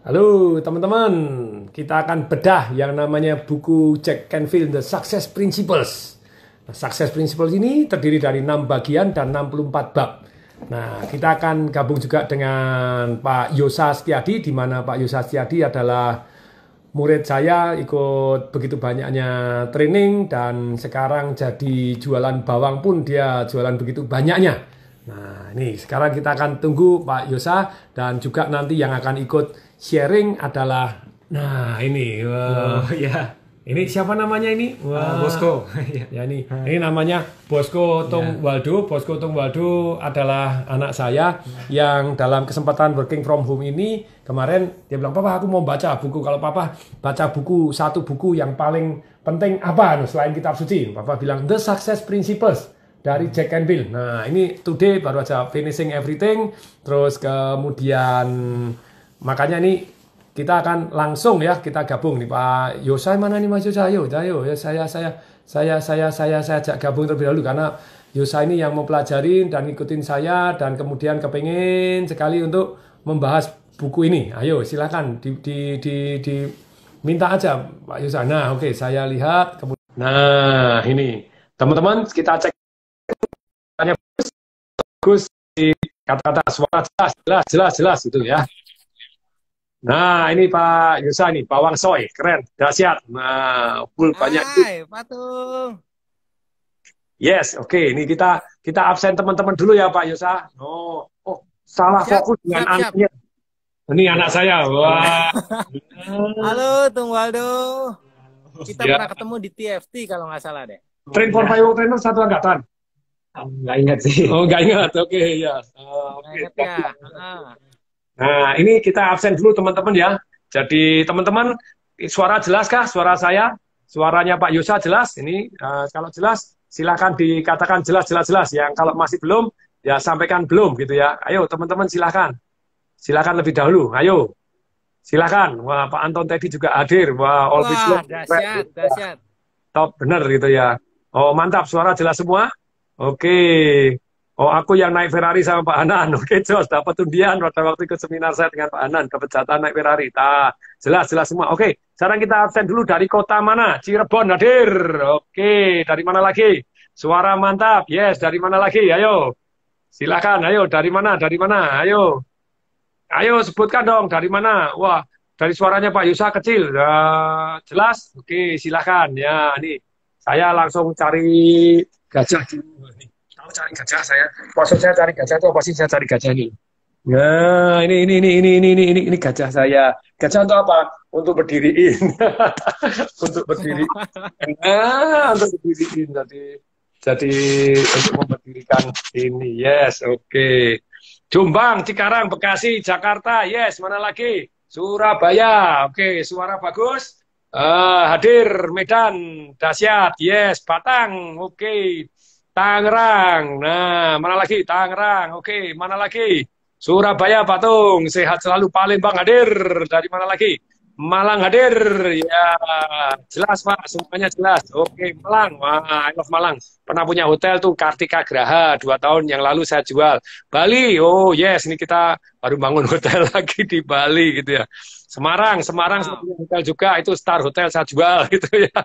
Halo teman-teman, kita akan bedah yang namanya buku Jack Canfield The Success Principles. Nah, Success Principles ini terdiri dari 6 bagian dan 64 bab. Nah, kita akan gabung juga dengan Pak Yosa Setiadi, di mana Pak Yosa Setiadi adalah murid saya, ikut begitu banyaknya training, dan sekarang jadi jualan bawang pun dia jualan begitu banyaknya. Nah, ini sekarang kita akan tunggu Pak Yosa, dan juga nanti yang akan ikut sharing adalah, nah ini, Oh wah, ya, ini siapa namanya ini? Wah, Bosco. Iya. ya ini namanya Bosco Tung Ya. Waldo. Bosco Tung Waldo adalah anak saya yang dalam kesempatan working from home ini kemarin dia bilang, Papa aku mau baca buku. Kalau Papa baca buku, satu buku yang paling penting apa selain kitab suci? Papa bilang The Success Principles dari Jack Canfield. Nah ini today baru aja finishing everything. Terus kemudian makanya ini kita akan langsung ya kita gabung nih Pak Yosa, mana nih Mas Yosa? Ayo ya saya ajak gabung terlebih dahulu karena Yosa ini yang mau pelajarin dan ngikutin saya dan kemudian kepengen sekali untuk membahas buku ini. Ayo silakan di minta aja Pak Yosa. Nah, oke saya lihat kemudian. Nah, ini teman-teman kita cek tanya bagus di kata-kata suara jelas itu ya. Nah, ini Pak Yusa nih, Pak Wangsoy, keren, dahsyat. Nah, full banyak itu. Hai, Patung. Yes, oke. Ini kita absen teman-teman dulu ya Pak Yusa. Oh, salah Siap, fokus dengan siap, siap. anaknya. Ini anak saya. Wah. Halo, Tung Waldo. Kita Ya, pernah ketemu di TFT kalau nggak salah deh. train for five trainer satu angkatan. Nggak ingat sih. Oh, nggak ingat. Oke, ya. Nggak Oke. inget ya? Ah. Nah, ini kita absen dulu teman-teman ya. Jadi teman-teman, suara jelas kah? Suara saya? Suaranya Pak Yusa jelas? Ini kalau jelas, silakan dikatakan jelas. Yang kalau masih belum, ya sampaikan belum gitu ya. Ayo teman-teman silakan. Silakan lebih dahulu. Ayo, silakan. Wah, Pak Anton tadi juga hadir. Wah, all Wah, visual. dahsyat, dahsyat. Top, bener gitu ya. Oh, mantap. Suara jelas semua? Oke. Oh, aku yang naik Ferrari sama Pak Hanan. Oke, Jos, dapat undian pada waktu ikut seminar saya dengan Pak Hanan, dapat jatah naik Ferrari. Jelas semua. Oke, sekarang kita absen dulu dari kota mana? Cirebon hadir. Oke, dari mana lagi? Suara mantap. Yes, dari mana lagi? Ayo. Silakan, ayo. Dari mana? Dari mana? Ayo. Ayo sebutkan dong dari mana? Wah, dari suaranya Pak Yusa kecil. Jelas? Oke, silakan. Ya, ini saya langsung cari gajah dulu. Tahu cari gajah saya. Maksud saya cari gajah itu apa sih? Saya cari gajah ini. Nah, ini gajah saya. Gajah untuk apa? Untuk berdiriin. Untuk berdiri. Nah, untuk berdiriin jadi untuk memberdirikan ini. Yes, oke. Jombang, Cikarang, Bekasi, Jakarta, yes, mana lagi? Surabaya, oke, suara bagus. Hadir, Medan, dahsyat, yes, Batang, oke. Tangerang, nah, mana lagi? Tangerang, oke, mana lagi? Surabaya, Patung, sehat selalu, Palembang hadir, dari mana lagi? Malang hadir, ya, jelas Pak, semuanya jelas. Oke, Malang, wah, I love Malang. Pernah punya hotel tuh Kartika Graha, 2 tahun yang lalu saya jual. Bali, oh yes, ini kita baru bangun hotel lagi di Bali gitu ya. Semarang saya Wow. punya hotel juga, itu Star Hotel saya jual gitu ya.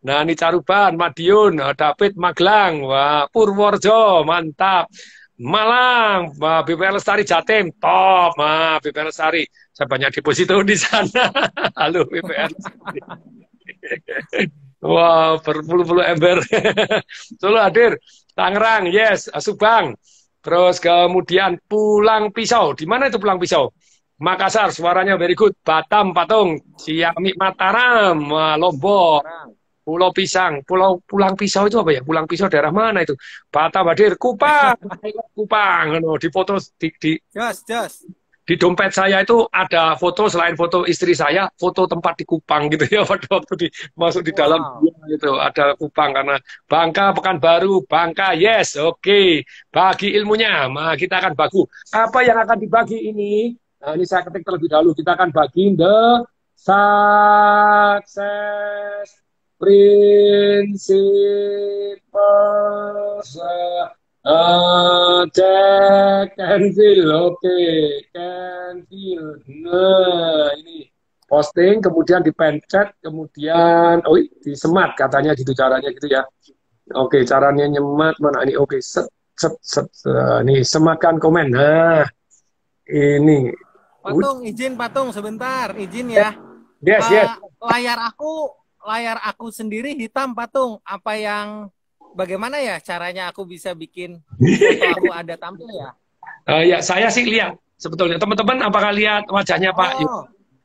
Nah ini Caruban, Madiun, David, Magelang, wah, Purworejo, mantap. Malang, wah, BPR Lestari Jatim, top, wah, BPR Lestari. Saya banyak deposito di sana. Halo BPR Lestari. Wah, berpuluh-puluh ember. Solo hadir. Tangerang, yes. Subang. Terus kemudian Pulang Pisau. Di mana itu Pulang Pisau? Makassar, suaranya very good. Batam, Patung. Ciamik, Mataram. Wah, Lombok. Sekarang. Pulau Pisang. Pulang Pisau itu apa ya? Pulang Pisau daerah mana itu? Batam hadir. Kupang. Kupang. Di foto Jos, Jos. di dompet saya itu ada foto, selain foto istri saya, foto tempat di Kupang gitu ya. Pada waktu masuk di dalam Wow. gua itu ada Kupang karena Bangka, Pekanbaru, Bangka, yes, oke. Bagi ilmunya, nah, kita akan bagi. Apa yang akan dibagi ini? Nah, ini saya ketik terlebih dahulu. Kita akan bagi the success principles. Jack Canfield, oke, Canfield. Nah, ini posting, kemudian dipencet, kemudian, oh, disemat katanya gitu caranya gitu ya. Oke, caranya nyemat mana ini? Oke, set, set, set, nih sematkan komen. Nah, ini. Patung, izin Patung sebentar, izin ya. Yes, yes. Layar aku sendiri hitam Patung. Bagaimana ya caranya aku bisa bikin foto aku ada tampil ya? Ya, saya sih lihat sebetulnya. Teman-teman, apakah lihat wajahnya Pak? Oh,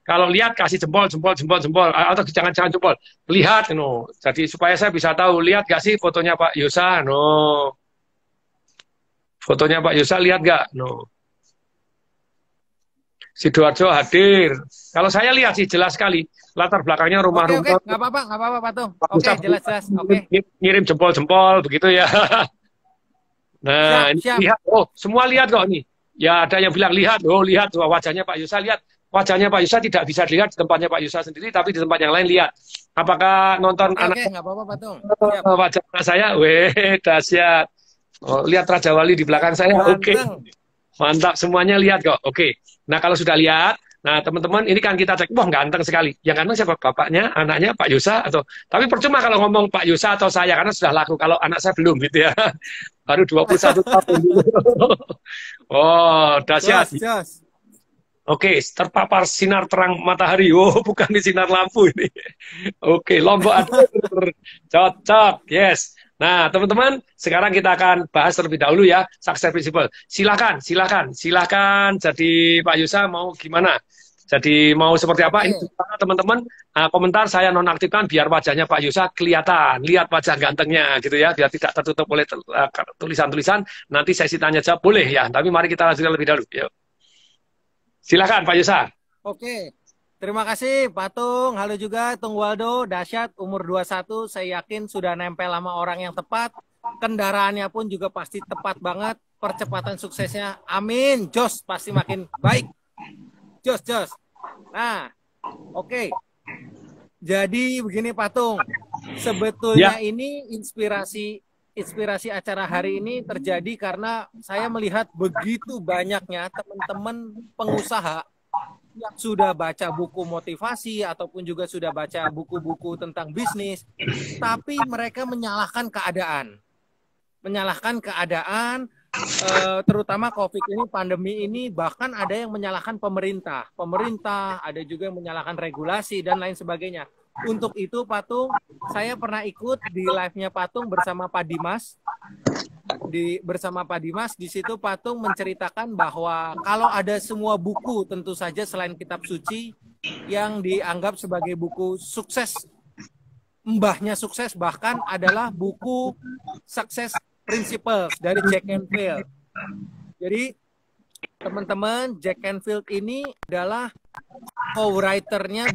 Kalau lihat kasih jempol, jempol, jempol, jempol, atau jangan jempol. Lihat, no. Jadi supaya saya bisa tahu, lihat gak sih fotonya Pak Yosa, no. Fotonya Pak Yosa lihat gak, no. Sidoarjo hadir. Kalau saya lihat sih jelas sekali. Latar belakangnya rumah-rumah. oke, nggak apa-apa Patung. Oke, jelas. Oke. Ngirim jempol-jempol begitu ya. Nah, Siap. lihat. Oh, semua lihat kok nih. Ya ada yang bilang lihat. Oh, lihat wajahnya Pak Yosa, lihat. Wajahnya Pak Yosa tidak bisa dilihat di tempatnya Pak Yosa sendiri, tapi di tempat yang lain lihat. Apakah nonton Oke, nggak apa-apa Patung. Siap. wajah anak saya? Weh, dahsyat. Oh, lihat Raja Wali di belakang saya. Oke. Mantap, semuanya lihat kok. Oke. Nah, kalau sudah lihat, nah teman-teman, ini kan kita cek, wah ganteng sekali. Yang ganteng siapa? Bapaknya, anaknya, Pak Yosa, atau... Tapi percuma kalau ngomong Pak Yosa atau saya, karena sudah laku. Kalau anak saya belum, gitu ya. Baru 21 tahun. Oh, dahsyat. Oke, terpapar sinar terang matahari. Oh, bukan di sinar lampu ini. Oke, Lombok Adur. Cocok, yes. Nah, teman-teman, sekarang kita akan bahas terlebih dahulu ya, success principle. Silakan. Jadi Pak Yusa mau gimana? Jadi mau seperti apa? Ini teman-teman komentar saya nonaktifkan biar wajahnya Pak Yusa kelihatan. Lihat wajah gantengnya gitu ya, biar tidak tertutup oleh tulisan-tulisan. Nanti sesi tanya jawab boleh ya, tapi mari kita lanjutkan lebih dahulu. Yuk. Silakan Pak Yusa. Oke. Terima kasih Patung, halo juga Tung Waldo, dahsyat umur 21, saya yakin sudah nempel sama orang yang tepat, kendaraannya pun juga pasti tepat banget, percepatan suksesnya, amin, jos pasti makin baik, jos. Nah, oke. Jadi begini Patung, sebetulnya ini inspirasi acara hari ini terjadi karena saya melihat begitu banyaknya teman-teman pengusaha yang sudah baca buku motivasi ataupun juga sudah baca buku-buku tentang bisnis, tapi mereka menyalahkan keadaan, terutama COVID ini, pandemi ini, bahkan ada yang menyalahkan pemerintah, ada juga yang menyalahkan regulasi dan lain sebagainya. Untuk itu Patung, saya pernah ikut di live-nya Patung bersama Pak Dimas. Bersama Pak Dimas, di situ Patung menceritakan bahwa kalau ada semua buku tentu saja selain kitab suci yang dianggap sebagai buku sukses, mbahnya sukses bahkan adalah buku Success Principles dari Jack Canfield. Jadi teman-teman, Jack Canfield ini adalah co-writernya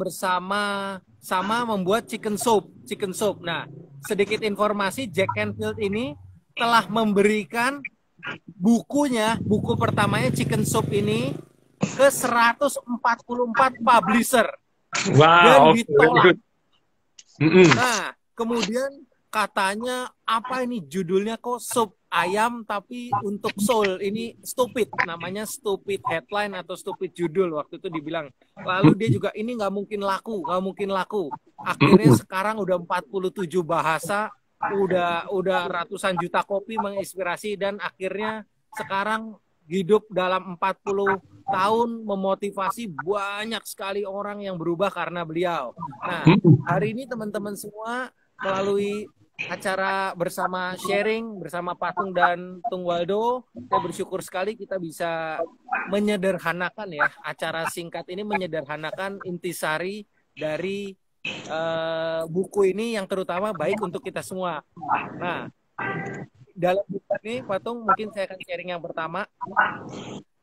sama membuat Chicken Soup. Nah, sedikit informasi, Jack Canfield ini telah memberikan buku pertamanya Chicken Soup ini ke 144 publisher. Wow, dan ditolak. Nah, kemudian katanya apa ini judulnya kok sup ayam tapi untuk soul, ini stupid, namanya stupid headline atau stupid judul waktu itu dibilang. Lalu dia juga ini nggak mungkin laku. Akhirnya sekarang udah 47 bahasa, udah ratusan juta kopi menginspirasi, dan akhirnya sekarang hidup dalam 40 tahun memotivasi banyak sekali orang yang berubah karena beliau. Nah, hari ini teman-teman semua melalui acara bersama sharing bersama Patung dan Tung Waldo, saya bersyukur sekali kita bisa menyederhanakan ya, acara singkat ini menyederhanakan intisari dari buku ini yang terutama baik untuk kita semua. Nah, dalam buku ini Patung mungkin saya akan sharing yang pertama.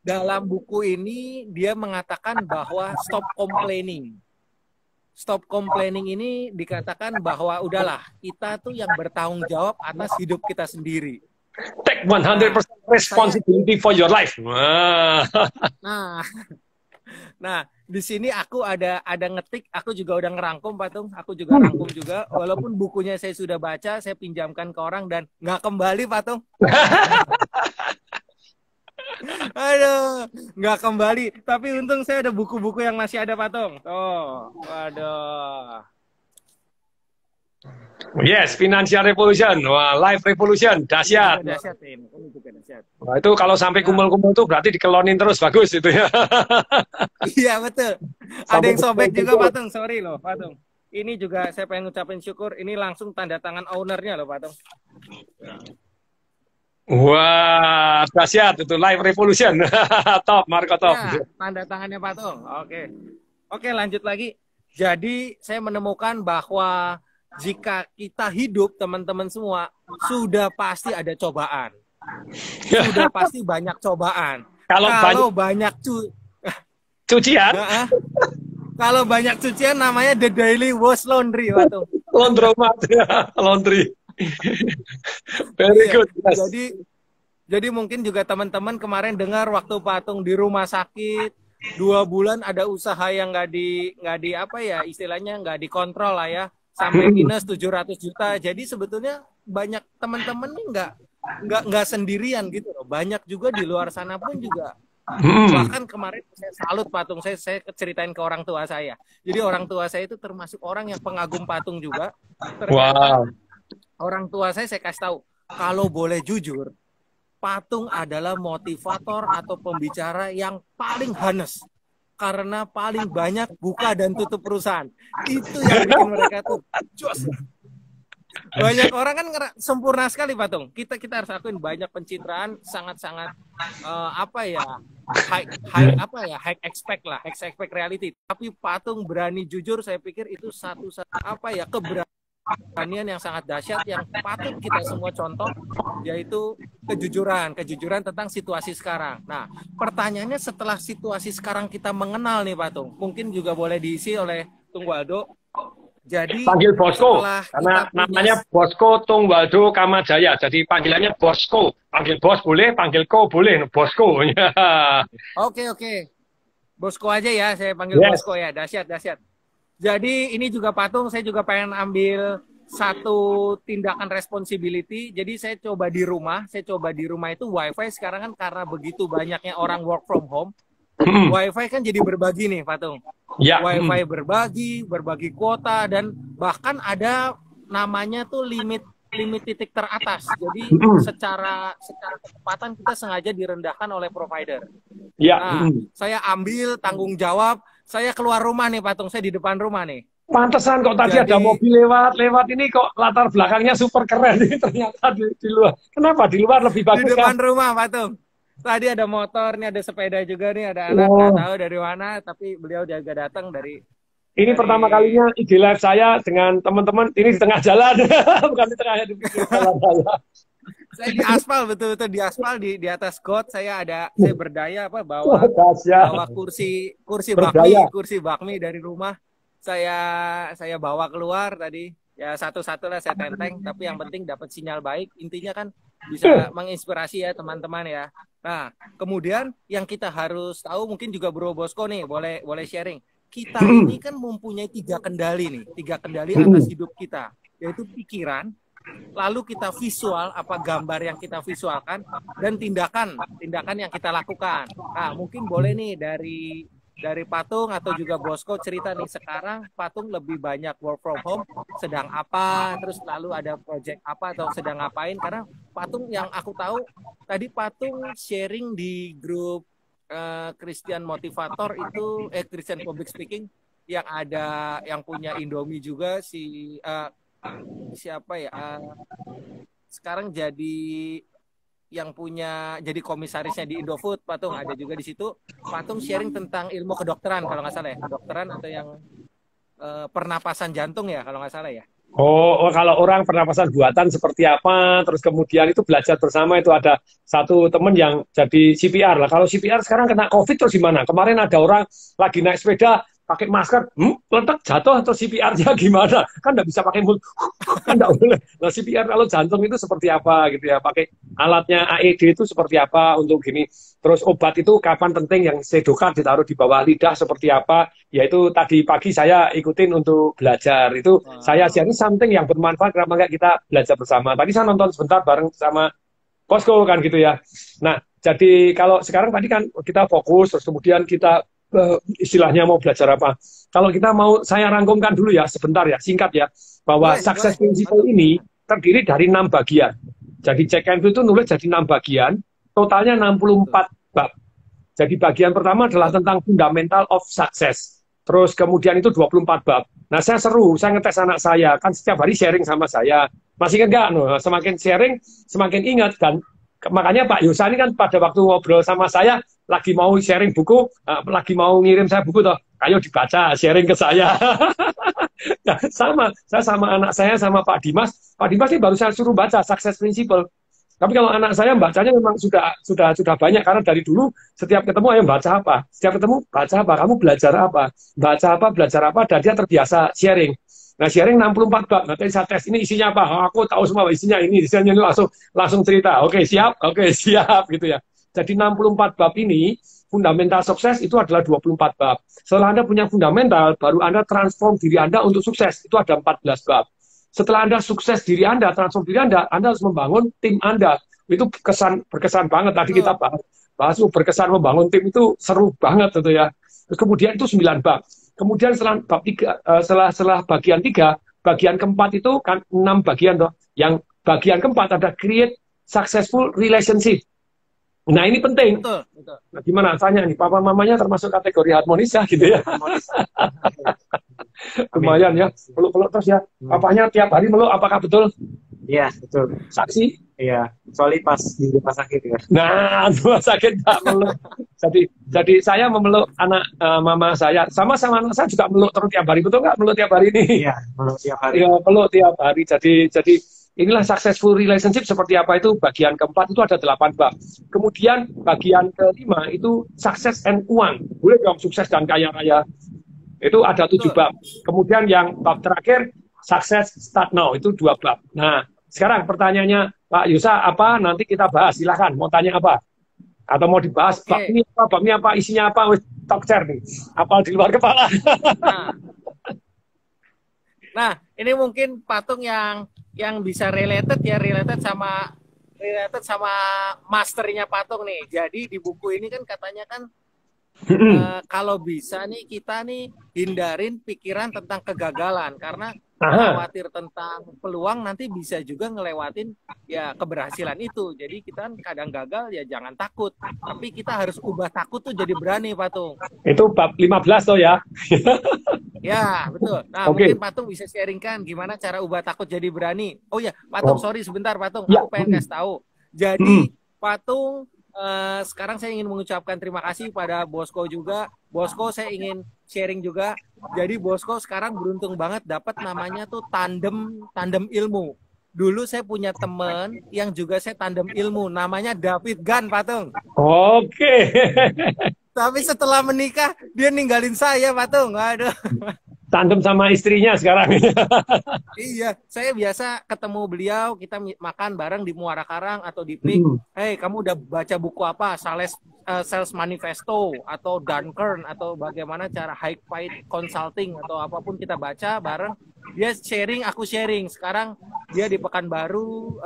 Dalam buku ini dia mengatakan bahwa stop complaining. Stop complaining ini dikatakan bahwa udahlah, kita tuh yang bertanggung jawab atas hidup kita sendiri. Take 100% responsibility for your life. Nah, Nah, di sini aku ada ngetik, aku juga udah ngerangkum Patung, aku juga rangkum juga. Walaupun bukunya saya sudah baca, saya pinjamkan ke orang dan nggak kembali Patung. Aduh, nggak kembali. Tapi untung saya ada buku-buku yang masih ada Patung. Oh, waduh. Yes, Financial Revolution, wah, Life Revolution, dahsyat. Dahsyat ini, juga dahsyat. Wah, itu kalau sampai kumpul-kumpul tuh berarti dikelonin terus, bagus itu ya. Iya betul. Ada yang sobek juga Patung, sorry loh Patung. Ini juga saya pengen ngucapin syukur, ini langsung tanda tangan ownernya loh Patung. Wah, dahsyat itu Life Revolution. Top, Marco top. Ya, tanda tangannya Patung. Oke, lanjut lagi. Jadi saya menemukan bahwa jika kita hidup, teman-teman semua, sudah pasti ada cobaan. Sudah pasti banyak cobaan. Kalau banyak cucian, kalau banyak cucian namanya the daily wash laundry, Patung. Laundromat, laundry. Very good. Yes. Jadi mungkin juga teman-teman kemarin dengar waktu Patung di rumah sakit 2 bulan ada usaha yang nggak di apa ya, istilahnya nggak dikontrol lah ya, sampai minus 700 juta. Jadi sebetulnya banyak teman-teman nih nggak sendirian gitu loh. Banyak juga di luar sana pun juga. Bahkan kemarin saya salut Patung, saya ceritain ke orang tua saya. Jadi orang tua saya itu termasuk orang yang pengagum Patung juga. Ternyata orang tua saya kasih tahu, kalau boleh jujur, Patung adalah motivator atau pembicara yang paling hanes. Karena paling banyak buka dan tutup perusahaan. Itu yang bikin mereka tuh jos. Banyak orang kan sempurna sekali Patung. Kita harus akuin banyak pencitraan sangat-sangat high expect reality. Tapi Patung berani jujur, saya pikir itu keberanian yang sangat dahsyat yang patut kita semua contoh, yaitu kejujuran tentang situasi sekarang. Nah, pertanyaannya setelah situasi sekarang kita mengenal nih Patung, mungkin juga boleh diisi oleh Tung Waldo. Jadi panggil Bosco, karena namanya Bosco Tung Waldo Kamajaya, jadi panggilannya Bosco. Panggil bos boleh, panggil ko boleh, Bosco. Oke. Bosco aja ya, saya panggil Bosco ya, dahsyat. Jadi ini juga Patung, saya juga pengen ambil satu tindakan responsibility. Jadi saya coba di rumah itu WiFi sekarang kan karena begitu banyaknya orang work from home. WiFi kan jadi berbagi nih Patung. Ya. WiFi berbagi kuota, dan bahkan ada namanya tuh limit titik teratas. Jadi secara kecepatan kita sengaja direndahkan oleh provider. Ya. Nah, saya ambil tanggung jawab. Saya keluar rumah nih Patung, saya di depan rumah nih. Pantesan kok tadi ada mobil lewat ini kok latar belakangnya super keren ini ternyata di luar. Kenapa di luar lebih bagus? Di depan rumah Patung. Tadi ada motor, nih ada sepeda juga nih, ada anak nggak tahu dari mana, tapi beliau juga datang dari. Ini pertama kalinya IG live saya dengan teman-teman ini di tengah jalan, bukan di tengah jalan. Saya di aspal, betul-betul di aspal, di atas got. Saya berdaya bawa kursi bakmi dari rumah. Saya bawa keluar tadi. Ya satu-satu lah saya tenteng, tapi yang penting dapat sinyal baik. Intinya kan bisa menginspirasi ya teman-teman ya. Nah, kemudian yang kita harus tahu, mungkin juga Bro Bosco nih boleh sharing. Kita ini kan mempunyai 3 kendali atas hidup kita, yaitu pikiran, lalu kita visual, gambar yang kita visualkan, dan tindakan yang kita lakukan. Nah, mungkin boleh nih dari Patung atau juga Bosco cerita nih, sekarang Patung lebih banyak work from home, sedang apa, terus lalu ada project apa atau sedang ngapain. Karena Patung yang aku tahu tadi Patung sharing di grup Christian Motivator itu Christian Public Speaking yang ada yang punya Indomie juga siapa ya sekarang jadi yang punya jadi komisarisnya di Indofood. Patung ada juga di situ. Patung sharing tentang ilmu kedokteran kalau nggak salah ya, kedokteran atau yang pernapasan jantung ya kalau nggak salah ya. Oh, kalau orang pernapasan buatan seperti apa, terus kemudian itu belajar bersama, itu ada satu temen yang jadi CPR lah. Kalau CPR sekarang kena COVID terus gimana? Kemarin ada orang lagi naik sepeda pakai masker, letak jatuh atau CPR-nya gimana? Kan nggak bisa pakai mulut, kan nggak boleh. Nah, CPR kalau jantung itu seperti apa gitu ya? Pakai alatnya AED itu seperti apa untuk gini? Terus obat itu kapan penting, yang sedokan ditaruh di bawah lidah seperti apa? Yaitu tadi pagi saya ikutin untuk belajar. Itu saya sharing something yang bermanfaat, kenapa nggak kita belajar bersama. Tadi saya nonton sebentar bareng sama Posko kan gitu ya. Nah, jadi kalau sekarang tadi kan kita fokus, terus kemudian kita istilahnya mau belajar apa. Kalau kita mau, saya rangkumkan dulu ya, sebentar ya, singkat ya, bahwa success principle ini terdiri dari 6 bagian. Jadi check and itu nulis jadi 6 bagian, totalnya 64 bab. Jadi bagian pertama adalah tentang fundamental of success. Terus kemudian itu 24 bab. Nah, saya seru, saya ngetes anak saya, kan setiap hari sharing sama saya. Masih ingat nggak? No, semakin sharing, semakin ingat. Dan makanya Pak Yosa ini kan pada waktu ngobrol sama saya, lagi mau sharing buku, lagi mau ngirim saya buku, toh, ayo dibaca, sharing ke saya. Nah, saya sama anak saya, sama Pak Dimas ini baru saya suruh baca Success Principle. Tapi kalau anak saya bacanya memang sudah banyak, karena dari dulu setiap ketemu ayo baca apa, setiap ketemu baca apa, kamu belajar apa, baca apa, belajar apa, dan dia terbiasa sharing. Nah, sharing 64 bab. Nanti saya tes ini isinya apa. Oh, aku tahu semua isinya ini langsung cerita. Oke, siap gitu ya. Jadi 64 bab ini, fundamental sukses itu adalah 24 bab. Setelah Anda punya fundamental, baru Anda transform diri Anda untuk sukses. Itu ada 14 bab. Setelah Anda sukses diri Anda, transform diri Anda harus membangun tim Anda. Itu berkesan banget. Tadi kita bahas berkesan membangun tim itu seru banget gitu ya. Terus kemudian itu 9 bab. Kemudian setelah bab 3, setelah bagian 3, bagian keempat itu kan 6 bagian toh. Yang bagian keempat ada create successful relationship. Nah, ini penting. Betul. Nah, gimana tanya nih, papa mamanya termasuk kategori harmonis ya gitu ya. Lumayan ya, peluk-peluk terus ya. Papanya tiap hari meluk, apakah betul? Iya, betul. Saksi? Iya, soalnya pas di rumah sakit ya. Nah, rumah sakit tak meluk. Jadi saya memeluk anak mama saya, sama anak saya juga meluk terus tiap hari, betul nggak? Meluk tiap hari ini? Iya, meluk tiap hari. Iya, meluk tiap hari. Jadi inilah successful relationship seperti apa itu. Bagian keempat itu ada 8 bab. Kemudian bagian kelima itu sukses and uang. Boleh dong sukses dan kaya raya. Itu ada 7 bab. Kemudian yang bab terakhir sukses start now, itu 2 bab. Nah, sekarang pertanyaannya Pak Yosa apa? Nanti kita bahas. Silahkan mau tanya apa? Atau mau dibahas bab ini apa, isinya apa? Talk share nih. Apal di luar kepala. Nah, ini mungkin patung yang bisa related sama masternya patung nih. Jadi di buku ini kan katanya kan kalau bisa nih kita nih hindarin pikiran tentang kegagalan, karena khawatir tentang peluang nanti bisa juga ngelewatin ya keberhasilan itu. Jadi kita kan kadang gagal ya jangan takut, tapi kita harus ubah takut tuh jadi berani, patung. Itu bab 15 tuh ya. Ya, betul. Nah, mungkin patung bisa sharingkan gimana cara ubah takut jadi berani. Oh ya, patung, sorry sebentar patung, aku pengen kasih tahu. Jadi patung, sekarang saya ingin mengucapkan terima kasih pada Bosko juga. Bosko, saya ingin sharing juga. Jadi Bosko sekarang beruntung banget dapat namanya tuh tandem ilmu. Dulu saya punya teman yang juga saya tandem ilmu, namanya David Gan, patung. Oke. Tapi setelah menikah dia ninggalin saya, patung. Aduh. Tandem sama istrinya sekarang. Iya, saya biasa ketemu beliau, kita makan bareng di Muara Karang atau di Pik. Hey, kamu udah baca buku apa? Sales Manifesto atau Dunkern atau bagaimana cara high fight consulting atau apapun kita baca bareng. Dia sharing, aku sharing. Sekarang dia di Pekanbaru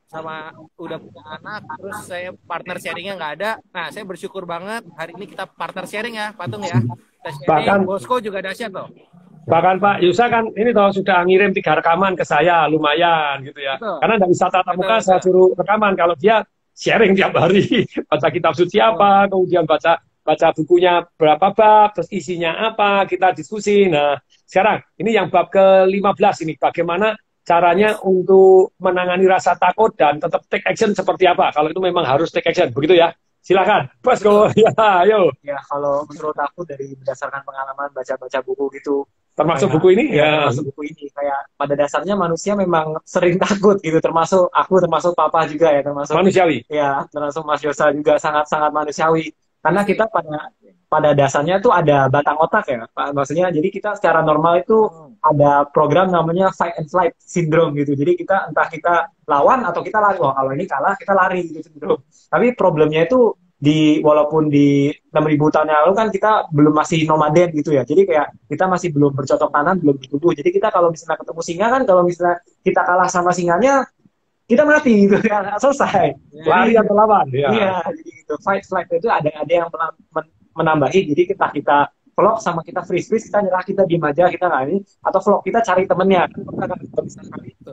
sama udah punya anak, terus saya partner sharingnya nggak ada. Nah, saya bersyukur banget hari ini kita partner sharing ya, patung ya. Kita sharing, bahkan Bosko juga dahsyat loh. Bahkan Pak Yusa kan ini toh sudah ngirim 3 rekaman ke saya, lumayan gitu ya. Betul. Karena nggak bisa tatap muka, saya suruh rekaman. Kalau dia sharing tiap hari, baca kitab suci apa, kemudian baca bukunya berapa bab, terus isinya apa, kita diskusi. Nah, sekarang ini yang bab ke-15 ini, bagaimana caranya untuk menangani rasa takut dan tetap take action seperti apa? Kalau itu memang harus take action, begitu ya? Silakan, Bosko. Ya, ayo. Ya, kalau menurut aku dari berdasarkan pengalaman baca-baca buku gitu, termasuk buku ini, ya. Termasuk buku ini, kayak pada dasarnya manusia memang sering takut gitu, termasuk Papa juga ya, termasuk manusiawi. Ya, termasuk Mas Yosa juga sangat-sangat manusiawi. Karena kita pada dasarnya itu ada batang otak ya, Pak. Maksudnya jadi kita secara normal itu ada program namanya fight and flight syndrome gitu. Jadi kita entah kita lawan atau kita lari. Wah, kalau ini kalah kita lari gitu syndrome. Tapi problemnya itu walaupun di 6.000 tahun yang lalu kan kita belum masih nomaden gitu ya. Jadi kayak kita masih belum bercocok tanam, belum bertumbuh. Jadi kita kalau misalnya ketemu singa kan, kalau misalnya kita kalah sama singanya, kita mati gitu ya, selesai. Lari atau lawan. Ya. Iya, jadi gitu. Fight flight itu ada yang menambahi. Jadi kita vlog sama kita freeze, kita nyerah, kita diem aja, kita nggak ini, atau vlog kita cari temennya.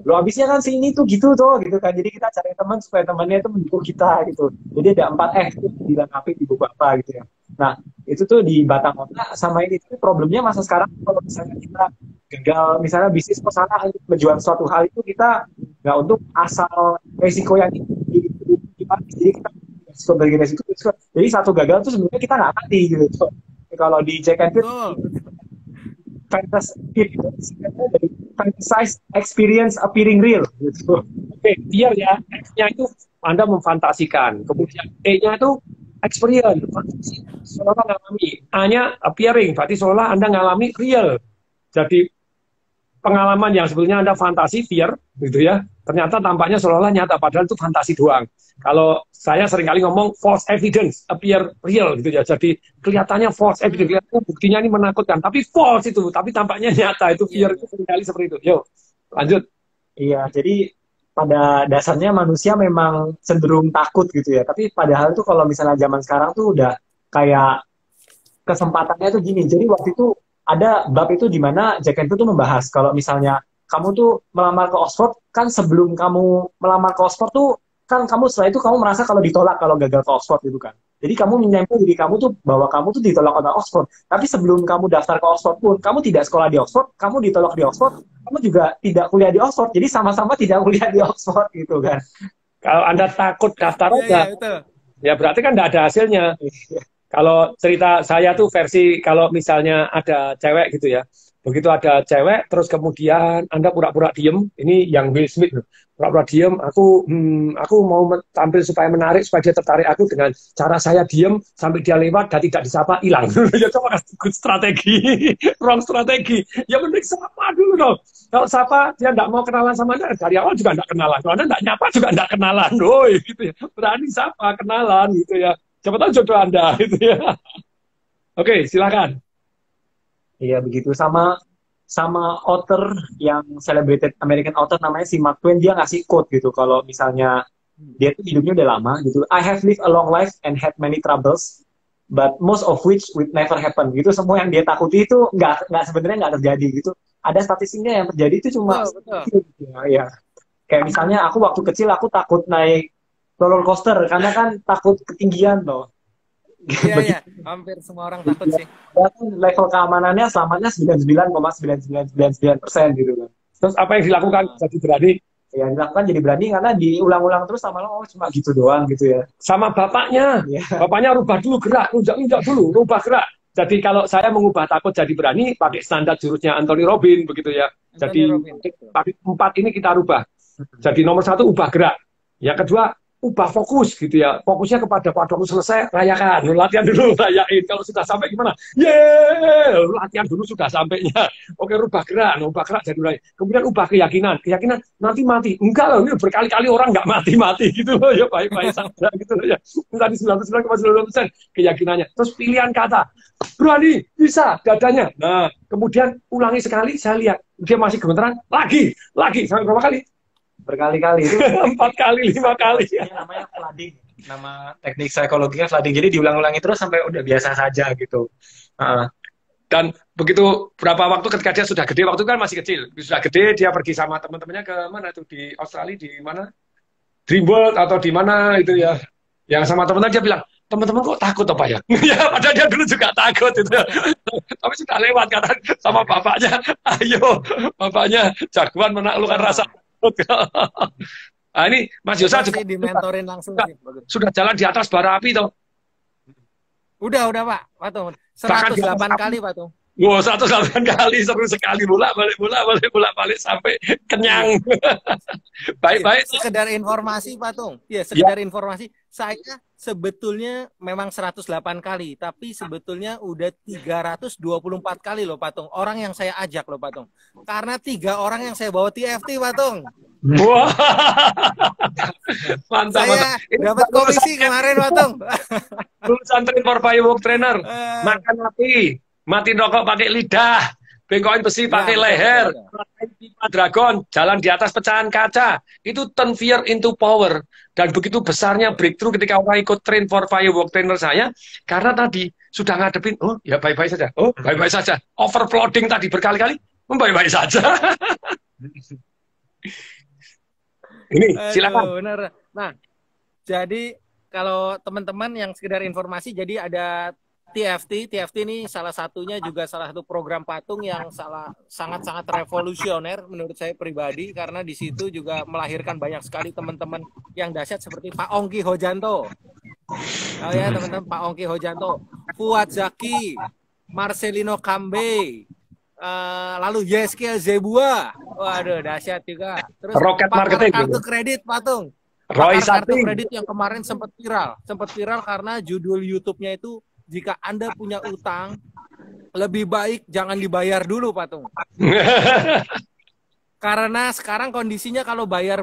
Lo abisnya kan si ini tuh gitu kan. Jadi kita cari teman supaya temannya itu mendukung kita gitu. Jadi ada 4 itu dilengkapi di buku apa gitu ya. Nah, itu tuh di batang otak sama ini. Tapi problemnya masa sekarang kalau misalnya kita gagal, misalnya bisnis ke sana untuk menjual suatu hal itu, kita nggak untuk asal resiko yang jadi kita sebagai resiko. Jadi satu gagal tuh sebenarnya kita nggak mati gitu. Kalau di Jack and Pitt, fantasize experience appearing real gitu. Oke, biar ya, X-nya itu Anda memfantasikan, kemudian E-nya itu experience, seolah ngalami, A-nya appearing, berarti seolah Anda ngalami real. Jadi pengalaman yang sebetulnya Anda fantasi, fear, gitu ya, ternyata tampaknya seolah-olah nyata, padahal itu fantasi doang. Kalau saya seringkali ngomong false evidence appear real gitu ya. Jadi kelihatannya false evidence, buktinya ini menakutkan, tapi false itu, tapi tampaknya nyata. Itu fear itu seringkali seperti itu. Yuk, lanjut. Iya, jadi pada dasarnya manusia memang cenderung takut gitu ya. Tapi padahal tuh kalau misalnya zaman sekarang tuh udah kayak kesempatannya tuh gini. Jadi waktu itu ada bab itu di mana Jack and Pitt tuh membahas kalau misalnya kamu tuh melamar ke Oxford, kan sebelum kamu melamar ke Oxford tuh kan kamu setelah itu kamu merasa kalau ditolak kalau gagal ke Oxford gitu kan. Jadi kamu menyangka diri kamu tuh bahwa kamu tuh ditolak oleh Oxford. Tapi sebelum kamu daftar ke Oxford pun, kamu tidak sekolah di Oxford, kamu ditolak di Oxford, kamu juga tidak kuliah di Oxford. Jadi sama-sama tidak kuliah di Oxford gitu kan. Kalau Anda takut daftar aja, ya berarti kan tidak ada hasilnya. Kalau cerita saya tuh versi kalau misalnya ada cewek gitu ya. Begitu ada cewek, terus kemudian Anda pura-pura diem, ini yang Will Smith, pura-pura diem, aku mau tampil supaya menarik, supaya dia tertarik aku dengan cara saya diem, sampai dia lewat dan tidak disapa, hilang. Ya coba kasih good strategi, wrong strategi. Ya mending sapa dulu dong. Kalau sapa, dia tidak mau kenalan sama Anda, dari awal juga tidak kenalan. Kalau Anda tidak nyapa juga tidak kenalan. Doi, gitu ya. Berani sapa, kenalan, gitu ya. Siapa tahu jodoh Anda, gitu ya. Oke, silakan. Iya begitu, sama author yang celebrated American author namanya si Mark Twain, dia ngasih quote gitu kalau misalnya dia tuh hidupnya udah lama gitu. I have lived a long life and had many troubles, but most of which would never happen gitu. Semua yang dia takuti itu sebenarnya nggak terjadi gitu. Ada statistiknya yang terjadi itu cuma ya. Kayak misalnya aku waktu kecil aku takut naik roller coaster karena kan takut ketinggian loh. Iya, hampir semua orang takut sih. Level keamanannya selamatnya 99,9999% gitu kan. Terus apa yang dilakukan jadi berani? Ya dilakukan jadi berani karena diulang-ulang terus sama lo, cuma gitu doang gitu ya. Sama bapaknya, bapaknya rubah dulu gerak, injak dulu, rubah gerak. Jadi kalau saya mengubah takut jadi berani, pakai standar jurusnya Anthony Robbins begitu ya. Jadi 4 ini kita rubah. Jadi nomor 1 ubah gerak. Yang kedua ubah fokus gitu ya, fokusnya kepada waktu selesai rayakan, latihan dulu rayain, kalau sudah sampai gimana, latihan dulu sudah sampainya, oke rubah gerak jadi mulai, kemudian ubah keyakinan nanti mati, enggak loh, ini berkali-kali orang nggak mati gitu loh ya, baik-baik saja gitu loh ya, tadi 99,99% keyakinannya, terus pilihan kata, berani, bisa, dadanya, nah kemudian ulangi sekali, saya lihat dia masih gemeteran, lagi, sampai berapa kali? Berkali-kali itu 4 kali 5 kali ya. Namanya flooding, nama teknik psikologinya flooding, jadi diulang-ulangi terus sampai udah biasa saja gitu. Dan begitu berapa waktu ketika dia sudah gede, waktu itu kan masih kecil, sudah gede dia pergi sama teman-temannya ke mana tuh, di Australia, di mana, Dreamworld atau di mana itu ya, yang sama teman-teman dia bilang, teman-teman kok takut apa ya? Ya padahal dia dulu juga takut itu ya. Tapi sudah lewat kata sama bapaknya, ayo bapaknya jagoan menaklukkan rasa. Nah, ini Mas Yosa juga dimentorin langsung sudah jalan di atas bara api toh. Udah Pak Tung. 108 kali Pak Tung. Wow, 108 kali, seru sekali, bolak-balik sampai kenyang. Baik-baik. Sekedar informasi Pak Tung. Ya, sekedar informasi. Saya sebetulnya memang 108 kali, tapi sebetulnya udah 324 kali loh Patung. Orang yang saya ajak loh Patung. Karena 3 orang yang saya bawa TFT Patung. Wah, mantap, Saya mantap. Ini dapat komisi kemarin Patung. lulusan train for firework trainer. Makan mati, mati rokok pakai lidah, bengkokin besi pakai leher, pipa dragon, jalan di atas pecahan kaca. Itu turn fear into power. Dan begitu besarnya breakthrough ketika orang ikut train for firework trainer saya, karena tadi sudah ngadepin, oh ya baik-baik saja, oh baik-baik saja. Overfloading tadi berkali-kali, baik-baik saja. Ini silakan. Bener. Nah, jadi kalau teman-teman yang sekedar informasi, jadi ada TFT. TFT ini salah satunya juga salah satu program patung yang sangat-sangat revolusioner menurut saya pribadi, karena di situ juga melahirkan banyak sekali teman-teman yang dahsyat seperti Pak Ongki Hojanto. Oh ya teman-teman, Pak Ongki Hojanto, Fuad Zaki, Marcelino Kambe, lalu Yeskia Zebua, waduh dahsyat juga. Terus Rocket marketing kartu kredit Patung, Roy kartu Sati. kredit yang kemarin sempat viral karena judul YouTube-nya itu, jika Anda punya utang lebih baik jangan dibayar dulu Patung. Karena sekarang kondisinya kalau bayar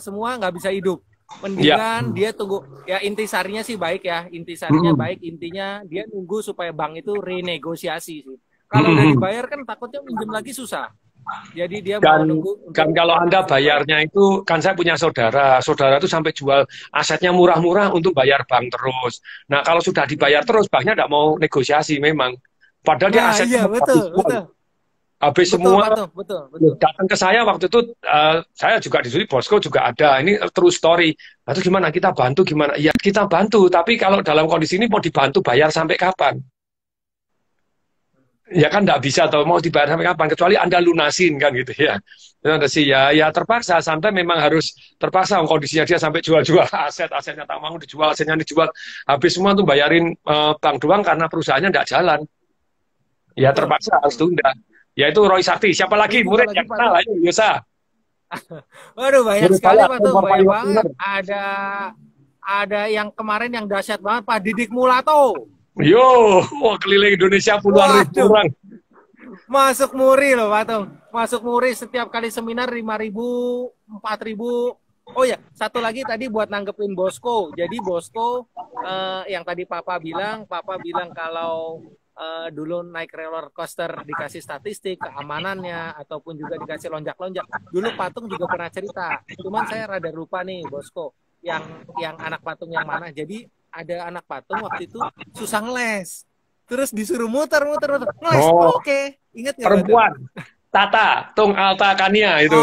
semua nggak bisa hidup. Mendingan dia tunggu, ya intisarinya sih baik ya, intisarinya baik, intinya dia nunggu supaya bank itu renegosiasi sih. Kalau udah dibayar kan takutnya minjem lagi susah. Jadi dia mau nunggu. Kan kalau Anda bayarnya itu, kan saya punya saudara itu sampai jual asetnya murah-murah untuk bayar bank terus. Nah kalau sudah dibayar terus, banknya tidak mau negosiasi memang. Padahal dia asetnya betul. Habis semua. Betul. Datang ke saya waktu itu, saya juga di sini, bosku juga ada. Ini true story. Lalu gimana kita bantu gimana? Ya kita bantu, tapi kalau dalam kondisi ini mau dibantu bayar sampai kapan? Ya kan nggak bisa atau mau dibayar sampai kapan, kecuali Anda lunasin kan gitu ya. Sih ya terpaksa, sampai memang harus terpaksa kondisinya dia sampai jual-jual asetnya tak mau dijual, asetnya dijual, habis semua tuh bayarin bank doang karena perusahaannya nggak jalan. Ya terpaksa harus tunda. Yaitu Roy Sakti. Siapa lagi murid yang kenal? Ayo Yosa. Waduh banyak sekali Patung, banyak banget. Ada yang kemarin yang dahsyat banget Pak Didik Mulato. Yo, keliling Indonesia puluhan ribu orang. Masuk muri loh Patung. Masuk muri setiap kali seminar 5.000, 4.000. Oh ya, satu lagi tadi buat nanggepin Bosco. Jadi Bosco yang tadi Papa bilang kalau dulu naik roller coaster dikasih statistik keamanannya ataupun juga dikasih lonjak-lonjak. Dulu Patung juga pernah cerita. Cuman saya rada lupa nih Bosco. Yang anak patung yang mana. Jadi ada anak patung waktu itu susah ngeles, terus disuruh muter ngeles. Oke. Ingat nggak perempuan Tata Tung Alta Kania itu.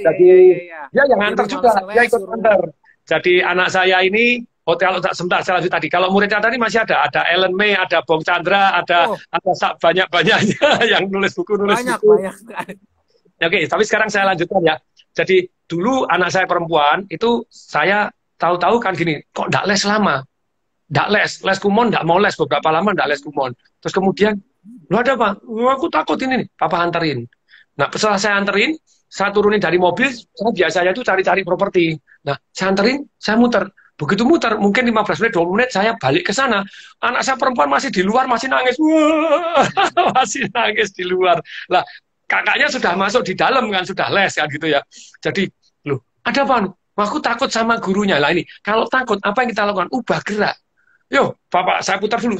Jadi iya. dia yang nganter juga, dia ikut nganter. Jadi anak saya ini hotel sebentar saya lanjut tadi. Kalau muridnya tadi masih ada Ellen May, ada Bong Chandra, ada banyak-banyaknya yang nulis buku. Banyak. Oke, tapi sekarang saya lanjutkan ya. Jadi dulu anak saya perempuan itu saya tahu-tahu kan gini, kok nggak les lama? Nggak les kumon, nggak mau les, beberapa lama nggak les kumon. Terus kemudian, lu ada apa? Aku takut ini nih, papa anterin. Nah, setelah saya anterin, saya turunin dari mobil, saya biasanya tuh cari-cari properti. Nah, saya anterin, saya muter. Begitu muter, mungkin 15 menit, 20 menit, saya balik ke sana. Anak saya perempuan masih di luar, masih nangis. Wah, masih nangis di luar. Lah, kakaknya sudah masuk di dalam kan, sudah les kan gitu ya. Jadi, loh, ada apa? Aku takut sama gurunya. Lah ini, kalau takut, apa yang kita lakukan? Ubah gerak. Yo, Bapak, saya putar dulu,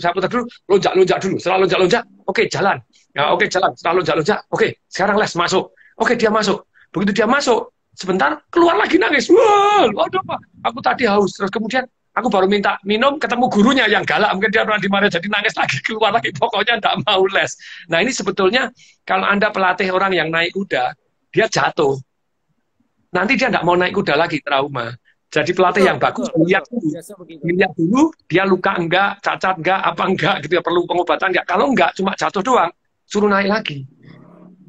lonjak dulu. Setelah lonjak, oke, jalan. Ya, oke, jalan. Setelah lonjak, oke, sekarang les, masuk. Oke, dia masuk. Begitu dia masuk, sebentar, keluar lagi nangis. Wah, aduh, Pak, aku tadi haus. Terus kemudian, aku baru minta minum, ketemu gurunya yang galak. Mungkin dia pernah dimana, jadi nangis lagi, keluar lagi. Pokoknya tidak mau les. Nah, ini sebetulnya, kalau Anda pelatih orang yang naik kuda, dia jatuh. Nanti dia tidak mau naik kuda lagi, trauma. Jadi pelatih yang bagus, lihat dulu, dia luka enggak, cacat enggak, apa enggak, gitu ya, perlu pengobatan enggak. Kalau enggak, cuma jatuh doang, suruh naik lagi.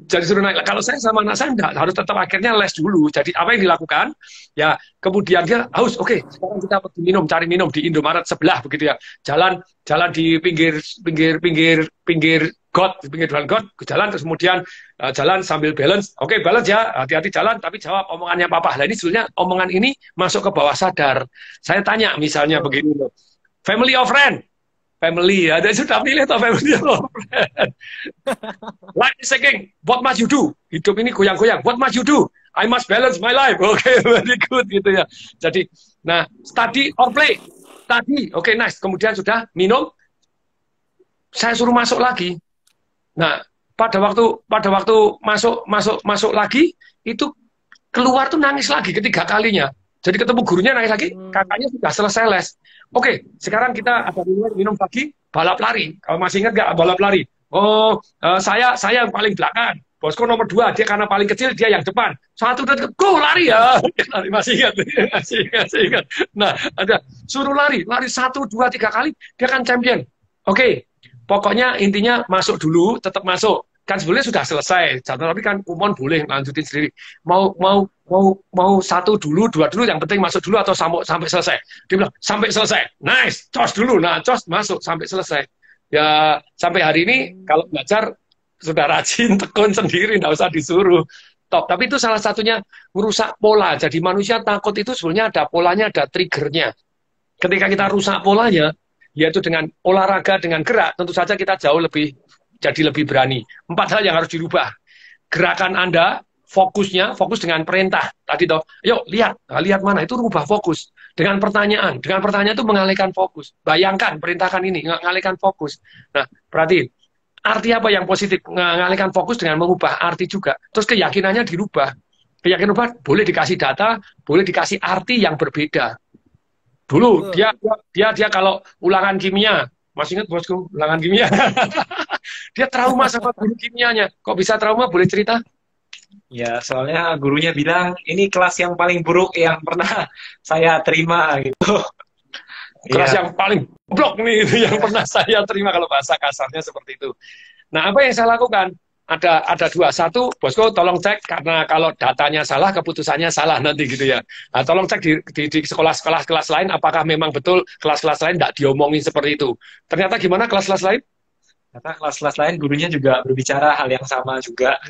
Jadi suruh naik. Kalau saya sama anak saya enggak, harus tetap akhirnya les dulu. Jadi apa yang dilakukan? Ya kemudian dia haus, oke, sekarang kita pergi minum, cari minum di Indomaret sebelah begitu ya. Jalan di pinggir got, di pinggir jalan got, jalan terus kemudian jalan sambil balance. Oke, balance ya, hati-hati jalan, tapi jawab omongannya papa. Nah ini sebenarnya omongan ini masuk ke bawah sadar. Saya tanya misalnya begini loh, family or friend? Family, ada sudah pilih atau family or friend? Life is saying, what must you do? Hidup ini goyang-goyang, what must you do? I must balance my life. Oke, very good gitu ya. Jadi, nah, study or play? Study, oke, nice. Kemudian sudah minum, saya suruh masuk lagi. Nah, pada waktu masuk lagi, itu keluar tuh nangis lagi ketiga kalinya. Jadi ketemu gurunya nangis lagi, kakaknya sudah selesai les. Oke, sekarang kita ada minum pagi, balap lari. Kalau masih ingat nggak balap lari? Oh, saya yang paling belakang. Bosku nomor 2, dia karena paling kecil, dia yang depan. 1, 2, go lari ya. Masih ingat, masih ingat. Nah, ada suruh lari 1, 2, 3 kali, dia kan champion. Oke, pokoknya intinya masuk dulu, tetap masuk. Kan sebenarnya sudah selesai, tapi kan umum boleh lanjutin sendiri. Mau 1 dulu, 2 dulu, yang penting masuk dulu atau sampai selesai. Dia bilang sampai selesai, nice, cos dulu, nah cos masuk sampai selesai. Ya sampai hari ini kalau belajar sudah rajin, tekun sendiri, nggak usah disuruh. Top. Tapi itu salah satunya merusak pola. Jadi manusia takut itu sebenarnya ada polanya, ada triggernya. Ketika kita rusak polanya, yaitu dengan olahraga, dengan gerak, tentu saja kita jadi lebih berani. 4 hal yang harus dirubah. Gerakan Anda, fokus dengan perintah. Tadi toh, yuk lihat mana, itu rubah fokus. Dengan pertanyaan itu mengalihkan fokus. Bayangkan, perintahkan ini, mengalihkan fokus. Nah, berarti arti apa yang positif? Mengalihkan fokus dengan mengubah arti juga. Terus keyakinannya dirubah. Keyakinan berubah, boleh dikasih data, boleh dikasih arti yang berbeda. Dulu dia kalau ulangan kimia, masih ingat bosku ulangan kimia? Dia trauma sama guru kimianya. Kok bisa trauma? Boleh cerita? Ya, soalnya gurunya bilang ini kelas yang paling buruk yang pernah saya terima gitu. Kelas yang paling blok nih itu yang pernah saya terima, kalau bahasa kasarnya seperti itu. Nah, apa yang saya lakukan? Ada 2. 1, bosku tolong cek, karena kalau datanya salah, keputusannya salah nanti gitu ya. Nah, tolong cek di sekolah-sekolah kelas lain, apakah memang betul kelas-kelas lain tidak diomongin seperti itu. Ternyata gimana kelas-kelas lain? Ternyata kelas-kelas lain gurunya juga berbicara hal yang sama juga.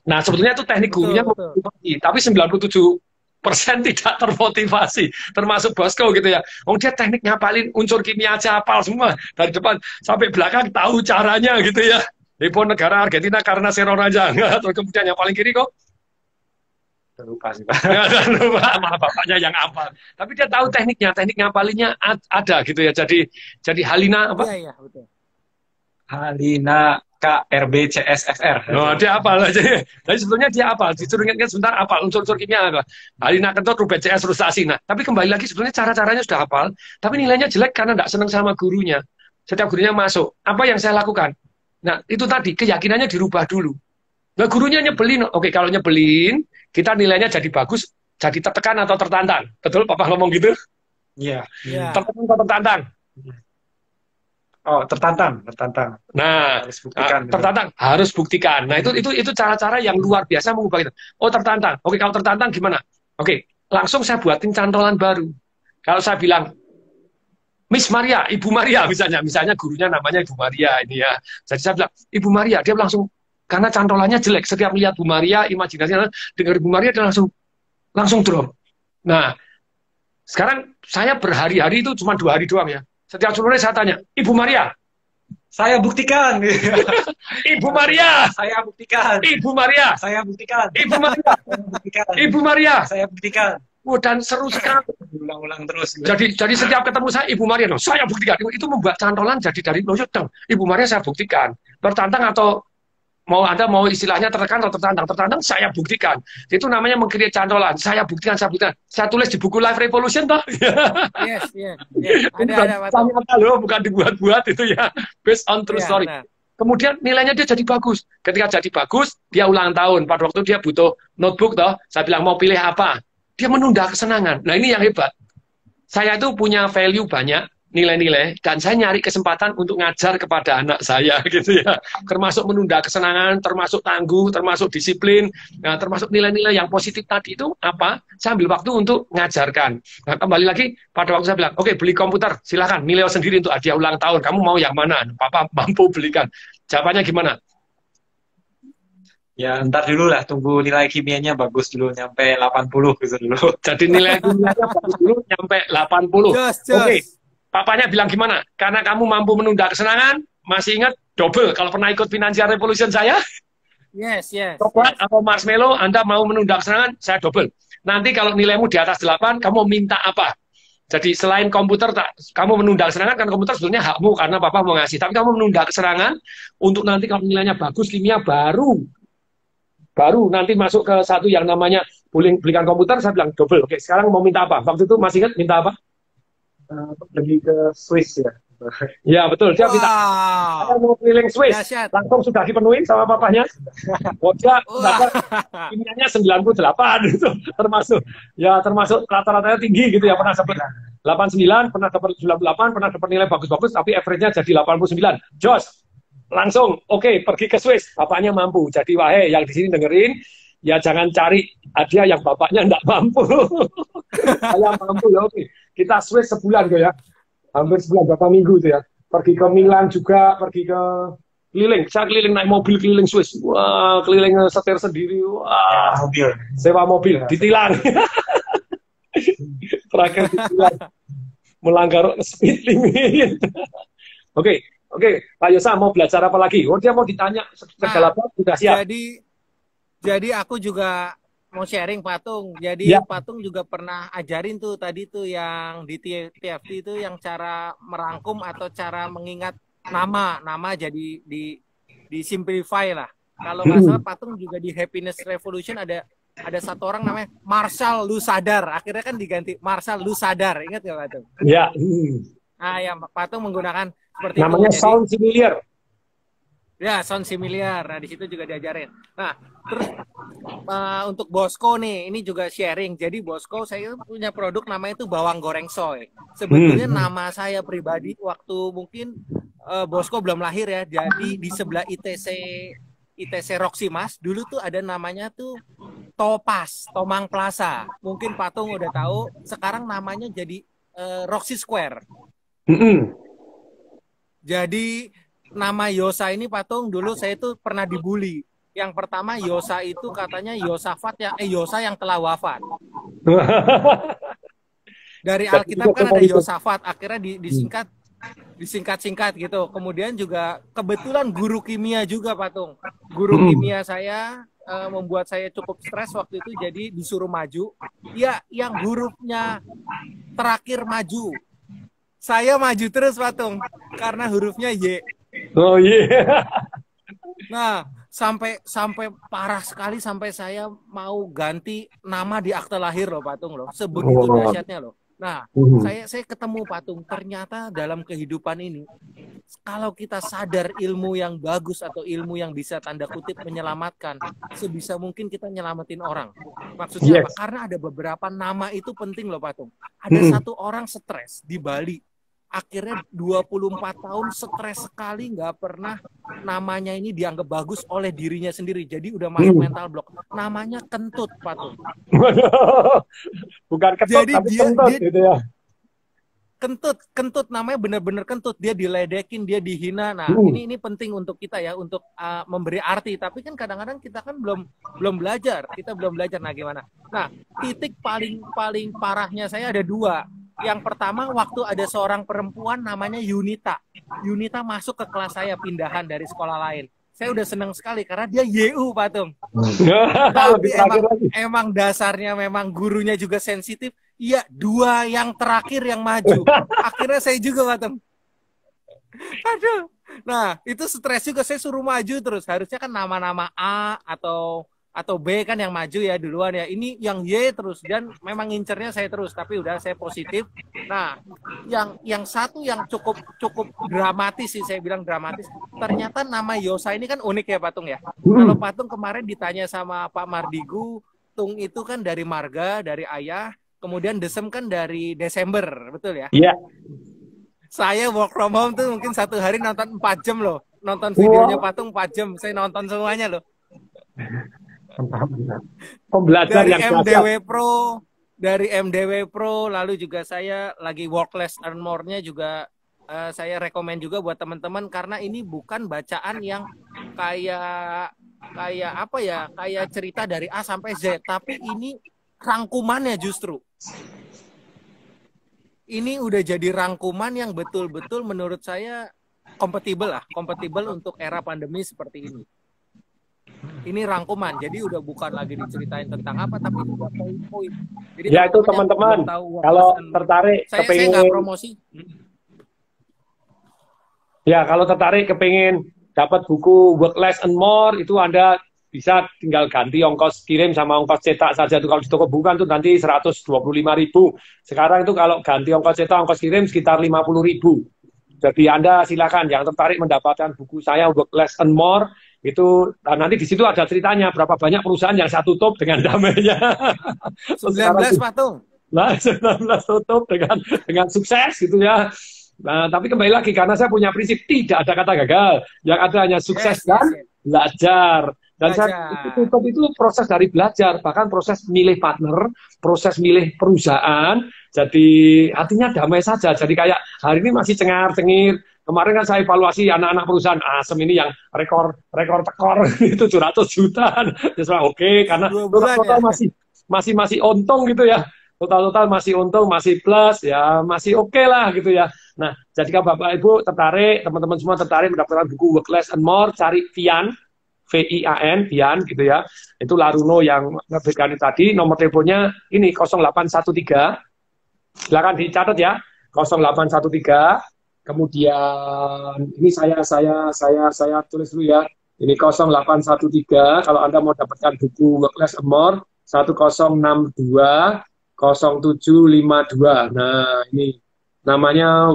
Nah, sebetulnya itu teknik gurunya memotivasi, tapi 97% tidak termotivasi, termasuk bosku gitu ya. Dia teknik ngapalin unsur kimia aja hafal semua, dari depan sampai belakang tahu caranya gitu ya. Depo negara Argentina karena seror aja. Terus kemudian yang paling kiri kok? Lupa sih, Pak. Lupa, malah bapaknya yang hafal. Tapi dia tahu tekniknya, teknik ngapalinnya ada gitu ya. Jadi Halina apa? Iya, betul. Halina KRBCSFR. Oh, dia hafal aja. Jadi sebetulnya dia hafal. Disuruh ingat sebentar hafal unsur-unsur kimia apa. Halina Kentut, RuBCS, Rustasi. Nah, tapi kembali lagi sebetulnya cara-caranya sudah hafal, tapi nilainya jelek karena tidak senang sama gurunya. Setiap gurunya masuk. Apa yang saya lakukan? Nah, itu tadi, keyakinannya dirubah dulu. Nah, gurunya nyebelin. Oke, kalau nyebelin, kita nilainya jadi bagus, jadi tertekan atau tertantang. Betul, Papa ngomong gitu? Iya. Tertekan atau tertantang? Oh, tertantang. Nah, harus buktikan. Tertantang, harus buktikan. Nah, itu cara-cara yang luar biasa mengubah itu. Oh, tertantang. Oke, kalau tertantang gimana? Oke, langsung saya buatin cantolan baru. Kalau saya bilang, Miss Maria, Ibu Maria misalnya gurunya namanya Ibu Maria ini ya. Jadi saya bilang, Ibu Maria, dia langsung, karena cantolannya jelek, setiap lihat Bu Maria, imajinasinya, dengar Ibu Maria, dia langsung drop. Nah, sekarang saya berhari-hari itu cuma 2 hari doang ya. Setiap sore saya tanya, Ibu Maria, saya buktikan. Ibu Maria, saya buktikan. Ibu Maria, saya buktikan. Ibu Maria, Ibu Maria, saya buktikan. Dan seru sekali. Ulang-ulang terus. Jadi setiap ketemu saya, Ibu Maria, saya buktikan. Itu membuat cantolan jadi dari Ibu Maria saya buktikan. Tertantang atau Anda mau istilahnya tertekan atau tertantang, saya buktikan. Itu namanya mengkreat cantolan. Saya buktikan. Saya tulis di buku Life Revolution toh. Yes. Ada loh, bukan dibuat-buat itu ya. Based on true story. Nah. Kemudian nilainya dia jadi bagus. Ketika jadi bagus, dia ulang tahun. Pada waktu dia butuh notebook toh, saya bilang mau pilih apa? Dia menunda kesenangan. Nah, ini yang hebat. Saya itu punya value banyak, nilai-nilai dan saya nyari kesempatan untuk ngajar kepada anak saya gitu ya. Termasuk menunda kesenangan, termasuk tangguh, termasuk disiplin, nah, termasuk nilai-nilai yang positif tadi itu apa? Saya ambil waktu untuk ngajarkan. Nah, kembali lagi pada waktu saya bilang, oke, beli komputer, silahkan nilai sendiri untuk hadiah ulang tahun. Kamu mau yang mana? Papa mampu belikan. Jawabannya gimana? Ya, ntar dulu lah, tunggu nilai kimianya bagus dulu, nyampe 80 gitu dulu. Jadi nilai kimianya bagus dulu, nyampe 80. Oke, papanya bilang gimana? Karena kamu mampu menunda kesenangan, masih ingat double. Kalau pernah ikut Financial Revolution saya, Yes. coklat atau marshmallow, Anda mau menunda kesenangan, saya double. Nanti kalau nilaimu di atas 8, kamu minta apa? Jadi selain komputer, kamu menunda kesenangan, kan komputer sebetulnya hakmu karena papa mau ngasih. Tapi kamu menunda kesenangan, untuk nanti kalau nilainya bagus, kimia baru nanti masuk ke satu yang namanya belikan komputer, saya bilang double. Oke, sekarang mau minta apa? Waktu itu masih ingat minta apa? Pergi ke Swiss ya. Ya betul, dia minta saya mau keliling Swiss, langsung sudah dipenuhi sama papanya. Dia dapat kimianya 98 itu termasuk rata-ratanya tinggi gitu ya, pernah dapat 89, pernah dapat 98, pernah dapat nilai bagus-bagus, tapi average-nya jadi 89. Jos, langsung oke, pergi ke Swiss, bapaknya mampu. Jadi wahai yang di sini dengerin, ya jangan cari hadiah yang bapaknya enggak mampu. Saya mampu ya, oke. Kita Swiss sebulan ya. Hampir sebulan, berapa minggu itu ya. Pergi ke Milan juga, pergi ke keliling. Saya keliling naik mobil keliling Swiss. Wah, keliling setir sendiri. Wah, sewa mobil, ditilang. Terakhir ditilang. Melanggar speed limit. Oke, Pak Yosa mau belajar apa lagi? Oh, dia mau ditanya segala apa, sudah siap. Jadi aku juga mau sharing Patung. Jadi Patung juga pernah ajarin tuh tadi tuh yang di TFT itu yang cara merangkum atau cara mengingat nama jadi di simplify lah. Kalau nggak salah Patung juga di Happiness Revolution ada satu orang namanya Marshall Lusadar. Akhirnya kan diganti Marshall Lusadar. Ingat nggak Patung? Ya. Nah, ya Patung menggunakan seperti namanya itu. Sound Familiar. Ya, sound familiar. Nah, di situ juga diajarin. Nah, terus untuk Bosco nih, ini juga sharing. Jadi Bosco saya punya produk namanya itu bawang goreng soy. Sebetulnya nama saya pribadi waktu mungkin Bosco belum lahir ya. Jadi di sebelah ITC Roxy Mas, dulu tuh ada namanya tuh Topas, Tomang Plaza. Mungkin Patung udah tahu, sekarang namanya jadi Roxy Square. Jadi nama Yosa ini Patung dulu saya itu pernah dibully. Yang pertama Yosa itu katanya Yosafat Yosa yang telah wafat. Dari Alkitab kan ada Yosafat, akhirnya disingkat gitu. Kemudian juga kebetulan guru kimia juga Patung. Guru kimia saya membuat saya cukup stres waktu itu, jadi disuruh maju. Ya, yang hurufnya terakhir maju. Saya maju terus Patung karena hurufnya Y. Oh iya. Nah, sampai parah sekali sampai saya mau ganti nama di akte lahir loh Patung loh. Sebegitu dahsyatnya loh. Nah, saya ketemu Patung, ternyata dalam kehidupan ini kalau kita sadar ilmu yang bagus atau ilmu yang bisa tanda kutip menyelamatkan, sebisa mungkin kita nyelamatin orang. Maksudnya apa? Karena ada beberapa nama itu penting loh Patung. Ada satu orang stres di Bali. Akhirnya 24 tahun stres sekali, nggak pernah namanya ini dianggap bagus oleh dirinya sendiri. Jadi udah masuk mental block. Namanya Kentut, Patung. Bukan Kentut, jadi tapi Kentut gitu ya. Kentut namanya benar-benar Kentut. Dia diledekin, dia dihina. Nah, ini penting untuk kita ya, untuk memberi arti. Tapi kan kadang-kadang kita kan belum belajar. Kita belum belajar. Nah, gimana? Nah, titik paling parahnya saya ada 2. Yang pertama waktu ada seorang perempuan namanya Yunita. Yunita masuk ke kelas saya pindahan dari sekolah lain. Saya udah senang sekali karena dia YU Patung. Tapi emang dasarnya memang gurunya juga sensitif. Iya, 2 yang terakhir yang maju. Akhirnya saya juga Patung. Aduh. Nah, itu stres juga, saya suruh maju terus. Harusnya kan nama-nama A atau B kan yang maju ya duluan ya. Ini yang Y terus, dan memang ngincernya saya terus, tapi udah saya positif. Nah, yang satu yang cukup dramatis sih, saya bilang dramatis. Ternyata nama Yosa ini kan unik ya Patung ya. Kalau Patung kemarin ditanya sama Pak Mardigu, Tung itu kan dari marga, dari ayah, kemudian Desem kan dari Desember, betul ya? Iya. Saya work from home tuh mungkin satu hari nonton 4 jam loh. Nonton videonya Patung 4 jam. Saya nonton semuanya loh. Pembelajar Dari yang MDW Pro, dari MDW Pro, lalu juga saya lagi work less earn more-nya juga saya rekomen juga buat teman-teman karena ini bukan bacaan yang kayak apa ya, kayak cerita dari A sampai Z, tapi ini rangkumannya justru. Ini udah jadi rangkuman yang betul-betul menurut saya kompatibel untuk era pandemi seperti ini. Ini rangkuman, jadi udah bukan lagi diceritain tentang apa, tapi udah poin-poin. Jadi ya itu teman-teman, kalau tertarik saya kepingin, nggak promosi. Ya kalau tertarik kepingin dapat buku Work Less and More, itu Anda bisa tinggal ganti ongkos kirim sama ongkos cetak saja. Itu kalau di toko buku itu nanti 125.000. Sekarang itu kalau ganti ongkos cetak, ongkos kirim sekitar 50.000. Jadi Anda silakan yang tertarik mendapatkan buku saya Work Less and More itu, nanti di situ ada ceritanya berapa banyak perusahaan yang saya tutup dengan damainya. 19 Patung. Nah, 19 tutup dengan sukses gitu ya. Nah, tapi kembali lagi karena saya punya prinsip tidak ada kata gagal, yang ada hanya sukses dan belajar. Dan saya tutup itu proses dari belajar, bahkan proses milih partner, proses milih perusahaan. Jadi artinya damai saja. Jadi kayak hari ini masih cengar-cengir. Kemarin kan saya evaluasi anak-anak perusahaan Asem ini yang rekor tekor itu 700 juta. Ya, oke, karena total masih untung gitu ya. Total masih untung, masih plus, ya masih oke lah gitu ya. Nah, jika Bapak Ibu tertarik, teman-teman semua tertarik mendapatkan buku Work Less and More, cari Vian, Vian, Vian gitu ya. Itu Laruno yang ngeberikan tadi, nomor teleponnya ini 0813. Silakan dicatat ya, 0813. Kemudian ini saya tulis dulu ya. Ini 0813 kalau Anda mau dapatkan buku Work Less and More 1062 0752. Nah, ini namanya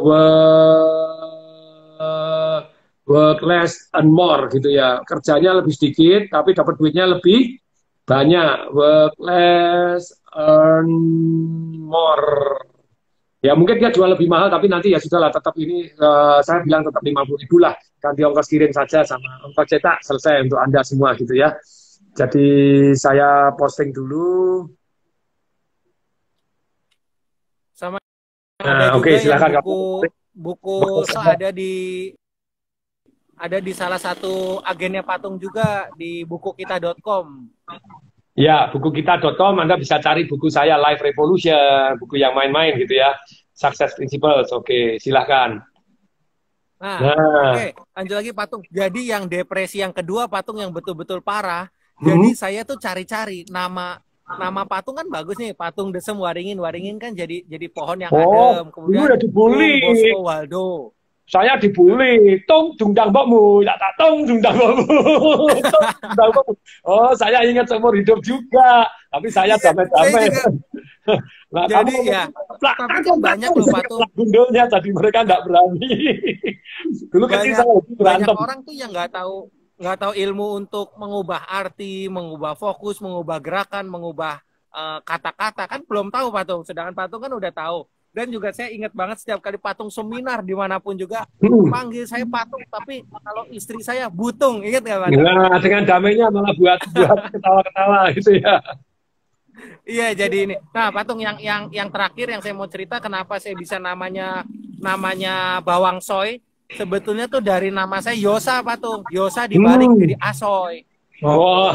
Work Less and More gitu ya. Kerjanya lebih sedikit tapi dapat duitnya lebih banyak. Work Less Earn More. Ya mungkin dia jual lebih mahal, tapi nanti ya sudahlah, tetap ini saya bilang tetap 50.000 lah, ganti ongkos kirim saja sama ongkos cetak, selesai untuk Anda semua gitu ya. Jadi saya posting dulu. Sama ada juga silakan buku ada di salah satu agennya Patung juga di bukukita.com. Ya, bukukita.com Anda bisa cari buku saya Life Revolution, buku yang main-main gitu ya. Success Principles. Oke, silahkan. Oke, lanjut lagi Patung. Jadi yang depresi yang kedua Patung yang betul-betul parah. Jadi saya tuh cari-cari nama Patung kan bagus nih, Patung Desem Waringin kan jadi pohon yang adem. Kemudian udah dibully. Bosco Waldo. Saya dibully, dungdang bokmu, tak dungdang bokmu. Oh, saya ingat seumur hidup juga, tapi saya damai-damai. Nah, jadi ya, tapi kan banyak loh Patung. Gundulnya, jadi mereka nggak berani. Dulu kecil saya berantem. Banyak orang tuh yang nggak tahu ilmu untuk mengubah arti, mengubah fokus, mengubah gerakan, mengubah kata-kata, kan belum tahu Patung. Sedangkan Patung kan udah tahu. Dan juga saya ingat banget setiap kali Patung seminar dimanapun juga panggil saya Patung, tapi kalau istri saya Butung, ingat nggak Pak? Nah, dengan damainya malah buat ketawa-ketawa gitu ya. Iya, jadi ini. Nah, Patung yang terakhir yang saya mau cerita kenapa saya bisa namanya Bawang Soy. Sebetulnya tuh dari nama saya Yosa Patung. Yosa dibalik jadi Asoy. Oh,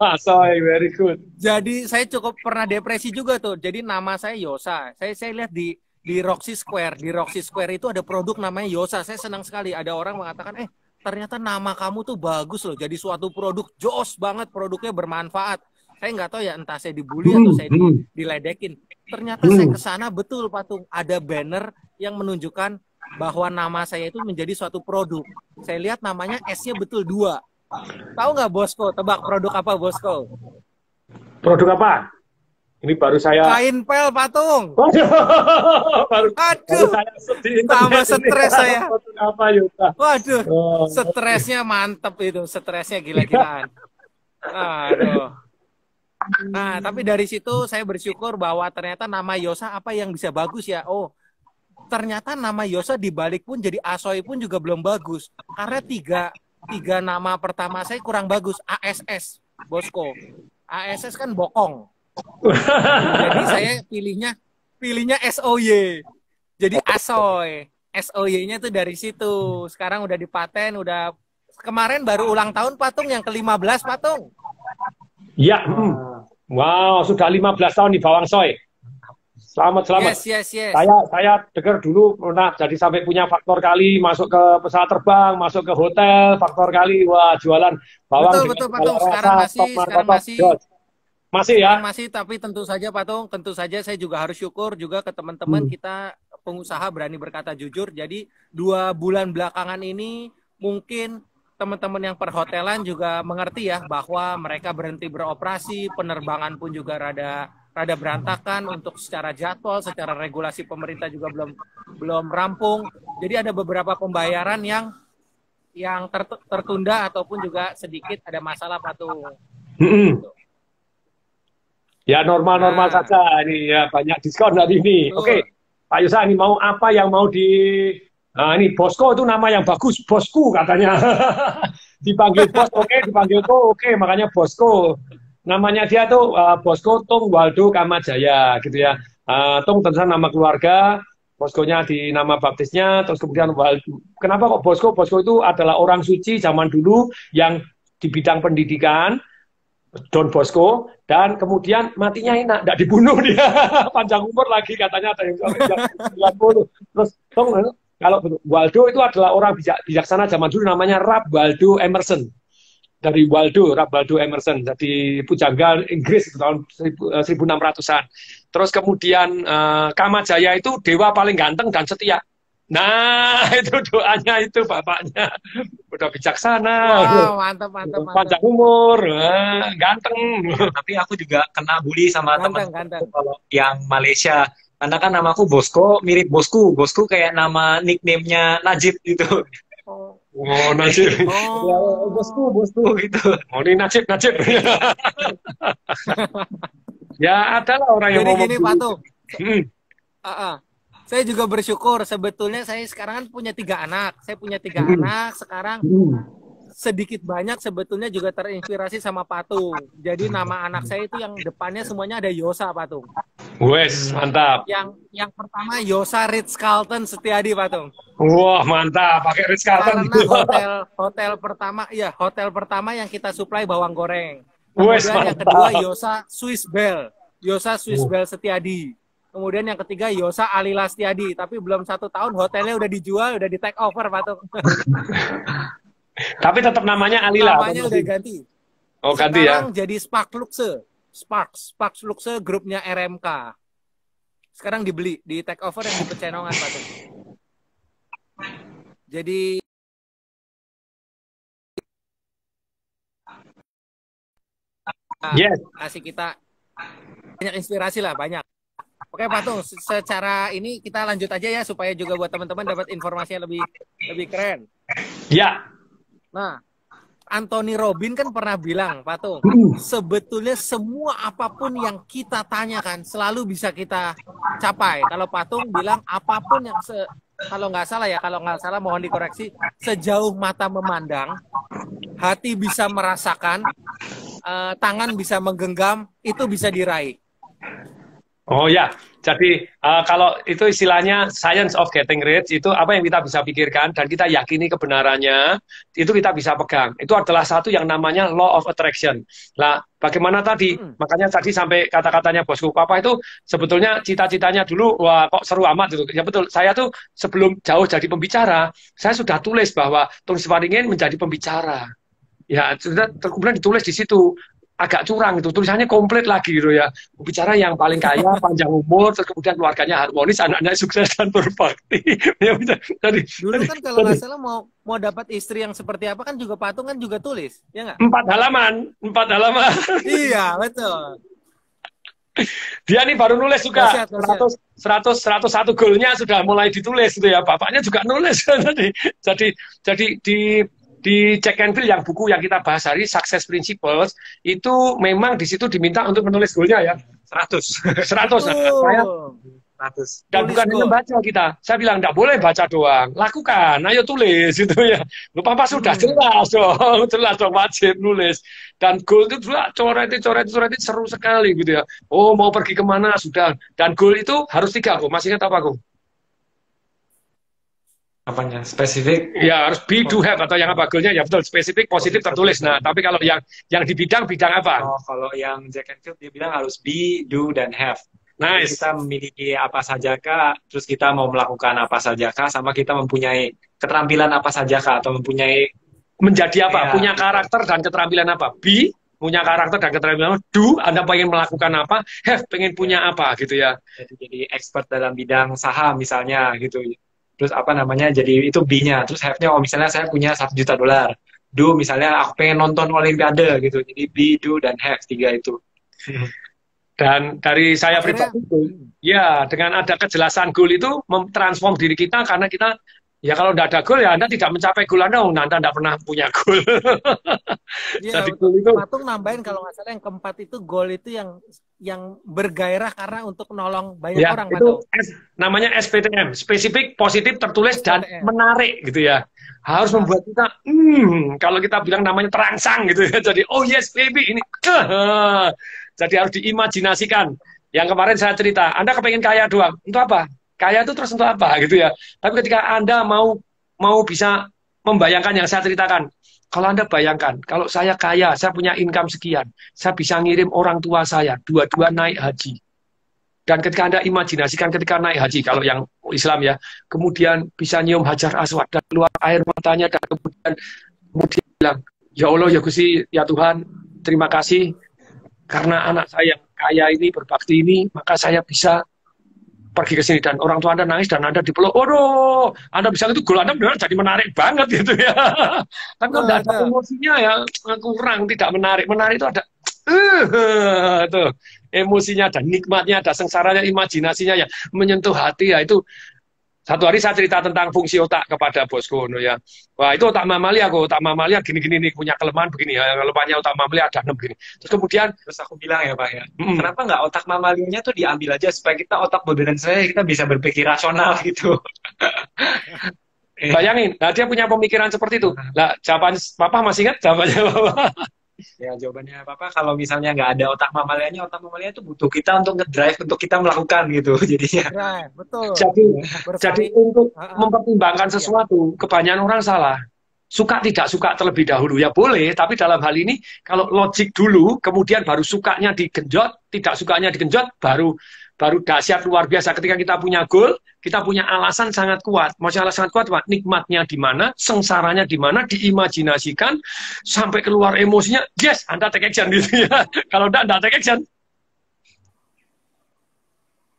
Asoy, very good. Jadi saya cukup pernah depresi juga tuh. Jadi nama saya Yosa. Saya lihat di Roxy Square. Di Roxy Square itu ada produk namanya Yosa. Saya senang sekali. Ada orang mengatakan, ternyata nama kamu tuh bagus loh. Jadi suatu produk jos banget. Produknya bermanfaat. Saya nggak tahu ya, entah saya dibully atau saya diledekin. Ternyata saya kesana betul Patung. Ada banner yang menunjukkan bahwa nama saya itu menjadi suatu produk. Saya lihat namanya S-nya betul 2. Tahu nggak Bosco? Tebak produk apa Bosco? Produk apa? Ini baru saya. Kain pel Patung. baru saya tambah stres saya. Apa, Yuta? Waduh, stresnya mantep itu, stresnya gila-gilaan. Aduh. Nah, tapi dari situ saya bersyukur bahwa ternyata nama Yosa apa yang bisa bagus ya. Oh, ternyata nama Yosa dibalik pun jadi Asoy pun juga belum bagus. Karena tiga nama pertama saya kurang bagus. ASS, bosku. ASS kan bokong. Jadi saya pilihnya SOY. Jadi Asoy. SOY-nya tuh dari situ. Sekarang udah dipaten, udah kemarin baru ulang tahun Patung yang ke-15 Patung. Ya. Wow, sudah 15 tahun di Bawang Soy. Selamat. Yes. Saya dengar dulu pernah jadi sampai punya faktor kali, masuk ke pesawat terbang, masuk ke hotel, faktor kali, wah jualan bawang. Betul Patung. Sekarang masih. Masih ya? Masih, tapi tentu saja Patung, tentu saja saya juga harus syukur juga ke teman-teman kita pengusaha berani berkata jujur. Jadi 2 bulan belakangan ini mungkin teman-teman yang perhotelan juga mengerti ya bahwa mereka berhenti beroperasi, penerbangan pun juga rada berantakan untuk secara jadwal, secara regulasi pemerintah juga belum rampung. Jadi ada beberapa pembayaran yang tertunda ataupun juga sedikit ada masalah Patung. Gitu. Ya normal saja ini ya, banyak diskon hari ini. Oke, Pak Yosa ini mau apa yang mau ini Bosco itu nama yang bagus, Bosku katanya. Dipanggil Bos dipanggil oke, makanya Bosco. Namanya dia tuh Bosco Tung Waldo Kamajaya gitu ya. Tung tentu saja nama keluarga, Bosco-nya di nama baptisnya, terus kemudian kenapa kok Bosco? Bosco itu adalah orang suci zaman dulu yang di bidang pendidikan, Don Bosco, dan kemudian matinya enak, tidak dibunuh dia, panjang umur lagi katanya ada yang 90. Terus kalau Waldo itu adalah orang bijaksana zaman dulu namanya Ralph Waldo Emerson. Dari Ralph Waldo Emerson, jadi pujangga Inggris tahun 1600-an. Terus kemudian Kamajaya itu dewa paling ganteng dan setia. Nah, itu doanya itu bapaknya. Udah bijaksana. Wow, mantap. Panjang umur, ganteng. Tapi aku juga kena bully sama teman kalau yang Malaysia. Karena kan namaku Bosco, mirip Bosku. Bosku kayak nama nickname-nya Najib gitu. Oh, Najib. Oh, Bosku gitu. Oh, ini Najib. Ya, adalah orang yang ngomong. Jadi gini, Patung. Saya juga bersyukur, sebetulnya saya sekarang kan punya 3 anak. Saya punya 3 anak, sekarang sedikit banyak sebetulnya juga terinspirasi sama Patung. Jadi nama anak saya itu yang depannya semuanya ada Yosa, Patung. Wes, mantap. Yang pertama Yosa Ritz Carlton Setiadi, Patung. Wah, mantap, pakai Ritz Carlton. Karena hotel pertama yang kita suplai bawang goreng. Kemudian yang kedua Yosa Swiss Bell Setiadi. Kemudian yang ketiga Yosa Alila Setiadi, tapi belum 1 tahun hotelnya udah dijual, udah di take over, Patung. Tapi tetap namanya Alila. Namanya udah ganti. Oh, ganti ya. Sekarang jadi Sparks Luxe grupnya RMK. Sekarang dibeli, di take over yang di Pecenongan, Patung. Jadi kasih kita banyak inspirasi lah, banyak. Oke Patung, secara ini kita lanjut aja ya supaya juga buat teman-teman dapat informasi yang lebih keren. Ya. Nah, Anthony Robin kan pernah bilang, Patung, sebetulnya semua apapun yang kita tanyakan selalu bisa kita capai. Kalau Patung bilang apapun yang kalau nggak salah mohon dikoreksi, sejauh mata memandang, hati bisa merasakan, tangan bisa menggenggam, itu bisa diraih. Oh ya, jadi kalau itu istilahnya science of getting rich, itu apa yang kita bisa pikirkan dan kita yakini kebenarannya, itu kita bisa pegang. Itu adalah satu yang namanya law of attraction. Nah, bagaimana tadi? Makanya tadi sampai kata-katanya Bosku Papa itu sebetulnya cita-citanya dulu, wah kok seru amat gitu. Ya betul, saya tuh sebelum jauh jadi pembicara, saya sudah tulis bahwa Tung Siparingin menjadi pembicara. Ya, sudah kemudian ditulis di situ. Agak curang itu, tulisannya komplit lagi gitu ya. Bicara yang paling kaya, panjang umur, terus kemudian keluarganya harmonis, anaknya sukses dan berbakti. Dulu kan kalau nggak salah mau dapat istri yang seperti apa kan juga Patung kan juga tulis, ya nggak? 4 halaman. Iya, betul. Dia nih baru nulis juga 101 goalnya sudah mulai ditulis gitu ya. Bapaknya juga nulis. jadi di Jack Canfield yang buku yang kita bahas hari Success Principles itu memang di situ diminta untuk menulis goalnya ya 100. Nah, Dan Tulis bukan hanya goal. baca kita. Saya bilang, nggak boleh baca doang. Lakukan, ayo tulis gitu ya. Lu Papa sudah jelas dong, jelas dong, wajib nulis. Dan goal itu juga coret seru sekali gitu ya. Oh, mau pergi kemana, sudah. Dan goal itu harus 3, aku masih ingat apa, aku? Apanya? Spesifik? Ya, harus be, do, have, atau yang apa goalnya, ya betul, spesifik, positif, tertulis. Nah, tapi kalau yang di bidang apa? Oh, kalau yang Jack and Field dia bilang harus be, do, dan have. Jadi Nice. kita memiliki apa saja kah, terus kita mau melakukan apa saja kah, sama kita mempunyai keterampilan apa saja kah, atau mempunyai Menjadi apa? ya, Punya karakter dan keterampilan apa? Be, punya karakter dan keterampilan apa? Do, Anda pengen melakukan apa? Have, pengen punya apa gitu ya. jadi expert dalam bidang saham misalnya gitu. Terus apa namanya? Jadi itu B-nya. Terus have-nya, oh misalnya saya punya $1 juta. Do misalnya aku pengen nonton Olimpiade gitu. Jadi be, do, dan have, 3 itu. Dan dari saya Akhirnya, pribadi itu, ya dengan ada kejelasan goal itu mentransform diri kita, karena kita, ya kalau tidak ada goal ya Anda tidak mencapai goal Anda, Anda tidak pernah punya goal. ya, Jadi goal itu, Patung nambahin kalau nggak salah yang keempat itu goal itu yang bergairah karena untuk nolong banyak ya orang, itu Patung. namanya SPTM, spesifik, positif, tertulis, dan SPTM. menarik gitu ya. Harus membuat kita, kalau kita bilang namanya terangsang gitu ya. Jadi, oh yes baby, ini. Jadi harus diimajinasikan. Yang kemarin saya cerita, Anda kepengen kaya doang, untuk apa? Kaya itu terus untuk apa gitu ya. Tapi ketika Anda mau bisa membayangkan yang saya ceritakan, kalau Anda bayangkan, kalau saya kaya, saya punya income sekian, saya bisa ngirim orang tua saya, dua-dua naik haji. Dan ketika Anda imajinasikan ketika naik haji, kalau yang Islam ya, kemudian bisa nyium Hajar Aswad dan keluar air matanya, dan kemudian bilang, ya Allah, ya Gusti, ya Tuhan, terima kasih, karena anak saya yang kaya ini, berbakti ini, maka saya bisa pergi ke sini. Dan orang tua Anda nangis dan Anda dipeluk. Waduh, Anda bisa itu, goal Anda benar jadi menarik banget gitu ya. Tapi kalau tidak ada emosinya ya kurang, tidak menarik. Menarik itu ada tuh emosinya, ada nikmatnya, ada sengsaranya, imajinasinya yang menyentuh hati ya. Itu satu hari saya cerita tentang fungsi otak kepada bosku ya. Wah, itu otak mamalia, otak mamalia gini-gini nih, punya kelemahan begini ya. Kelemahannya otak mamalia ada 6 begini. Terus kemudian aku bilang ya Pak ya, kenapa nggak otak mamalianya tuh diambil aja supaya kita otak modern saya kita bisa berpikir rasional gitu. Bayangin, nah dia punya pemikiran seperti itu. Lah, jawaban Papa masih ingat jawabannya Papa? Ya, jawabannya Papa, kalau misalnya nggak ada otak mamalia itu butuh kita untuk ngedrive, untuk kita melakukan gitu. Jadinya. Nah, betul. Jadi untuk mempertimbangkan sesuatu, kebanyakan orang salah. Suka tidak suka terlebih dahulu, ya boleh, tapi dalam hal ini kalau logik dulu, kemudian baru sukanya digenjot, tidak sukanya digenjot, baru dahsyat luar biasa. Ketika kita punya goal, kita punya alasan sangat kuat. Maksudnya alasan sangat kuat, Pak. Nikmatnya di mana, sengsaranya di mana, diimajinasikan sampai keluar emosinya. Yes, Anda take action gitu ya. Kalau Anda take action.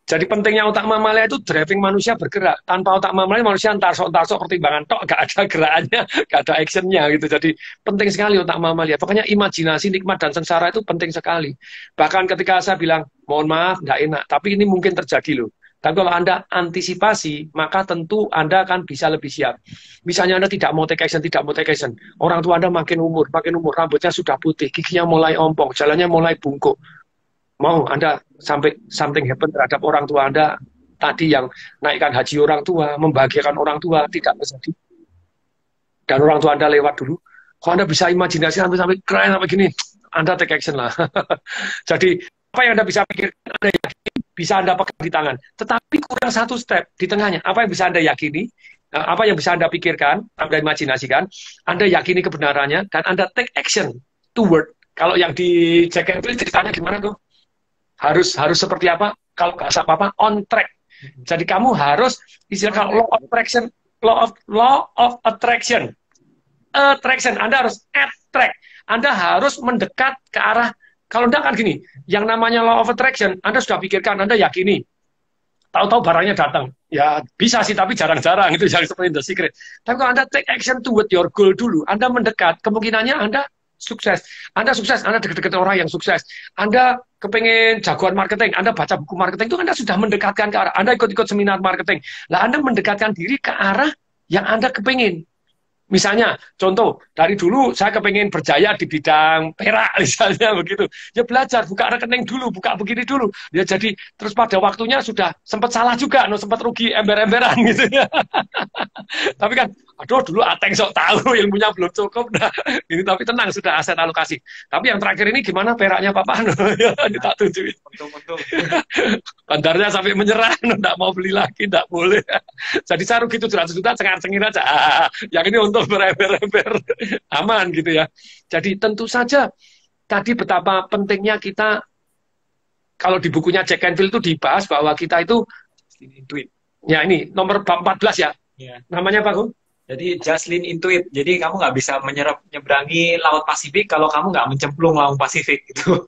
Jadi pentingnya otak mamalia itu driving manusia bergerak. Tanpa otak mamalia manusia entar-sok pertimbangan tok, gak ada gerakannya, gak ada actionnya gitu. Jadi penting sekali otak mamalia. Pokoknya imajinasi, nikmat, dan sengsara itu penting sekali. Bahkan ketika saya bilang, mohon maaf, gak enak, tapi ini mungkin terjadi loh. Tapi kalau Anda antisipasi, maka tentu Anda akan bisa lebih siap. Misalnya Anda tidak mau take action, orang tua Anda makin umur, rambutnya sudah putih, giginya mulai ompong, jalannya mulai bungkuk. Mau Anda sampai something happen terhadap orang tua Anda tadi yang naikkan haji orang tua, membahagiakan orang tua, tidak terjadi. Dan orang tua Anda lewat dulu. Kalau Anda bisa imajinasi sampai keren sampai gini, Anda take action lah. Jadi apa yang Anda bisa pikirkan, Anda yakini, bisa Anda pegang di tangan. Tetapi kurang satu step di tengahnya. Apa yang bisa Anda yakini, apa yang bisa Anda pikirkan, Anda imajinasikan, Anda yakini kebenarannya, dan Anda take action toward. Kalau yang di Jack and Field ceritanya gimana tuh? Harus seperti apa? Kalau bahasa Papa, on track. Jadi kamu harus istilah law of attraction. Anda harus attract. Anda harus mendekat ke arah. Kalau enggak kan gini, yang namanya law of attraction, Anda sudah pikirkan, Anda yakini. Tahu-tahu barangnya datang. Ya bisa sih, tapi jarang-jarang itu, jangan seperti The Secret. Tapi kalau Anda take action toward your goal dulu, Anda mendekat, kemungkinannya Anda sukses. Anda sukses, Anda dekat-dekat orang yang sukses. Anda kepengen jagoan marketing, Anda baca buku marketing, itu Anda sudah mendekatkan ke arah. Anda ikut-ikut seminar marketing. Lah Anda mendekatkan diri ke arah yang Anda kepengen. Misalnya, contoh, dari dulu saya kepengen berjaya di bidang perak, misalnya begitu. Ya belajar, buka rekening dulu, buka begini dulu. Ya jadi, terus pada waktunya sudah sempat salah juga, no, sempat rugi ember-emberan gitu ya. Tapi kan, aduh dulu Ateng sok tahu ilmunya belum cukup. Nah, ini tapi tenang, sudah aset alokasi. Tapi yang terakhir ini gimana peraknya Papa? No, ya, ini tak tunjukin. Untung-untung. Bandarnya sampai menyerah, enggak mau beli lagi, enggak boleh. Jadi saya rugi 700 juta, cengar-cengir aja. Yang ini untuk berember-ember, aman gitu ya. Jadi tentu saja tadi betapa pentingnya kita, kalau di bukunya Jack Canfield itu dibahas bahwa kita itu, ya ini nomor 14 ya. Ya. Namanya apa, Gung? Jadi just lean into it. Jadi kamu nggak bisa menyeberangi Laut Pasifik kalau kamu nggak mencemplung Laut Pasifik gitu.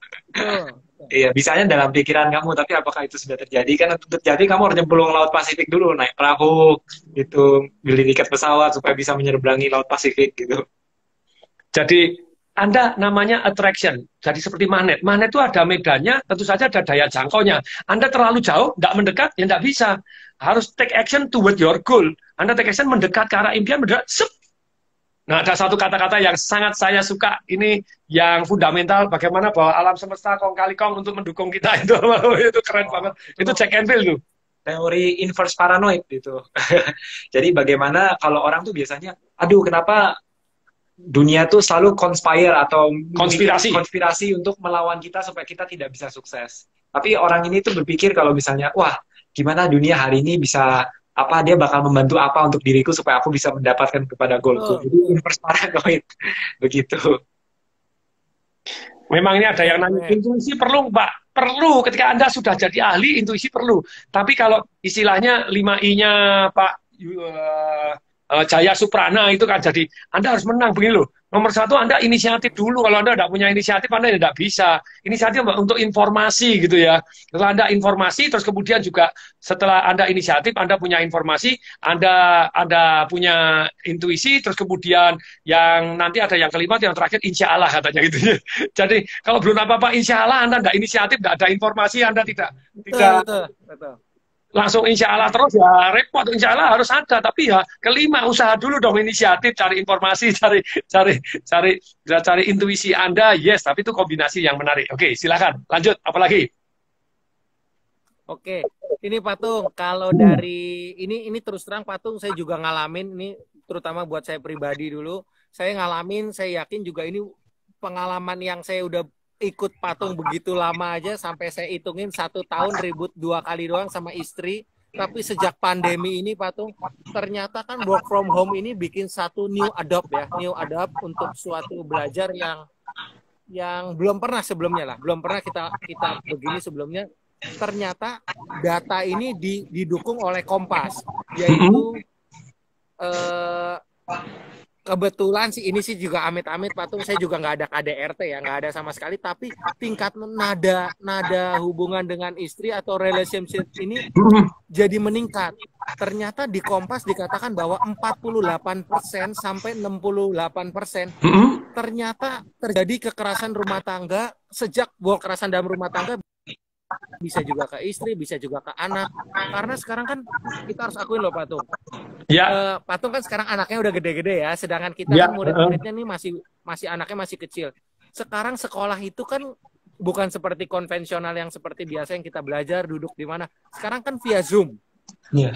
Iya, bisanya dalam pikiran kamu, tapi apakah itu sudah terjadi? Kan untuk terjadi kamu harus nyemplung Laut Pasifik dulu, naik perahu, gitu, beli tiket pesawat supaya bisa menyeberangi Laut Pasifik gitu. Jadi Anda namanya attraction, jadi seperti magnet. Magnet itu ada medannya, tentu saja ada daya jangkaunya. Anda terlalu jauh, nggak mendekat, ya nggak bisa. Harus take action toward your goal. Anda take action mendekat ke arah impian, mendekat, sep. Nah, ada satu kata-kata yang sangat saya suka, ini yang fundamental, bagaimana bahwa alam semesta kong kali kong untuk mendukung kita, itu keren banget. Itu Jack Canfield tuh. Teori inverse paranoid gitu. Jadi bagaimana kalau orang tuh biasanya, aduh kenapa dunia tuh selalu conspire atau konspirasi untuk melawan kita supaya kita tidak bisa sukses. Tapi orang ini tuh berpikir kalau misalnya, wah, gimana dunia hari ini bisa apa, dia bakal membantu apa untuk diriku supaya aku bisa mendapatkan kepada goalku. Jadi inverse paranoid begitu. Memang ini ada yang nanya, intuisi perlu, Pak? Perlu, ketika Anda sudah jadi ahli, intuisi perlu. Tapi kalau istilahnya 5I-nya Pak Jaya Suprana itu kan, jadi Anda harus menang, begini loh. Nomor satu, Anda inisiatif dulu. Kalau Anda tidak punya inisiatif, Anda tidak bisa. Inisiatif untuk informasi gitu ya. Setelah Anda informasi, terus kemudian juga setelah Anda inisiatif, Anda punya informasi, Anda punya intuisi, terus kemudian yang nanti ada yang kelima, yang terakhir insya Allah katanya gitu ya. Jadi kalau belum apa-apa insya Allah, Anda tidak inisiatif, tidak ada informasi, Anda tidak betul. Langsung insya Allah terus, ya repot. Insya Allah harus ada, tapi ya kelima, usaha dulu dong, inisiatif, cari informasi, cari intuisi Anda, yes, tapi itu kombinasi yang menarik. Oke, silakan lanjut, apalagi? Oke, ini Patung, kalau dari ini terus terang Patung, saya juga ngalamin ini, terutama buat saya pribadi dulu, saya ngalamin, saya yakin juga ini pengalaman yang saya udah ikut Patung begitu lama aja, sampai saya hitungin 1 tahun ribut 2 kali doang sama istri. Tapi sejak pandemi ini Patung, ternyata kan work from home ini bikin satu new adopt untuk suatu belajar yang belum pernah sebelumnya lah, belum pernah kita begini sebelumnya. Ternyata data ini didukung oleh Kompas, yaitu kebetulan sih ini sih juga amit-amit Patung, saya juga nggak ada KDRT ya, nggak ada sama sekali, tapi tingkat nada hubungan dengan istri atau relationship ini jadi meningkat. Ternyata di Kompas dikatakan bahwa 48% sampai 68% ternyata terjadi kekerasan rumah tangga sejak kekerasan dalam rumah tangga, bisa juga ke istri, bisa juga ke anak. Karena sekarang kan kita harus akuin loh Patung. Ya. Patung kan sekarang anaknya udah gede-gede ya, sedangkan kita kan murid-muridnya nih masih anaknya masih kecil. Sekarang sekolah itu kan bukan seperti konvensional yang seperti biasa yang kita belajar duduk di mana. Sekarang kan via Zoom. Ya.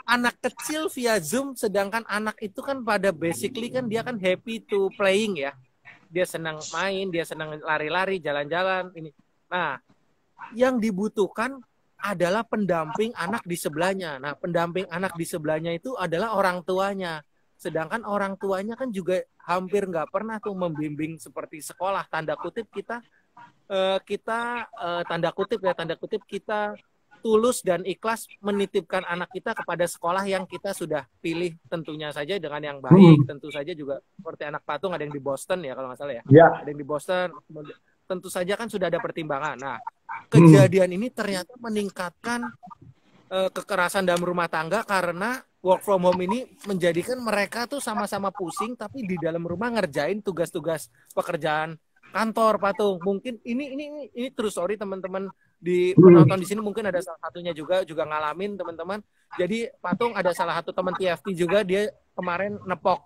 Anak kecil via Zoom, sedangkan anak itu kan pada basically kan dia kan happy to playing ya. Dia senang main, dia senang lari-lari, jalan-jalan ini. Nah, yang dibutuhkan adalah pendamping anak di sebelahnya. Nah, pendamping anak di sebelahnya itu adalah orang tuanya. Sedangkan orang tuanya kan juga hampir nggak pernah tuh membimbing seperti sekolah. Tanda kutip kita tanda kutip kita tulus dan ikhlas menitipkan anak kita kepada sekolah yang kita sudah pilih, tentunya saja dengan yang baik. Tentu saja juga seperti anak Patung ada yang di Boston ya kalau nggak salah ya. Ada yang di Boston. Tentu saja kan sudah ada pertimbangan. Nah, kejadian ini ternyata meningkatkan kekerasan dalam rumah tangga karena work from home ini menjadikan mereka tuh sama-sama pusing, tapi di dalam rumah ngerjain tugas-tugas pekerjaan kantor Patung. Mungkin ini true story teman-teman di penonton di sini mungkin ada salah satunya juga ngalamin teman-teman. Jadi Patung ada salah satu teman TFT juga, dia kemarin nepok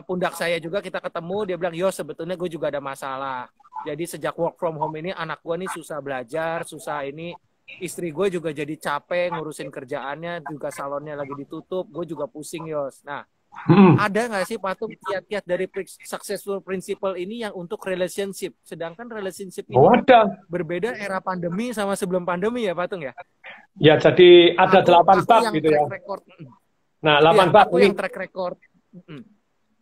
pundak saya juga, kita ketemu, dia bilang, yo sebetulnya gue juga ada masalah. Jadi sejak work from home ini anak gue nih susah belajar, susah ini, istri gue juga jadi capek ngurusin kerjaannya, juga salonnya lagi ditutup, gue juga pusing Yos. Nah, ada nggak sih Patung kiat-kiat dari successful principle ini yang untuk relationship? Sedangkan relationship ini berbeda era pandemi sama sebelum pandemi ya Patung ya? Ya, jadi ada 8 bab gitu ya. Nah, 8 bab ini. Yang track record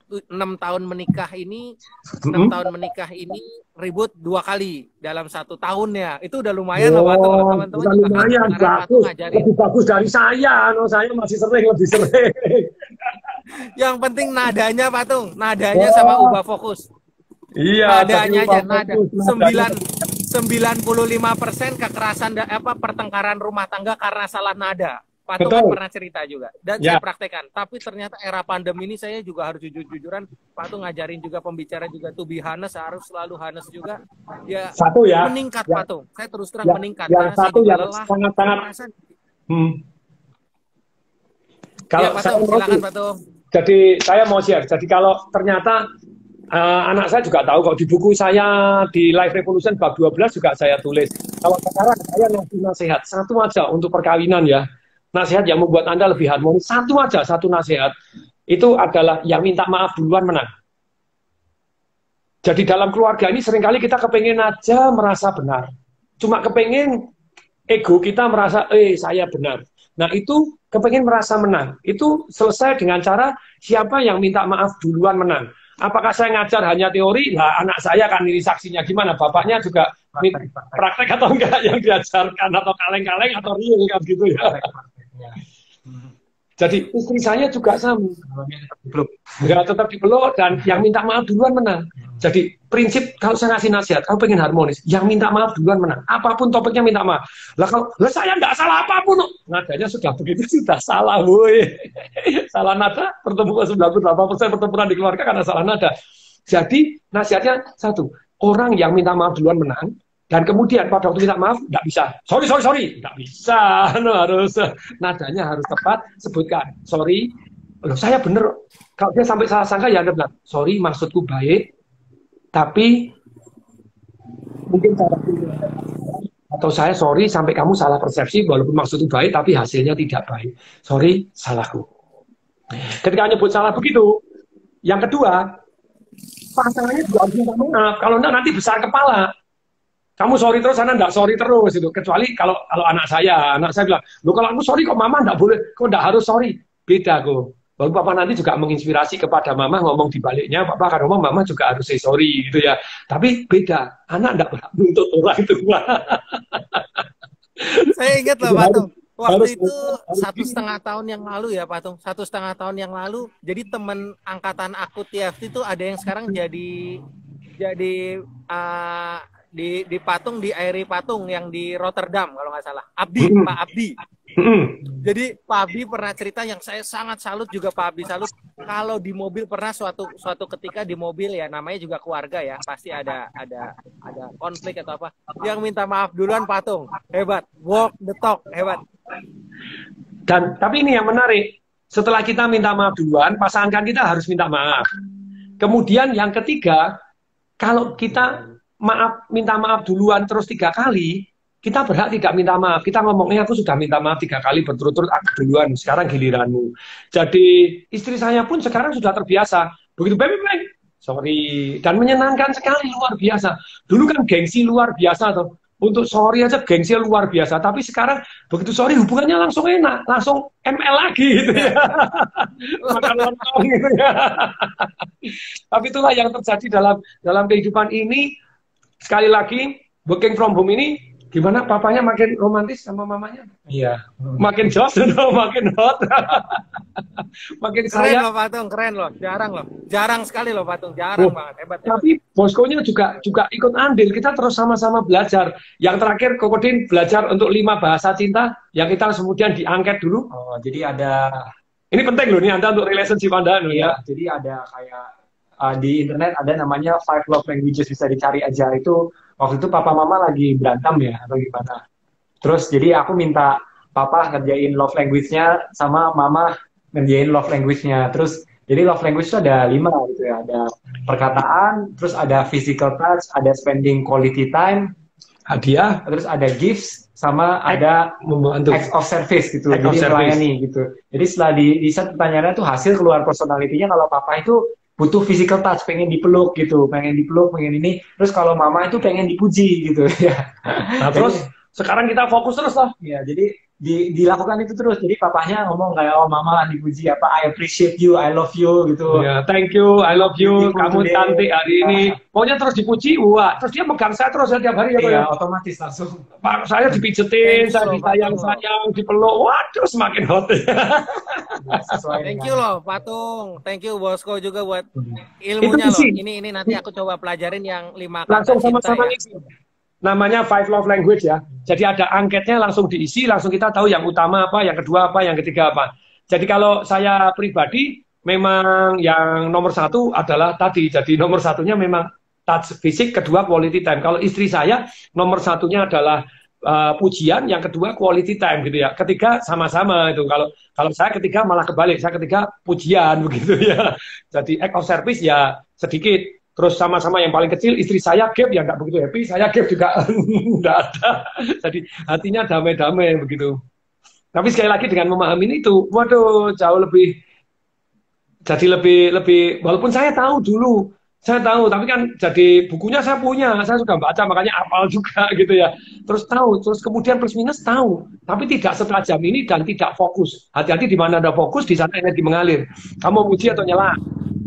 6 tahun menikah ini, 6 tahun menikah ini ribut 2 kali dalam 1 tahun ya. Itu udah lumayan loh Patung. Teman-teman lumayan, bagus. Lebih bagus dari saya. Saya masih lebih sering. Yang penting nadanya Patung, nadanya sama ubah fokus. Iya, nadanya aja, nada. 95% kekerasan pertengkaran rumah tangga karena salah nada. Patung kan pernah cerita juga dan saya praktekkan. Tapi ternyata era pandemi ini saya juga harus jujur-jujuran. Patung ngajarin juga pembicara juga to be honest, harus selalu honest juga. Ya, meningkat Patung. Saya terus terang meningkat. Yang satu yang sangat-sangat. Kalau Patung, silakan Patung. Jadi saya mau share. Jadi kalau ternyata anak saya juga tahu, kalau di buku saya di Life Revolution bab 12 juga saya tulis. Kalau sekarang saya ngasih nasihat satu aja untuk perkawinan ya. Nasihat yang membuat Anda lebih harmonis, satu aja, satu nasihat. Itu adalah yang minta maaf duluan menang. Jadi dalam keluarga ini seringkali kita kepengen aja merasa benar. Cuma kepengen ego kita merasa, saya benar. Nah itu kepengen merasa menang. Itu selesai dengan cara siapa yang minta maaf duluan menang. Apakah saya ngajar hanya teori? Lah anak saya kan ini saksinya gimana? Bapaknya juga praktek atau enggak yang diajarkan, atau kaleng-kaleng atau real kan gitu ya. Jadi istri saya juga sama, nggak tetap dipeluk dan yang minta maaf duluan menang. Jadi prinsip kalau saya ngasih nasihat, kamu pengen harmonis, yang minta maaf duluan menang. Apapun topiknya minta maaf. Lah kalau saya nggak salah apapun, nadanya sudah begitu sudah salah, woi. Salah nada bertemu 98% pertempuran di keluarga karena salah nada. Jadi nasihatnya satu, orang yang minta maaf duluan menang. Dan kemudian pada waktu minta maaf, nggak bisa. Sorry, nggak bisa. Harus nadanya harus tepat. Sebutkan, sorry. Loh, saya bener. Kalau dia sampai salah sangka ya Anda bilang, sorry, maksudku baik, tapi mungkin cara atau saya sorry sampai kamu salah persepsi, walaupun maksudku baik, tapi hasilnya tidak baik. Sorry, salahku. Ketika nyebut salah begitu, yang kedua, pasangannya juga harus minta maaf. Kalau enggak nanti besar kepala. Kamu sorry terus, Anda enggak sorry terus itu. Kecuali kalau anak saya bilang, loh kalau aku sorry kok mama enggak boleh, kok enggak harus sorry. Beda kok. Lalu papa nanti juga menginspirasi kepada mama ngomong di baliknya, papa akan ngomong mama juga harus say sorry gitu ya. Tapi beda, anak enggak berhak menuntut orang itu. Saya ingat loh Patung. Waktu itu 1,5 tahun yang lalu ya Patung, 1,5 tahun yang lalu. Jadi teman angkatan aku TFT itu ada yang sekarang jadi di Patung, di Airi Patung yang di Rotterdam kalau nggak salah. Pak Abdi. Jadi Pak Abdi pernah cerita yang saya sangat salut juga, Pak Abdi salut. Kalau di mobil pernah suatu ketika di mobil ya, namanya juga keluarga ya, pasti ada konflik atau apa. Yang minta maaf duluan Patung. Hebat. Walk the talk. Hebat. Dan tapi ini yang menarik. Setelah kita minta maaf duluan, pasangan kita harus minta maaf. Kemudian yang ketiga, kalau kita minta maaf duluan terus 3 kali, kita berhak tidak minta maaf. Kita ngomongnya aku sudah minta maaf 3 kali berturut-turut, aku duluan, sekarang giliranmu. Jadi istri saya pun sekarang sudah terbiasa. Begitu baby sorry, dan menyenangkan sekali, luar biasa. Dulu kan gengsi luar biasa tuh. Untuk sorry aja gengsi luar biasa, tapi sekarang begitu sorry hubungannya langsung enak, langsung ML lagi gitu ya. Makan lontong gitu ya. Tapi itulah yang terjadi dalam kehidupan ini. Sekali lagi, working from home ini gimana, papanya makin romantis sama mamanya? Iya. Makin jos, makin hot. Makin keren loh Patung, keren loh. Jarang sekali loh Patung, jarang banget. Hebat. Tapi boskonya juga ikut andil. Kita terus sama-sama belajar. Yang terakhir, Kokodin belajar untuk 5 bahasa cinta, yang kita kemudian diangket dulu. Oh, jadi ada... Ini penting loh, ini Anda untuk relationship Anda. Iya, ya. Jadi ada kayak di internet ada namanya Five Love Languages, bisa dicari aja. Itu waktu itu papa mama lagi berantem ya atau gimana. Terus jadi aku minta papa ngerjain love language-nya sama mama ngerjain love language-nya. Terus jadi love language itu ada 5 gitu ya. Ada perkataan, terus ada physical touch, ada spending quality time, hadiah, terus ada gifts, sama ada membantu, acts of service gitu. Act Jadi melayani gitu. Jadi setelah di set pertanyaannya tuh hasil keluar personality-nya, kalau papa itu butuh physical touch, pengen dipeluk gitu, pengen ini. Terus kalau mama itu pengen dipuji gitu ya. Nah, terus sekarang kita fokus terus lah. Ya, jadi dilakukan itu terus. Jadi papahnya ngomong kayak, oh mama dipuji apa, I appreciate you, I love you gitu. Ya, thank you, I love you, kamu cantik hari ini. Pokoknya terus dipuji, wah. Terus dia megang saya terus setiap hari ya, Pak. Iya, otomatis langsung. Pak, saya dipijetin, saya disayang-sayang, dipeluk. Waduh, semakin hot. Thank you loh, Patung. Thank you, Bosco juga buat ilmunya loh. Ini nanti aku coba pelajarin yang 5 kata langsung sama-sama ya. ngisi. Namanya Five Love Language ya. Jadi ada angketnya, langsung diisi, langsung kita tahu yang utama apa, yang kedua apa, yang ketiga apa. Jadi kalau saya pribadi, memang yang nomor 1 adalah tadi. Jadi nomor 1-nya memang touch fisik, kedua quality time. Kalau istri saya, nomor 1-nya adalah pujian, yang kedua quality time gitu ya. Ketiga sama-sama itu. Kalau saya ketiga malah kebalik, saya ketiga pujian begitu ya. Jadi act of service ya sedikit. Terus sama-sama yang paling kecil, istri saya gap ya nggak begitu happy, saya gap juga nggak ada. Jadi hatinya damai-damai begitu. Tapi sekali lagi dengan memahami itu, waduh jauh lebih, jadi lebih, walaupun saya tahu dulu, saya tahu, tapi kan jadi bukunya saya punya, saya sudah baca, makanya hafal juga gitu ya. Terus tahu, terus kemudian plus minus tahu, tapi tidak setajam ini dan tidak fokus. Hati-hati di mana ada fokus, di sana energi mengalir. Kamu puji atau nyela?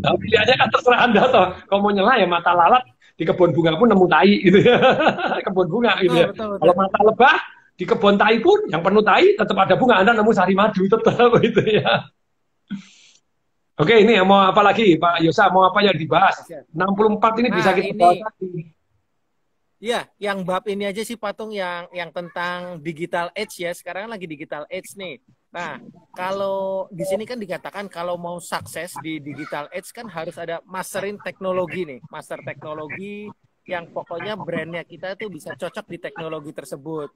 Nah, pilihannya kan terserah Anda toh. Kalau mau nyela ya mata lalat di kebun bunga pun nemu tai gitu ya. Kebun bunga gitu ya. Betul. Kalau mata lebah di kebun tai pun yang penuh tai tetap ada bunga, Anda nemu sari madu tetap gitu ya. Oke, ini mau apa lagi Pak Yosa, mau apa yang dibahas? 64 ini bisa kita bahas lagi. Iya, yang bab ini aja sih Patung, yang tentang digital age ya. Sekarang lagi digital age nih. Nah, kalau di sini kan dikatakan kalau mau sukses di digital age kan harus ada masterin teknologi nih. Master teknologi yang pokoknya brandnya kita tuh bisa cocok di teknologi tersebut.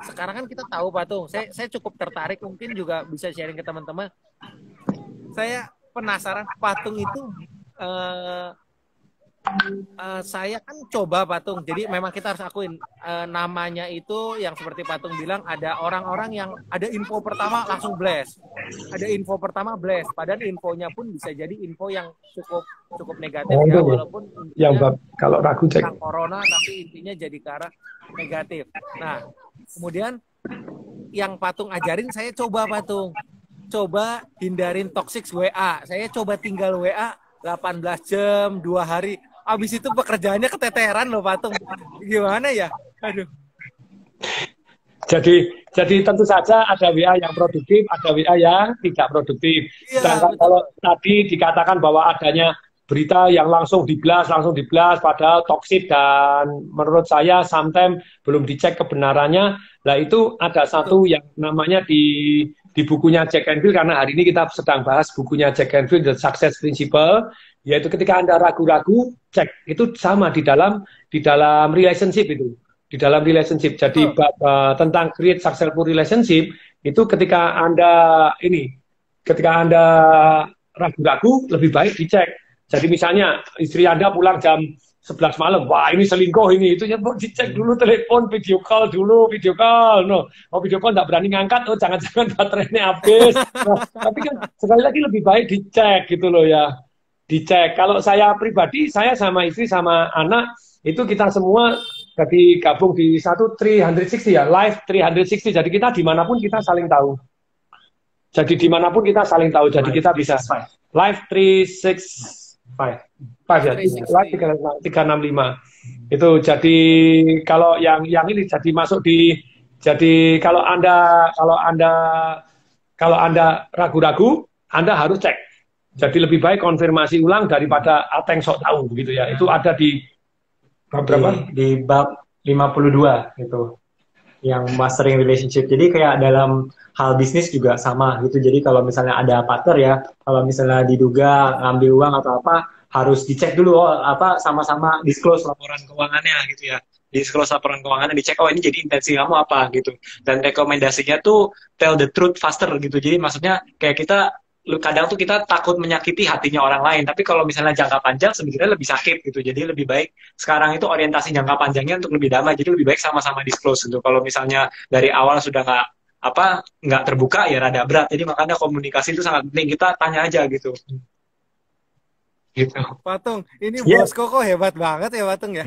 Sekarang kan kita tahu Patung, saya cukup tertarik, mungkin juga bisa sharing ke teman-teman. Saya penasaran Patung itu saya kan coba Patung, jadi memang kita harus akuin namanya itu yang seperti Patung bilang, ada orang-orang yang ada info pertama langsung blast, ada info pertama blast, padahal infonya pun bisa jadi info yang cukup negatif ya, walaupun yang kalau ragu cek tentang corona tapi intinya jadi ke arah negatif. Nah kemudian yang Patung ajarin saya coba Patung, coba hindarin toxic WA, saya coba tinggal WA 18 jam 2 hari. Abis itu pekerjaannya keteteran loh Patung. Gimana ya? Aduh. Jadi tentu saja ada WA yang produktif, ada WA yang tidak produktif. Ya, sedangkan kalau tadi dikatakan bahwa adanya berita yang langsung diblas, padahal toksik dan menurut saya sometimes belum dicek kebenarannya. Nah itu ada satu yang namanya di bukunya Jack Canfield, karena hari ini kita sedang bahas bukunya Jack Canfield, The Success Principle. Yaitu ketika Anda ragu-ragu, cek. Itu sama di dalam relationship itu. Di dalam relationship. Jadi tentang create successful relationship, itu ketika Anda ragu-ragu, lebih baik dicek. Jadi misalnya istri Anda pulang jam 11 malam, wah ini selingkuh ini, itu ya dicek dulu, telepon, video call dulu, video call nggak berani ngangkat, oh jangan-jangan baterainya habis. Nah, tapi kan sekali lagi lebih baik dicek gitu loh ya. Dicek. Kalau saya pribadi, saya sama istri sama anak itu kita semua jadi gabung di satu 360 ya, live 360. Jadi kita dimanapun kita saling tahu. Jadi dimanapun kita saling tahu. Jadi kita bisa live 365 ya, live 365. Itu jadi kalau yang ini jadi masuk di, jadi kalau Anda ragu-ragu, Anda harus cek. Jadi lebih baik konfirmasi ulang daripada ateng sok tahu begitu ya. Itu ada di bab berapa? Di bab 52 itu. Yang mastering relationship. Jadi kayak dalam hal bisnis juga sama gitu. Jadi kalau misalnya ada partner ya, kalau misalnya diduga ngambil uang atau apa, harus dicek dulu sama-sama disclose laporan keuangannya gitu ya. Disclose laporan keuangannya, dicek ini jadi intensi kamu apa gitu. Dan rekomendasinya tuh tell the truth faster gitu. Jadi maksudnya kayak kadang tuh kita takut menyakiti hatinya orang lain, tapi kalau misalnya jangka panjang sebenarnya lebih sakit gitu. Jadi lebih baik sekarang itu orientasi jangka panjangnya untuk lebih damai. Jadi lebih baik sama-sama disclose gitu. Kalau misalnya dari awal sudah nggak terbuka ya rada berat. Jadi makanya komunikasi itu sangat penting. Kita tanya aja gitu. Gitu. Patung, ini bos kok hebat banget ya Patung ya.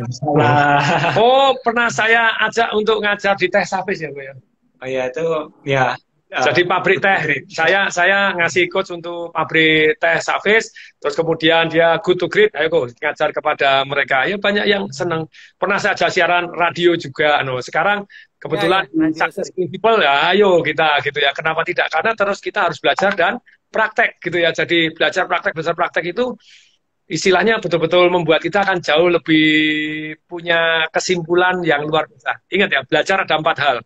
Oh, pernah saya ajak untuk ngajar di Teh Sapis ya, Bu ya. Oh ya itu ya. Jadi pabrik teh, saya ngasih coach untuk pabrik teh Safis, terus kemudian dia good to great, ayo kok ngajar kepada mereka. Ya banyak yang senang. Pernah saya ajak siaran radio juga. Sekarang kebetulan success people ya, ayo kita gitu ya. Kenapa tidak? Karena terus kita harus belajar dan praktek gitu ya. Jadi belajar praktek itu istilahnya betul-betul membuat kita akan jauh lebih punya kesimpulan yang luar biasa. Ingat ya, belajar ada 4 hal.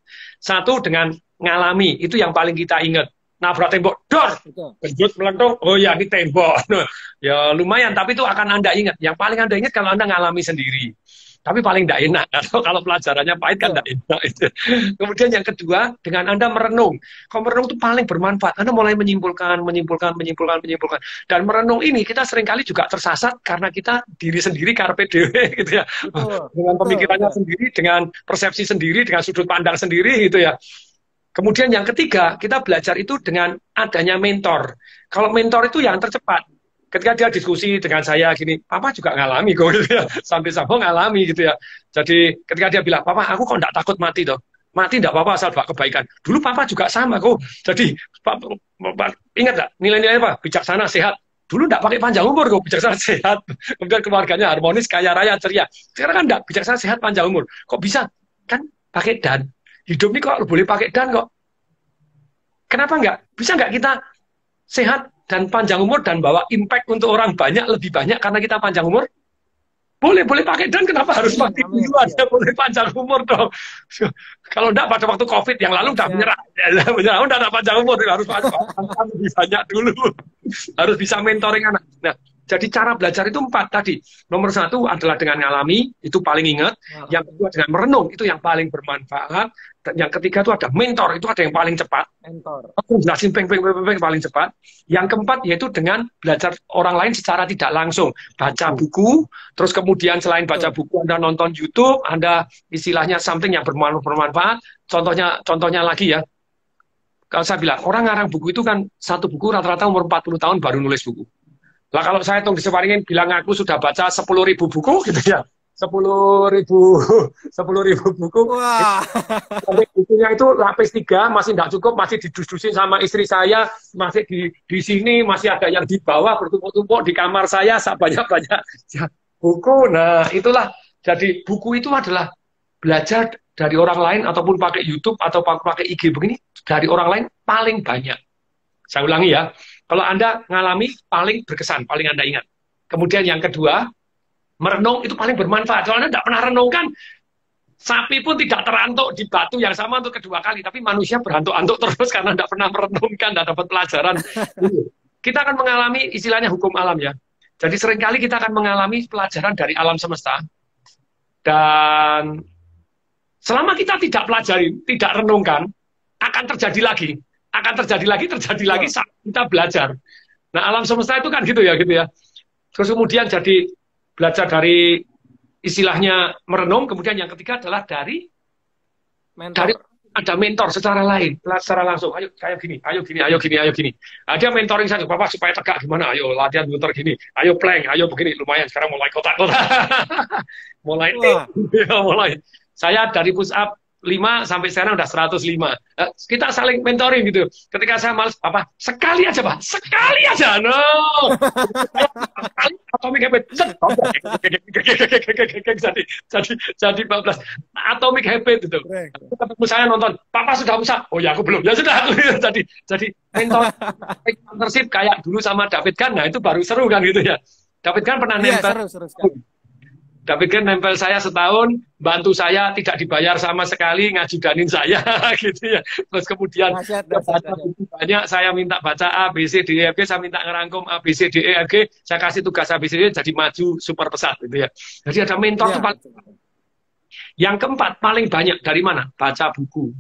Satu, dengan ngalami, itu yang paling kita ingat. Nabrak tembok, dor, kejut melentung, oh ya ini tembok. Ya lumayan, tapi itu akan Anda ingat. Yang paling Anda ingat kalau Anda ngalami sendiri. Tapi paling tidak enak, kalau pelajarannya pahit kan tidak enak. Kemudian yang kedua, dengan Anda merenung. Kalau merenung itu paling bermanfaat. Anda mulai menyimpulkan. Dan merenung ini kita seringkali juga tersasar karena kita diri sendiri karpe dewe gitu ya. Dengan pemikirannya sendiri, dengan persepsi sendiri, dengan sudut pandang sendiri gitu ya. Kemudian yang ketiga, kita belajar itu dengan adanya mentor. Kalau mentor itu yang tercepat. Ketika dia diskusi dengan saya gini, Papa juga ngalami kok gitu ya. Sampai-sampai ngalami gitu ya. Jadi ketika dia bilang, Papa aku kok enggak takut mati toh. Mati enggak apa-apa asal buat kebaikan. Dulu Papa juga sama kok. Jadi ingat enggak nilai-nilai apa? Bijaksana, sehat. Dulu enggak pakai panjang umur kok, bijaksana, sehat. Kemudian keluarganya harmonis, kaya raya, ceria. Sekarang kan enggak, bijaksana, sehat, panjang umur. Kok bisa? Kan pakai dan. Hidup ini kok boleh pakai dan kok. Kenapa enggak? Bisa enggak kita sehat dan panjang umur dan bawa impact untuk orang banyak, lebih banyak karena kita panjang umur? Boleh pakai dan kenapa harus mati duluan? Ya, boleh panjang umur dong. Kalau enggak pada waktu COVID yang lalu udah menyerah. Udah enggak panjang umur, harus lebih banyak dulu. Harus bisa mentoring anak. Nah, jadi cara belajar itu 4 tadi. Nomor 1 adalah dengan ngalami, itu paling ingat. Yang kedua dengan merenung, itu yang paling bermanfaat. Dan yang ketiga itu ada mentor, itu ada yang paling cepat. Mentor. Aku jelasin paling cepat. Yang keempat yaitu dengan belajar orang lain secara tidak langsung. Baca buku, terus kemudian selain baca buku, Anda nonton YouTube, Anda istilahnya something yang bermanfaat. Contohnya lagi ya. Kalau saya bilang, orang ngarang buku itu kan satu buku rata-rata umur 40 tahun baru nulis buku. Lah kalau saya tuh diseparingin bilang aku sudah baca 10.000 buku gitu ya. 10.000 buku. Wah. Bukunya itu lapis 3 masih tidak cukup, masih didus-dusin sama istri saya, masih di sini masih ada yang di bawah bertumpuk-tumpuk di kamar saya banyak-banyak buku. Nah, itulah jadi buku itu adalah belajar dari orang lain ataupun pakai YouTube atau pakai IG begini dari orang lain paling banyak. Saya ulangi ya. Kalau Anda ngalami paling berkesan, paling Anda ingat. Kemudian yang kedua, merenung itu paling bermanfaat. Kalau Anda tidak pernah renung kan, sapi pun tidak terantuk di batu yang sama untuk kedua kali, tapi manusia berantuk-antuk terus karena tidak pernah merenungkan, tidak dapat pelajaran. Kita akan mengalami istilahnya hukum alam ya. Jadi seringkali kita akan mengalami pelajaran dari alam semesta. Dan selama kita tidak pelajari, tidak renungkan, akan terjadi lagi saat kita belajar. Nah, alam semesta itu kan gitu ya. Terus kemudian jadi belajar dari istilahnya merenung, kemudian yang ketiga adalah dari ada mentor secara langsung. Ayo kayak gini, ayo gini. Dia mentoring saya, Bapak supaya tegak gimana? Ayo latihan muter gini, ayo plank, ayo begini, lumayan sekarang mulai kotak-kotak. mulai. Saya dari push up 5 sampai sekarang udah 105. Kita saling mentoring gitu. Ketika saya males, sekali aja, Pak. Sekali aja. No. Atomic habit. Jadi 14. Atomic habit itu. Ketemu saya nonton, Papa sudah bisa. Oh ya, aku belum. Ya sudah aku. Jadi mentorship kayak dulu sama David Kahn. Nah, itu baru seru kan gitu ya. David Kahn pernah nempel. Seru. Tapi kan nempel saya setahun, bantu saya tidak dibayar sama sekali, ngajudanin saya gitu ya. Terus kemudian Dahsyat, dahsyat, baca dahsyat. buku banyak, saya minta baca A, B, C, D, E, F, G, saya minta ngerangkum A, B, C, D, E, F, G, saya kasih tugas A, B, C, D, E, jadi maju super pesat gitu ya. Jadi ada mentor Iya, tuh paling. Yang keempat paling banyak dari mana? Baca buku.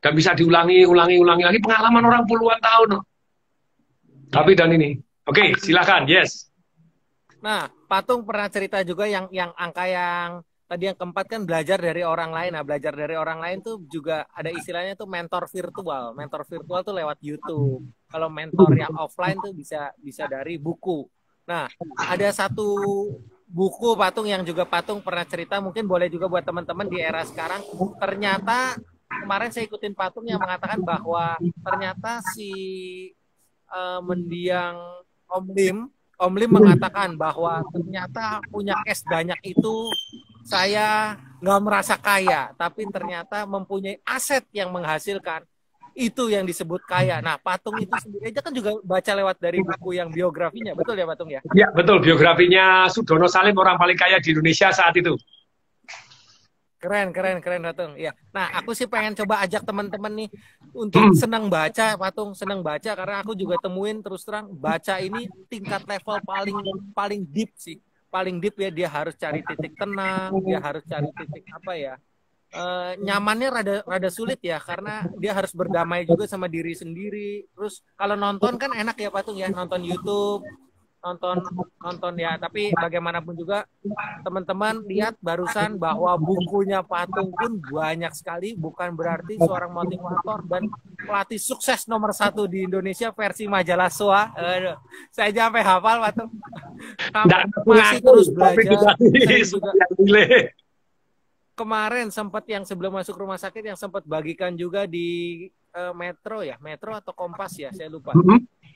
Dan bisa diulangi, ulangi lagi pengalaman orang puluhan tahun. Tapi dan ini. Oke, silakan. Yes. Nah, Patung pernah cerita juga yang angka yang tadi yang keempat kan belajar dari orang lain. Nah, belajar dari orang lain tuh juga ada istilahnya tuh mentor virtual. Mentor virtual tuh lewat YouTube. Kalau mentor yang offline tuh bisa dari buku. Nah, ada satu buku Patung yang juga Patung pernah cerita, mungkin boleh juga buat teman-teman di era sekarang. Ternyata kemarin saya ikutin Patung yang mengatakan bahwa ternyata si mendiang Om Lim mengatakan bahwa ternyata punya cash banyak itu saya nggak merasa kaya, tapi ternyata mempunyai aset yang menghasilkan itu yang disebut kaya. Nah, Patung itu sendiri aja kan juga baca lewat dari buku yang biografinya, betul ya Patung ya? Ya, betul. Biografinya Sudono Salim, orang paling kaya di Indonesia saat itu. Keren Patung. Ya. Nah, aku sih pengen coba ajak teman-teman nih untuk senang baca, Patung, senang baca karena aku juga temuin terus terang baca ini tingkat level paling deep sih. Paling deep ya, dia harus cari titik tenang, dia harus cari titik apa ya? Nyamannya rada sulit ya karena dia harus berdamai juga sama diri sendiri. Terus kalau nonton kan enak ya Patung ya, nonton YouTube, nonton ya, tapi bagaimanapun juga teman-teman lihat barusan bahwa bukunya Patung pun banyak sekali, bukan berarti seorang motivator dan pelatih sukses nomor 1 di Indonesia versi majalah SOA. Saya sampai hafal Patung, masih terus belajar. Saya juga kemarin sempat yang sebelum masuk rumah sakit yang sempat bagikan juga di Metro atau Kompas ya, saya lupa.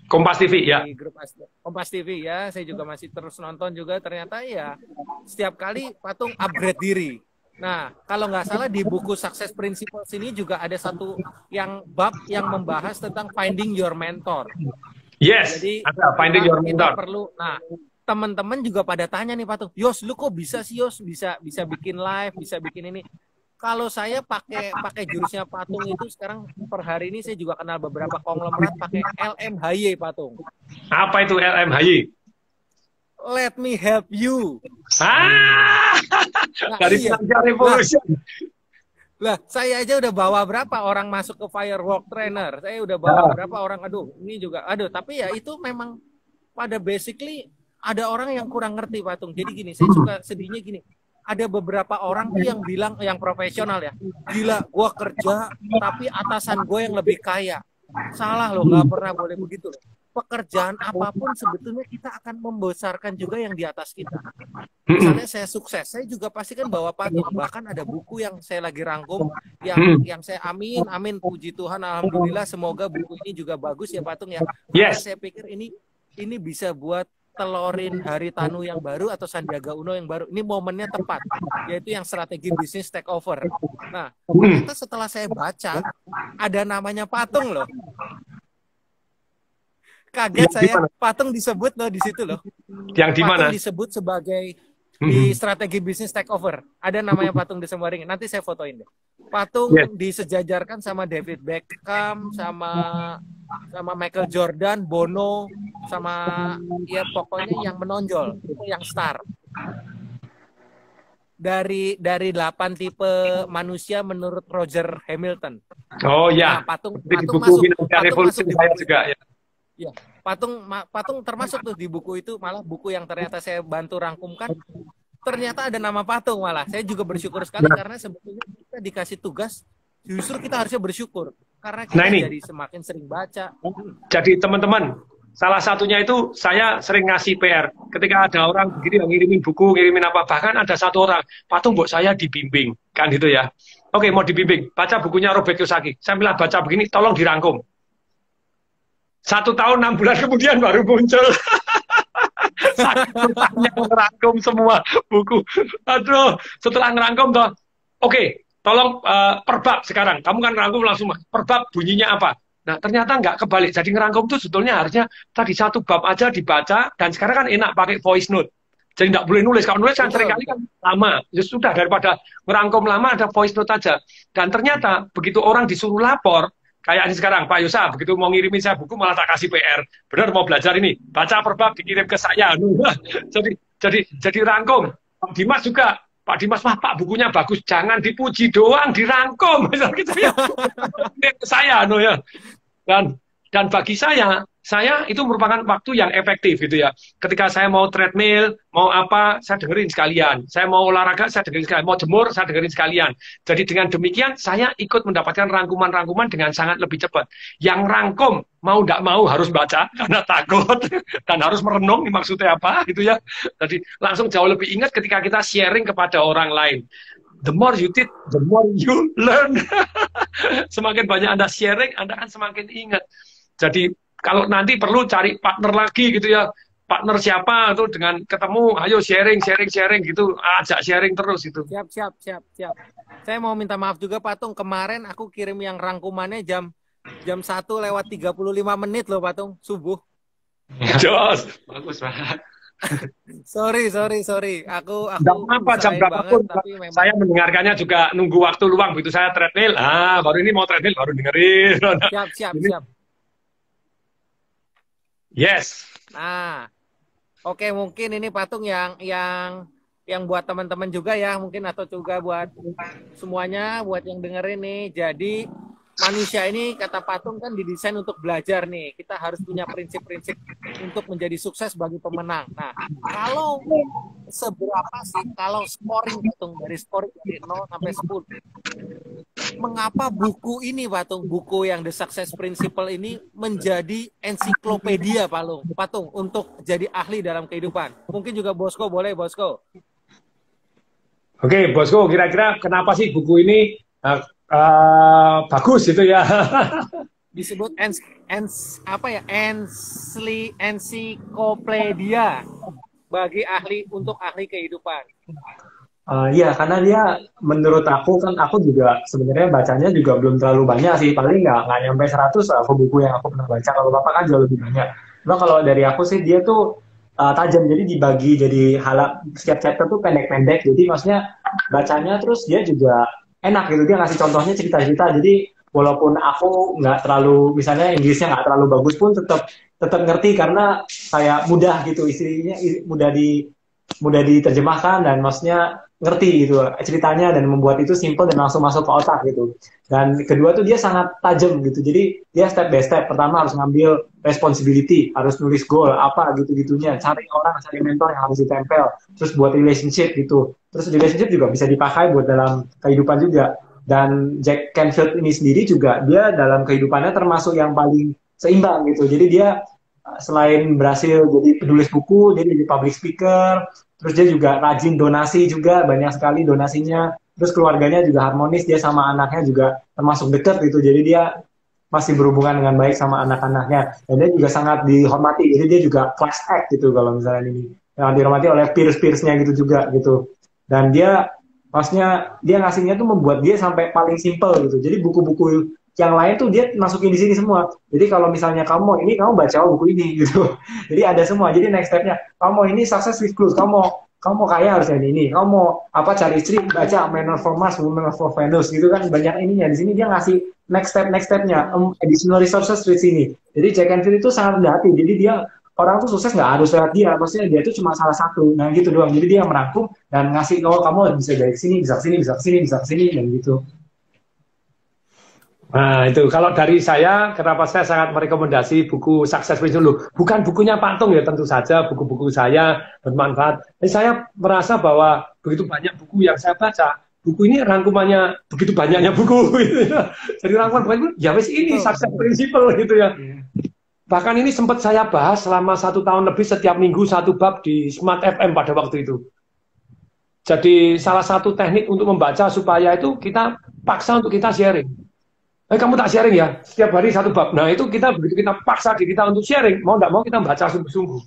Kompas TV ya. Di grup Kompas TV ya, saya juga masih terus nonton juga. Ternyata ya setiap kali Patung upgrade diri. Nah, kalau nggak salah di buku Success Principles ini juga ada satu yang bab yang membahas tentang finding your mentor. Yes. Jadi ada finding your mentor. Perlu. Nah, teman-teman juga pada tanya nih Patung, Yos, lu kok bisa sih Yos bisa bikin live, bisa bikin ini? Kalau saya pakai jurusnya Patung itu sekarang per hari ini saya juga kenal beberapa konglomerat pakai LMHY Patung. Apa itu LMHY? Let me help you. Nah, dari Belanja Revolution. Lah, saya aja udah bawa berapa orang masuk ke Firewalk Trainer. Saya udah bawa berapa orang, ini juga, tapi ya itu memang pada basically ada orang yang kurang ngerti Patung. Jadi gini, saya suka sedihnya gini. Ada beberapa orang tuh yang bilang, yang profesional ya, gila, gue kerja tapi atasan gue yang lebih kaya. Salah loh, nggak pernah boleh begitu loh. Pekerjaan apapun sebetulnya kita akan membesarkan juga yang di atas kita. Misalnya saya sukses, saya juga pasti kan bawa Patung. Bahkan ada buku yang saya lagi rangkum, yang saya amin, puji Tuhan, alhamdulillah, semoga buku ini juga bagus ya Patung ya. Yes. Saya pikir ini bisa buat telorin Haritanu yang baru atau Sandiaga Uno yang baru. Ini momennya tepat, yaitu yang strategi bisnis takeover. Nah, ternyata setelah saya baca, ada namanya Patung loh. Kaget saya, Patung disebut loh di situ loh. Yang di mana? Patung disebut sebagai di strategi bisnis takeover. Ada namanya Patung di semua ring. Nanti saya fotoin deh. Patung disejajarkan sama David Beckham, sama Michael Jordan, Bono, sama ya pokoknya yang menonjol, itu yang star. Dari 8 tipe manusia menurut Roger Hamilton. Oh ya. Nah, Patung masuk saya juga ya. Ya, Patung termasuk tuh di buku itu, malah buku yang ternyata saya bantu rangkumkan. Ternyata ada nama Patung malah. Saya juga bersyukur sekali karena sebetulnya kita dikasih tugas, justru kita harusnya bersyukur karena kita jadi semakin sering baca. Jadi teman-teman, salah satunya itu saya sering ngasih PR. Ketika ada orang begini yang ngirimin buku, ngirimin apa, bahkan ada satu orang, Patung buat saya dibimbing, kan gitu ya. Oke, mau dibimbing, baca bukunya Robert Kiyosaki. Saya bilang baca begini, tolong dirangkum. 1 tahun 6 bulan kemudian baru muncul. Saya ngerangkum semua buku. Aduh, setelah ngerangkum toh, oke, tolong per bab sekarang. Kamu kan ngerangkum langsung, per bab bunyinya apa? Nah, ternyata nggak kebalik. Jadi ngerangkum itu sebetulnya harusnya tadi 1 bab aja dibaca, dan sekarang kan enak pakai voice note. Jadi tidak boleh nulis. Kalau nulis kan Betul. seringkali kan lama. Ya sudah, daripada ngerangkum lama ada voice note aja. Dan ternyata begitu orang disuruh lapor, kayak ini sekarang Pak Yosa, begitu mau ngirimin saya buku malah tak kasih PR. Benar mau belajar ini, baca per bab dikirim ke saya. jadi rangkum. Pak Dimas juga. Pak Dimas, wah Pak bukunya bagus, jangan dipuji doang, dirangkum. Misalnya gitu ya. Ke saya, no ya. Dan bagi saya itu merupakan waktu yang efektif gitu ya. Ketika saya mau treadmill, mau apa, saya dengerin sekalian. Saya mau olahraga, saya dengerin sekalian. Mau jemur, saya dengerin sekalian. Jadi dengan demikian, saya ikut mendapatkan rangkuman-rangkuman dengan sangat lebih cepat. Yang rangkum, mau tidak mau harus baca, karena takut. Dan harus merenung, ini maksudnya apa gitu ya. Jadi langsung jauh lebih ingat ketika kita sharing kepada orang lain. The more you did, the more you learn. Semakin banyak Anda sharing, Anda akan semakin ingat. Jadi kalau nanti perlu cari partner lagi gitu ya, partner siapa tuh dengan ketemu, ayo sharing gitu, ajak sharing terus itu. Siap. Saya mau minta maaf juga Patung, kemarin aku kirim yang rangkumannya jam 1:35 loh Patung, subuh. Jos, bagus banget. Sorry. Aku apa jam berapapun memang... saya mendengarkannya juga nunggu waktu luang begitu saya treadmill. Baru ini mau treadmill baru dengerin. Siap. Yes. Nah, oke, mungkin ini Patung yang buat teman-teman juga ya, mungkin atau juga buat semuanya, buat yang dengerin nih. Jadi manusia ini kata Patung kan didesain untuk belajar nih. Kita harus punya prinsip-prinsip untuk menjadi sukses bagi pemenang. Nah, kalau seberapa sih kalau scoring Patung dari 0 sampai 10? Mengapa buku ini buku yang The Success Principle ini menjadi ensiklopedia Patung untuk jadi ahli dalam kehidupan? Mungkin juga Bosco boleh Bosco. Oke, Bosco, kira-kira kenapa sih buku ini bagus itu ya? Disebut ensiklopedia bagi untuk ahli kehidupan. Iya, karena dia menurut aku kan aku juga sebenarnya bacanya juga belum terlalu banyak sih, paling nggak nyampe 100 aku buku yang aku pernah baca. Kalau Bapak kan jauh lebih banyak. Cuma kalau dari aku sih dia tuh tajam, jadi dibagi jadi setiap chapter tuh pendek-pendek, jadi maksudnya bacanya terus dia juga enak gitu, dia ngasih contohnya cerita-cerita, jadi walaupun aku nggak terlalu, misalnya Inggrisnya nggak terlalu bagus pun tetap ngerti karena kayak mudah gitu, isinya mudah diterjemahkan dan maksudnya ngerti gitu ceritanya dan membuat itu simple dan langsung masuk ke otak gitu. Dan kedua tuh dia sangat tajam gitu, jadi dia step by step. Pertama harus ngambil responsibility, harus nulis goal apa gitu-gitunya, cari mentor yang harus ditempel, terus buat relationship gitu. Terus relationship juga bisa dipakai buat dalam kehidupan juga. Dan Jack Canfield ini sendiri juga dia dalam kehidupannya termasuk yang paling seimbang gitu. Jadi dia selain berhasil jadi penulis buku, dia jadi public speaker, terus dia juga rajin donasi juga, banyak sekali donasinya, terus keluarganya juga harmonis, dia sama anaknya juga termasuk dekat gitu, jadi dia masih berhubungan dengan baik sama anak-anaknya, dan dia juga sangat dihormati, jadi dia juga class act gitu kalau misalnya ini, yang dihormati oleh peers-peersnya gitu juga gitu, dan dia maksudnya dia ngasihnya tuh membuat dia sampai paling simple gitu, jadi buku-buku yang lain tuh dia masukin di sini semua. Jadi kalau misalnya kamu mau ini, kamu baca buku ini gitu. Jadi ada semua. Jadi next step-nya, kamu mau ini success with clues, kamu mau kaya harus jadi ini, kamu mau apa cari istri, baca Men Are For Mars, Women Are For Venus gitu kan, banyak ininya. Di sini dia ngasih next step-nya, additional resources di sini. Jadi Jack Canfield itu sangat rendah hati. Jadi dia orang tuh sukses nggak harus lewat dia, maksudnya dia itu cuma salah satu. Nah gitu doang. Jadi dia merangkum dan ngasih, kamu bisa dari sini, bisa ke sini dan gitu. Nah itu kalau dari saya, kenapa saya sangat merekomendasi buku Success Principle. Bukan bukunya Pak Tung ya, tentu saja buku-buku saya bermanfaat. Tapi saya merasa bahwa begitu banyak buku yang saya baca, buku ini rangkumannya begitu banyaknya buku gitu ya. Jadi rangkuman buku ya wes ini Success Principle gitu ya. Bahkan ini sempat saya bahas selama 1 tahun lebih, setiap minggu 1 bab di Smart FM pada waktu itu. Jadi salah satu teknik untuk membaca supaya itu kita paksa untuk kita sharing. Kamu tak sharing ya, setiap hari 1 bab. Nah itu begitu kita paksa diri kita untuk sharing, mau tidak mau kita baca sungguh-sungguh.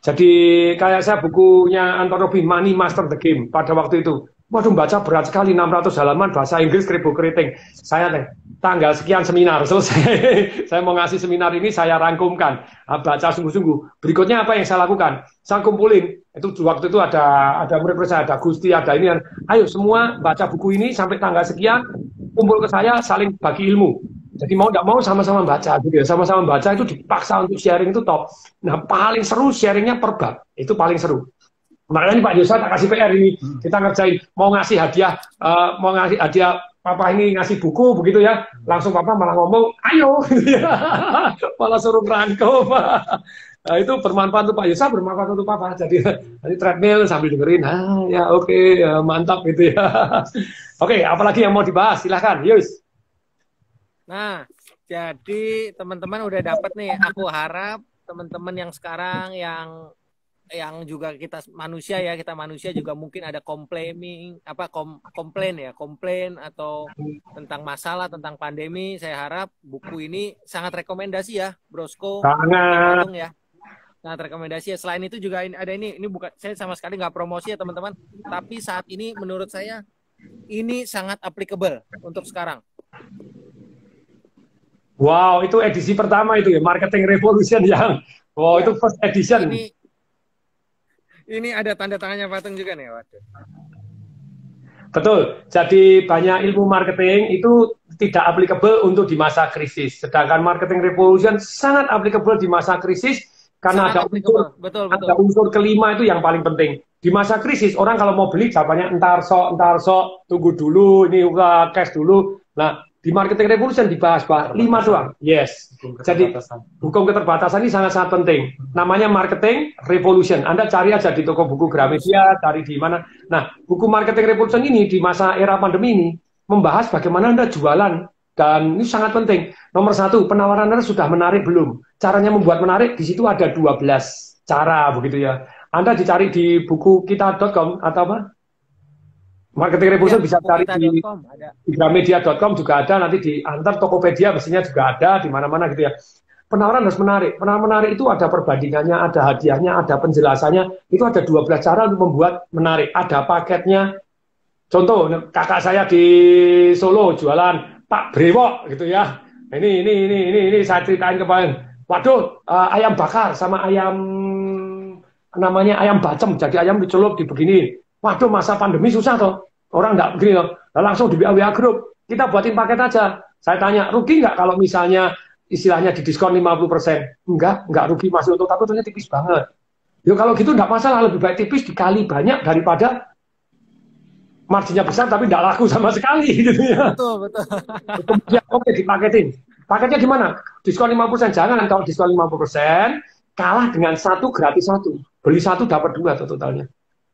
Jadi kayak saya bukunya Anton Robbins, Money Master the Game pada waktu itu. Waduh, baca berat sekali 600 halaman bahasa Inggris keribu keriting. Saya tanggal sekian seminar selesai. Saya mau ngasih seminar ini saya rangkumkan, baca sungguh-sungguh. Berikutnya apa yang saya lakukan? Saya kumpulin. Itu waktu itu ada murid saya, ada Gusti, ada ini. Ayo semua baca buku ini sampai tanggal sekian, kumpul ke saya, saling bagi ilmu. Jadi mau nggak mau sama-sama baca gitu ya. Sama-sama baca itu dipaksa untuk sharing itu top. Nah, paling seru sharingnya per bab. Itu paling seru. Makanya ini Pak Yosa tak kasih PR ini. Kita ngerjain mau ngasih hadiah, Papa ini ngasih buku begitu ya. Langsung Papa malah ngomong, ayo, malah suruh ngerangkum. Nah, itu bermanfaat untuk Pak Yosa, bermanfaat untuk Papa. Jadi treadmill sambil dengerin, ya oke, ya, mantap gitu ya. Oke, apalagi yang mau dibahas? Silahkan, Yus. Nah, jadi teman-teman udah dapat nih. Aku harap teman-teman yang sekarang yang juga kita manusia juga mungkin ada komplain atau tentang masalah tentang pandemi. Saya harap buku ini sangat rekomendasi ya, Brosko. Sangat ya. Sangat rekomendasi ya. Selain itu juga ada ini bukan, saya sama sekali nggak promosi ya teman-teman, tapi saat ini menurut saya ini sangat applicable untuk sekarang. Wow, itu edisi pertama itu ya, Marketing Revolution yang itu first edition. Ini ada tanda tangannya Patung juga nih, waduh. Betul. Jadi banyak ilmu marketing itu tidak applicable untuk di masa krisis. Sedangkan Marketing Revolution sangat applicable di masa krisis karena ada unsur kelima itu yang paling penting. Di masa krisis orang kalau mau beli jawabannya entar sok, tunggu dulu, ini cash dulu. Nah, di Marketing Revolution dibahas 5 doang. Yes. Jadi hukum keterbatasan ini sangat-sangat penting. Namanya Marketing Revolution. Anda cari aja di toko buku Gramedia, cari di mana. Nah, buku Marketing Revolution ini di masa era pandemi ini membahas bagaimana Anda jualan. Dan ini sangat penting. Nomor 1, penawaran Anda sudah menarik belum? Caranya membuat menarik, di situ ada 12 cara begitu ya. Anda dicari di buku kita.com atau apa? Marketing Revolution bisa cari di Gramedia.com juga ada, nanti di antar Tokopedia mestinya juga ada, di mana-mana gitu ya. Penawaran harus menarik. Penawaran menarik itu ada perbandingannya, ada hadiahnya, ada penjelasannya. Itu ada 12 cara untuk membuat menarik. Ada paketnya. Contoh, kakak saya di Solo jualan Pak Brewok gitu ya. Ini saya ceritain kemarin. Waduh, ayam bakar sama ayam namanya ayam bacem. Jadi ayam dicelup di begini. Waduh, masa pandemi susah toh. Orang nggak begini loh. Langsung di WA Group. Kita buatin paket aja. Saya tanya, rugi nggak kalau misalnya istilahnya di diskon 50%? Enggak rugi, masih untuk tapi ternyata tipis banget. Ya kalau gitu nggak masalah, lebih baik tipis dikali banyak daripada marginnya besar tapi nggak laku sama sekali gitu ya. Betul. Kemudian oke, dipaketin. Paketnya gimana? Diskon 50%. Jangan kalau diskon 50% kalah dengan 1 gratis 1. Beli 1 dapat 2 totalnya.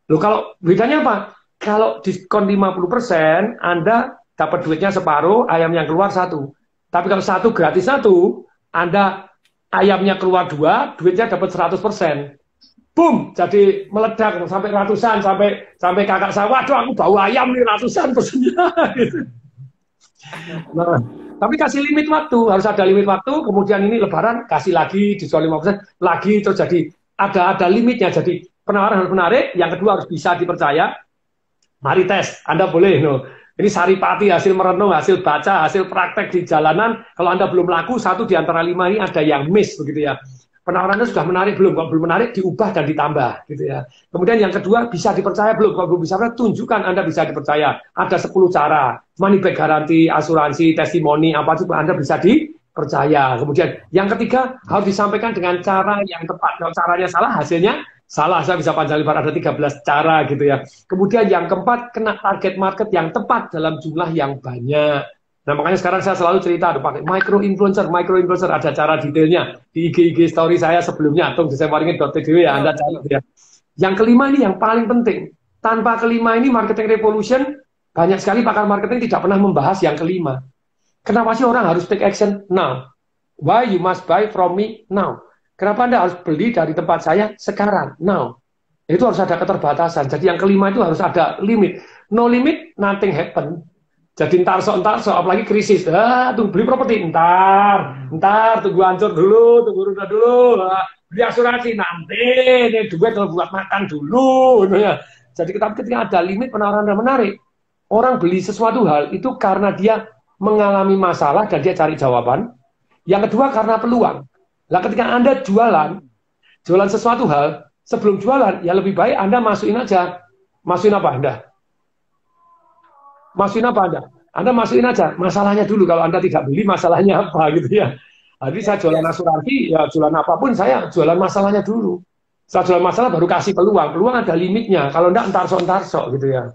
Loh, kalau bedanya apa? Kalau diskon 50%, Anda dapat duitnya separuh, ayam yang keluar 1. Tapi kalau 1 gratis 1, Anda ayamnya keluar 2, duitnya dapat 100%. Boom, jadi meledak sampai ratusan, sampai kakak saya, waduh aku bawa ayam nih ratusan pesennya. Gitu. Nah, tapi kasih limit waktu, harus ada limit waktu, kemudian ini lebaran, kasih lagi diskon 50%, lagi terus jadi ada limitnya, jadi penawaran harus menarik, yang kedua harus bisa dipercaya. Mari tes, Anda boleh. Ini saripati, hasil merenung, hasil baca, hasil praktek di jalanan. Kalau Anda belum laku, 1 di antara 5 ini ada yang miss, begitu ya. Penawarannya sudah menarik belum? Kalau belum menarik, diubah dan ditambah, gitu ya. Kemudian yang kedua, bisa dipercaya belum? Kalau belum bisa, tunjukkan Anda bisa dipercaya. Ada 10 cara, money back garanti, asuransi, testimoni, apa juga Anda bisa dipercaya. Kemudian yang ketiga, harus disampaikan dengan cara yang tepat. Kalau caranya salah, hasilnya salah. Saya bisa panjang lebar, ada 13 cara gitu ya. Kemudian yang keempat, kena target market yang tepat dalam jumlah yang banyak. Nah, makanya sekarang saya selalu cerita, pakai micro influencer ada cara detailnya di IG story saya sebelumnya, atau di sewaringin.tv ya, Anda cari ya. Yang kelima ini yang paling penting. Tanpa kelima ini Marketing Revolution, banyak sekali pakar marketing tidak pernah membahas yang kelima. Kenapa sih orang harus take action now? Why you must buy from me now? Kenapa Anda harus beli dari tempat saya sekarang, now? Itu harus ada keterbatasan. Jadi yang kelima itu harus ada limit. No limit, nothing happen. Jadi entar sok, apalagi krisis. Tunggu beli properti, entar, tunggu hancur dulu, tunggu rusak dulu. Beli asuransi, nanti, ini duit kalau buat makan dulu. Ya. Jadi ketika ada limit penawaran yang menarik, orang beli sesuatu hal itu karena dia mengalami masalah dan dia cari jawaban. Yang kedua karena peluang. Nah, ketika Anda jualan sesuatu hal, sebelum jualan, ya lebih baik Anda masukin aja. Masukin apa Anda? Masukin apa Anda? Anda masukin aja masalahnya dulu. Kalau Anda tidak beli, masalahnya apa gitu ya. Jadi saya jualan asuransi, ya jualan apapun, saya jualan masalahnya dulu. Saya jualan masalah baru kasih peluang. Peluang ada limitnya. Kalau enggak, entar-sok gitu ya.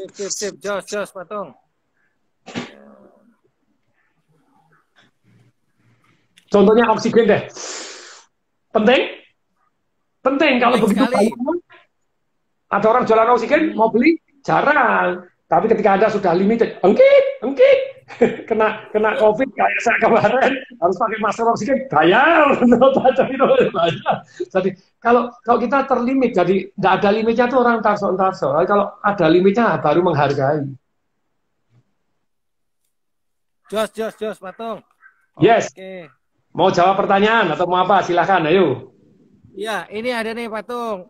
Sip. Jos, Patung. Contohnya oksigen deh. Penting? Penting. Kalau begitu ada orang jualan oksigen, mau beli? Jarang. Tapi ketika Anda sudah limited, engkit. kena COVID kayak saya kemarin, harus pakai masker oksigen, bayar. Jadi kalau kita terlimit, jadi nggak ada limitnya tuh orang tarso. Kalau ada limitnya baru menghargai. Jos, Patung. Yes. Oke. Mau jawab pertanyaan atau mau apa? Silahkan, ayo. Ya, ini ada nih Patung.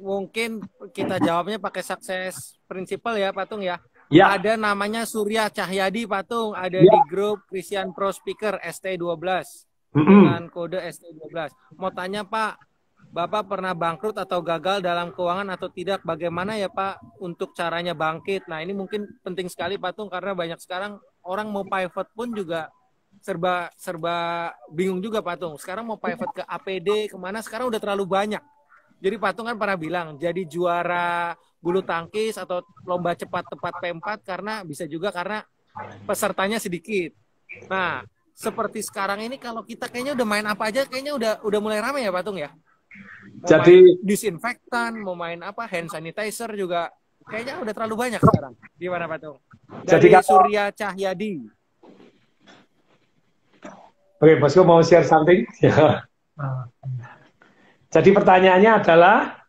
Mungkin kita jawabnya pakai sukses principle ya Patung ya. Ya. Ada namanya Surya Cahyadi Patung, ada di grup Christian Pro Speaker ST12 dengan kode ST12. Mau tanya Pak, Bapak pernah bangkrut atau gagal dalam keuangan atau tidak? Bagaimana ya Pak untuk caranya bangkit? Nah ini mungkin penting sekali Patung karena banyak sekarang orang mau pivot pun juga serba bingung juga Patung. Sekarang mau pivot ke APD kemana? Sekarang udah terlalu banyak. Jadi Patung kan pernah bilang, jadi juara bulu tangkis atau lomba cepat tepat P4 karena bisa juga karena pesertanya sedikit. Nah, seperti sekarang ini kalau kita kayaknya udah main apa aja, kayaknya udah mulai ramai ya Patung ya. Mau jadi main disinfektan, mau main apa hand sanitizer juga kayaknya udah terlalu banyak sekarang. Gimana Patung? Dari jadi, Surya Cahyadi. Oke, Bosku mau share something? Ya. Jadi pertanyaannya adalah,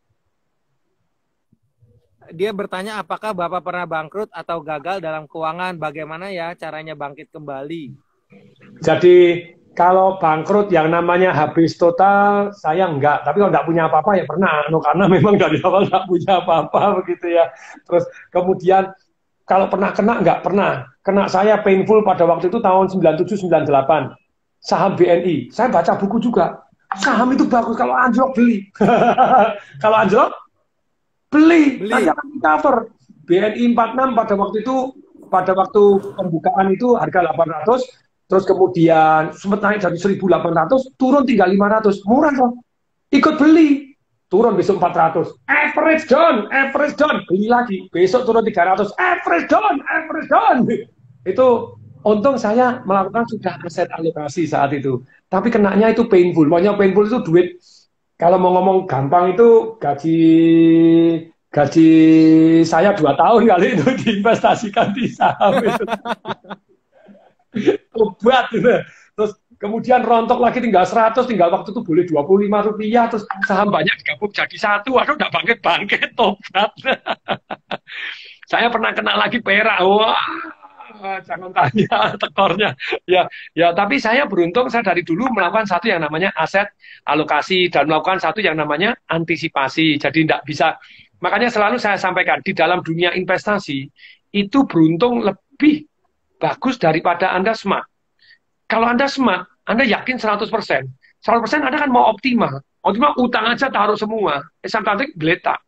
dia bertanya apakah Bapak pernah bangkrut atau gagal dalam keuangan, bagaimana ya caranya bangkit kembali? Jadi kalau bangkrut yang namanya habis total, saya enggak. Tapi kalau enggak punya apa-apa ya pernah, karena memang dari awal enggak punya apa-apa begitu ya. Terus kemudian kalau pernah kena, enggak pernah. Kena saya painful pada waktu itu tahun 97-98, saham BNI. Saya baca buku juga. Saham itu bagus, kalau anjlok beli. Kalau anjlok beli. Nanti akan cover. BNI 46 pada waktu pembukaan itu harga 800, terus kemudian sempat naik dari 1.800 turun tinggal 500, murah kok. Ikut beli, turun besok 400. Average down, beli lagi. Besok turun 300. Average down. Itu untung saya melakukan sudah aset alokasi saat itu. Tapi kenanya itu painful. Makanya painful itu duit. Kalau mau ngomong gampang itu gaji saya 2 tahun kali itu diinvestasikan di saham itu. Obat gitu. Terus kemudian rontok lagi tinggal 100, tinggal waktu itu boleh Rp25, terus saham banyak digabung jadi 1. Aduh, udah bangkit, tobat. Saya pernah kena lagi perak. Wah. Jangan tanya tekornya ya tapi saya beruntung, saya dari dulu melakukan satu yang namanya aset alokasi dan melakukan satu yang namanya antisipasi. Jadi tidak bisa, makanya selalu saya sampaikan di dalam dunia investasi itu beruntung lebih bagus daripada Anda smart. Kalau Anda smart, Anda yakin 100%, Anda kan mau optimal utang aja taruh semua, sampai geletak.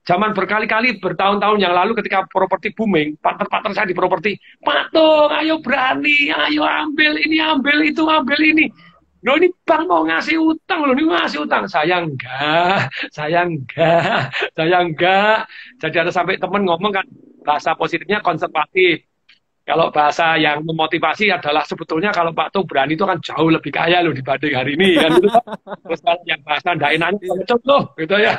Zaman berkali-kali bertahun-tahun yang lalu ketika properti booming, partner-partner saya di properti, Patung, ayo berani, ayo ambil ini, ambil itu, ambil ini. Loh ini bank mau ngasih utang, loh ini ngasih utang. Saya enggak. Jadi ada sampai teman ngomong kan, bahasa positifnya konservatif. Kalau bahasa yang memotivasi adalah sebetulnya kalau Pak Tung berani itu kan jauh lebih kaya loh dibanding hari ini kan. Terus kalau yang bahasa ndak enaknya pengecut loh gitu ya.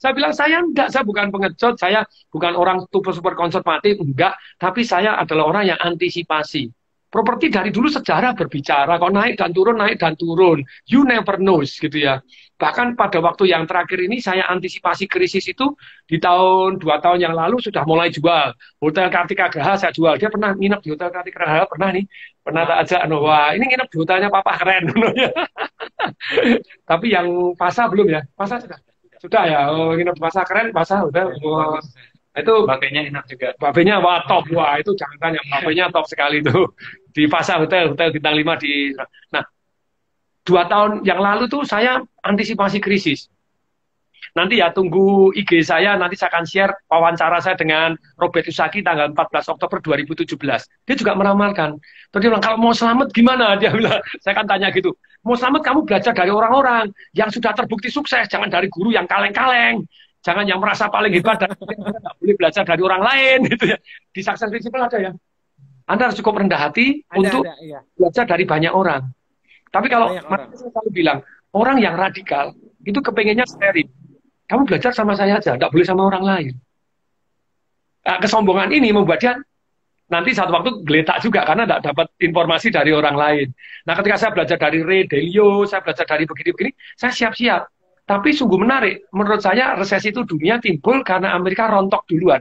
Saya bilang saya enggak, saya bukan pengecut, saya bukan orang super konservatif, enggak, tapi saya adalah orang yang antisipasi. Properti dari dulu sejarah berbicara, kok naik dan turun, naik dan turun. You never knows gitu ya. Bahkan pada waktu yang terakhir ini saya antisipasi krisis itu di tahun 2 tahun yang lalu sudah mulai jual. Hotel Kartika Graha saya jual. Dia pernah nginep di Hotel Kartika Graha, pernah nih. Pernah tak ajak, wah ini nginep di hotelnya Papa keren. Tapi yang Pasa belum ya? Pasa sudah? Sudah ya, oh, nginep di Pasa keren, Pasa udah. Oh, itu Babenya enak juga. babenya wah top, wah itu jangan tanya, babenya top sekali itu di Fasa Hotel bintang 5 di. Nah, 2 tahun yang lalu tuh saya antisipasi krisis. Nanti ya tunggu IG saya, nanti saya akan share wawancara saya dengan Robert Usaki tanggal 14 Oktober 2017. Dia juga meramalkan. Terus dia bilang, kalau mau selamat gimana? Dia bilang, saya akan tanya gitu. Mau selamat kamu belajar dari orang-orang yang sudah terbukti sukses, jangan dari guru yang kaleng-kaleng. Jangan yang merasa paling hebat dan nggak boleh belajar dari orang lain gitu ya. Di Success Principle ada ya. Anda harus cukup rendah hati untuk iya. belajar dari banyak orang. Tapi kalau saya selalu bilang, orang yang radikal itu kepengennya steril. Kamu belajar sama saya aja, nggak boleh sama orang lain. Nah, kesombongan ini membuat dia nanti satu waktu geletak juga karena tidak dapat informasi dari orang lain. Nah, ketika saya belajar dari Ray Dalio, saya belajar dari begini-begini, saya siap-siap. Tapi sungguh menarik, menurut saya resesi itu dunia timbul karena Amerika rontok duluan.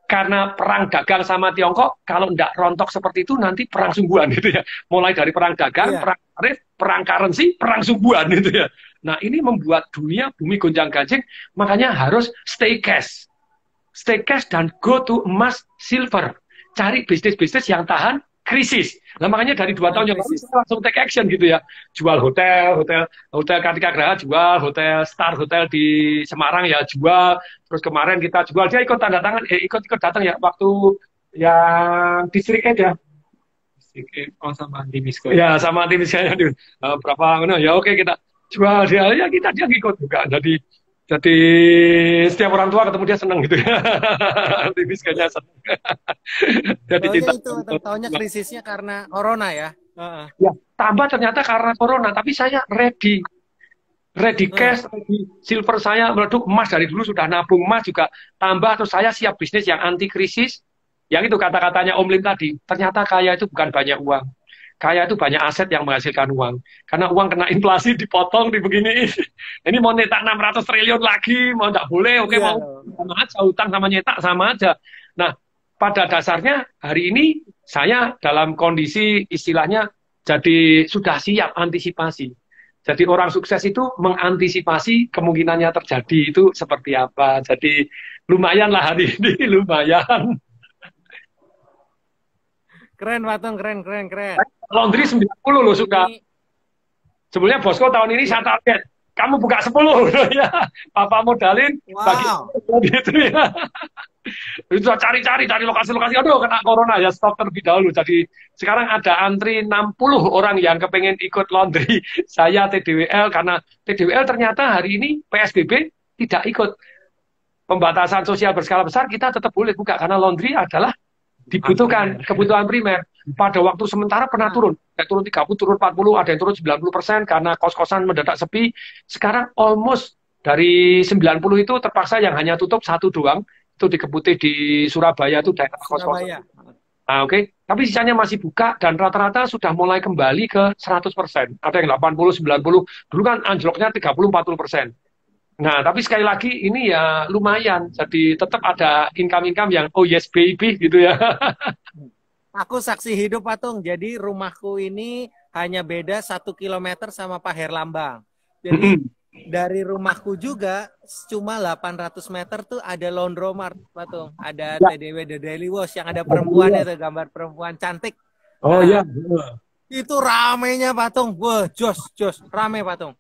Karena perang dagang sama Tiongkok, kalau tidak rontok seperti itu nanti perang sungguhan gitu ya. Mulai dari perang dagang, perang tarif, perang currency, perang sungguhan gitu ya. Nah ini membuat dunia bumi gonjang-ganjing, makanya harus stay cash. Stay cash dan go to emas, silver. Cari bisnis-bisnis yang tahan krisis. Nah makanya dari 2 tahun yang lalu saya langsung take action gitu ya. Jual hotel Kartika Graha jual, hotel Star Hotel di Semarang ya jual. Terus kemarin kita jual, dia ikut tanda tangan, ikut datang ya waktu yang distrik ya. Oh sama Antimisko. Ya sama Antimisko ya. Berapa ya oke kita jual dia ya dia ikut juga. Jadi setiap orang tua ketemu dia senang gitu ya. Antimiskonya senang. Jadi tahunya krisisnya karena corona ya. Ya, tambah ternyata karena corona, tapi saya ready cash, ready silver saya meleduk, emas dari dulu sudah nabung emas juga tambah, terus saya siap bisnis yang anti krisis. Yang itu kata-katanya Om Lim tadi, ternyata kaya itu bukan banyak uang. Kaya itu banyak aset yang menghasilkan uang. Karena uang kena inflasi dipotong di begini. Ini mau nyetak 600 triliun lagi, mau nggak boleh, oke mau sama aja, utang sama nyetak sama aja. Nah, pada dasarnya hari ini saya dalam kondisi istilahnya jadi sudah siap antisipasi. Jadi orang sukses itu mengantisipasi kemungkinannya terjadi itu seperti apa. Jadi lumayan lah hari ini, lumayan. Keren Patung, keren. Laundry 90 loh sudah. Sebenarnya bosku tahun ini saya target. Kamu buka 10 ya. Papa modalin bagi gitu ya. Itu cari lokasi-lokasi. Aduh kena corona ya, stop terlebih dahulu. Jadi sekarang ada antri 60 orang yang kepengen ikut laundry. Saya TDWL karena TDWL ternyata hari ini PSBB tidak ikut. Pembatasan sosial berskala besar kita tetap boleh buka karena laundry adalah dibutuhkan kebutuhan primer. Pada waktu sementara pernah turun. Ada turun 30, turun 40, ada yang turun 90% karena kos-kosan mendadak sepi. Sekarang almost dari 90 itu terpaksa yang hanya tutup 1 doang. Itu di Keputih di Surabaya itu daerah kos-kosan. Nah, oke. Tapi sisanya masih buka dan rata-rata sudah mulai kembali ke 100%. Ada yang 80, 90. Dulu kan anjloknya 30, 40%. Nah, tapi sekali lagi ini ya lumayan. Jadi tetap ada income-income yang oh yes baby gitu ya. Aku saksi hidup Patung. Jadi rumahku ini hanya beda 1 kilometer sama Pak Herlambang. Jadi dari rumahku juga cuma 800 meter tuh ada Laundromat Patung. Ada TDW The Daily Wash yang ada perempuan itu, gambar perempuan cantik. Oh iya. Itu ramenya Patung. Wah, jos rame Patung.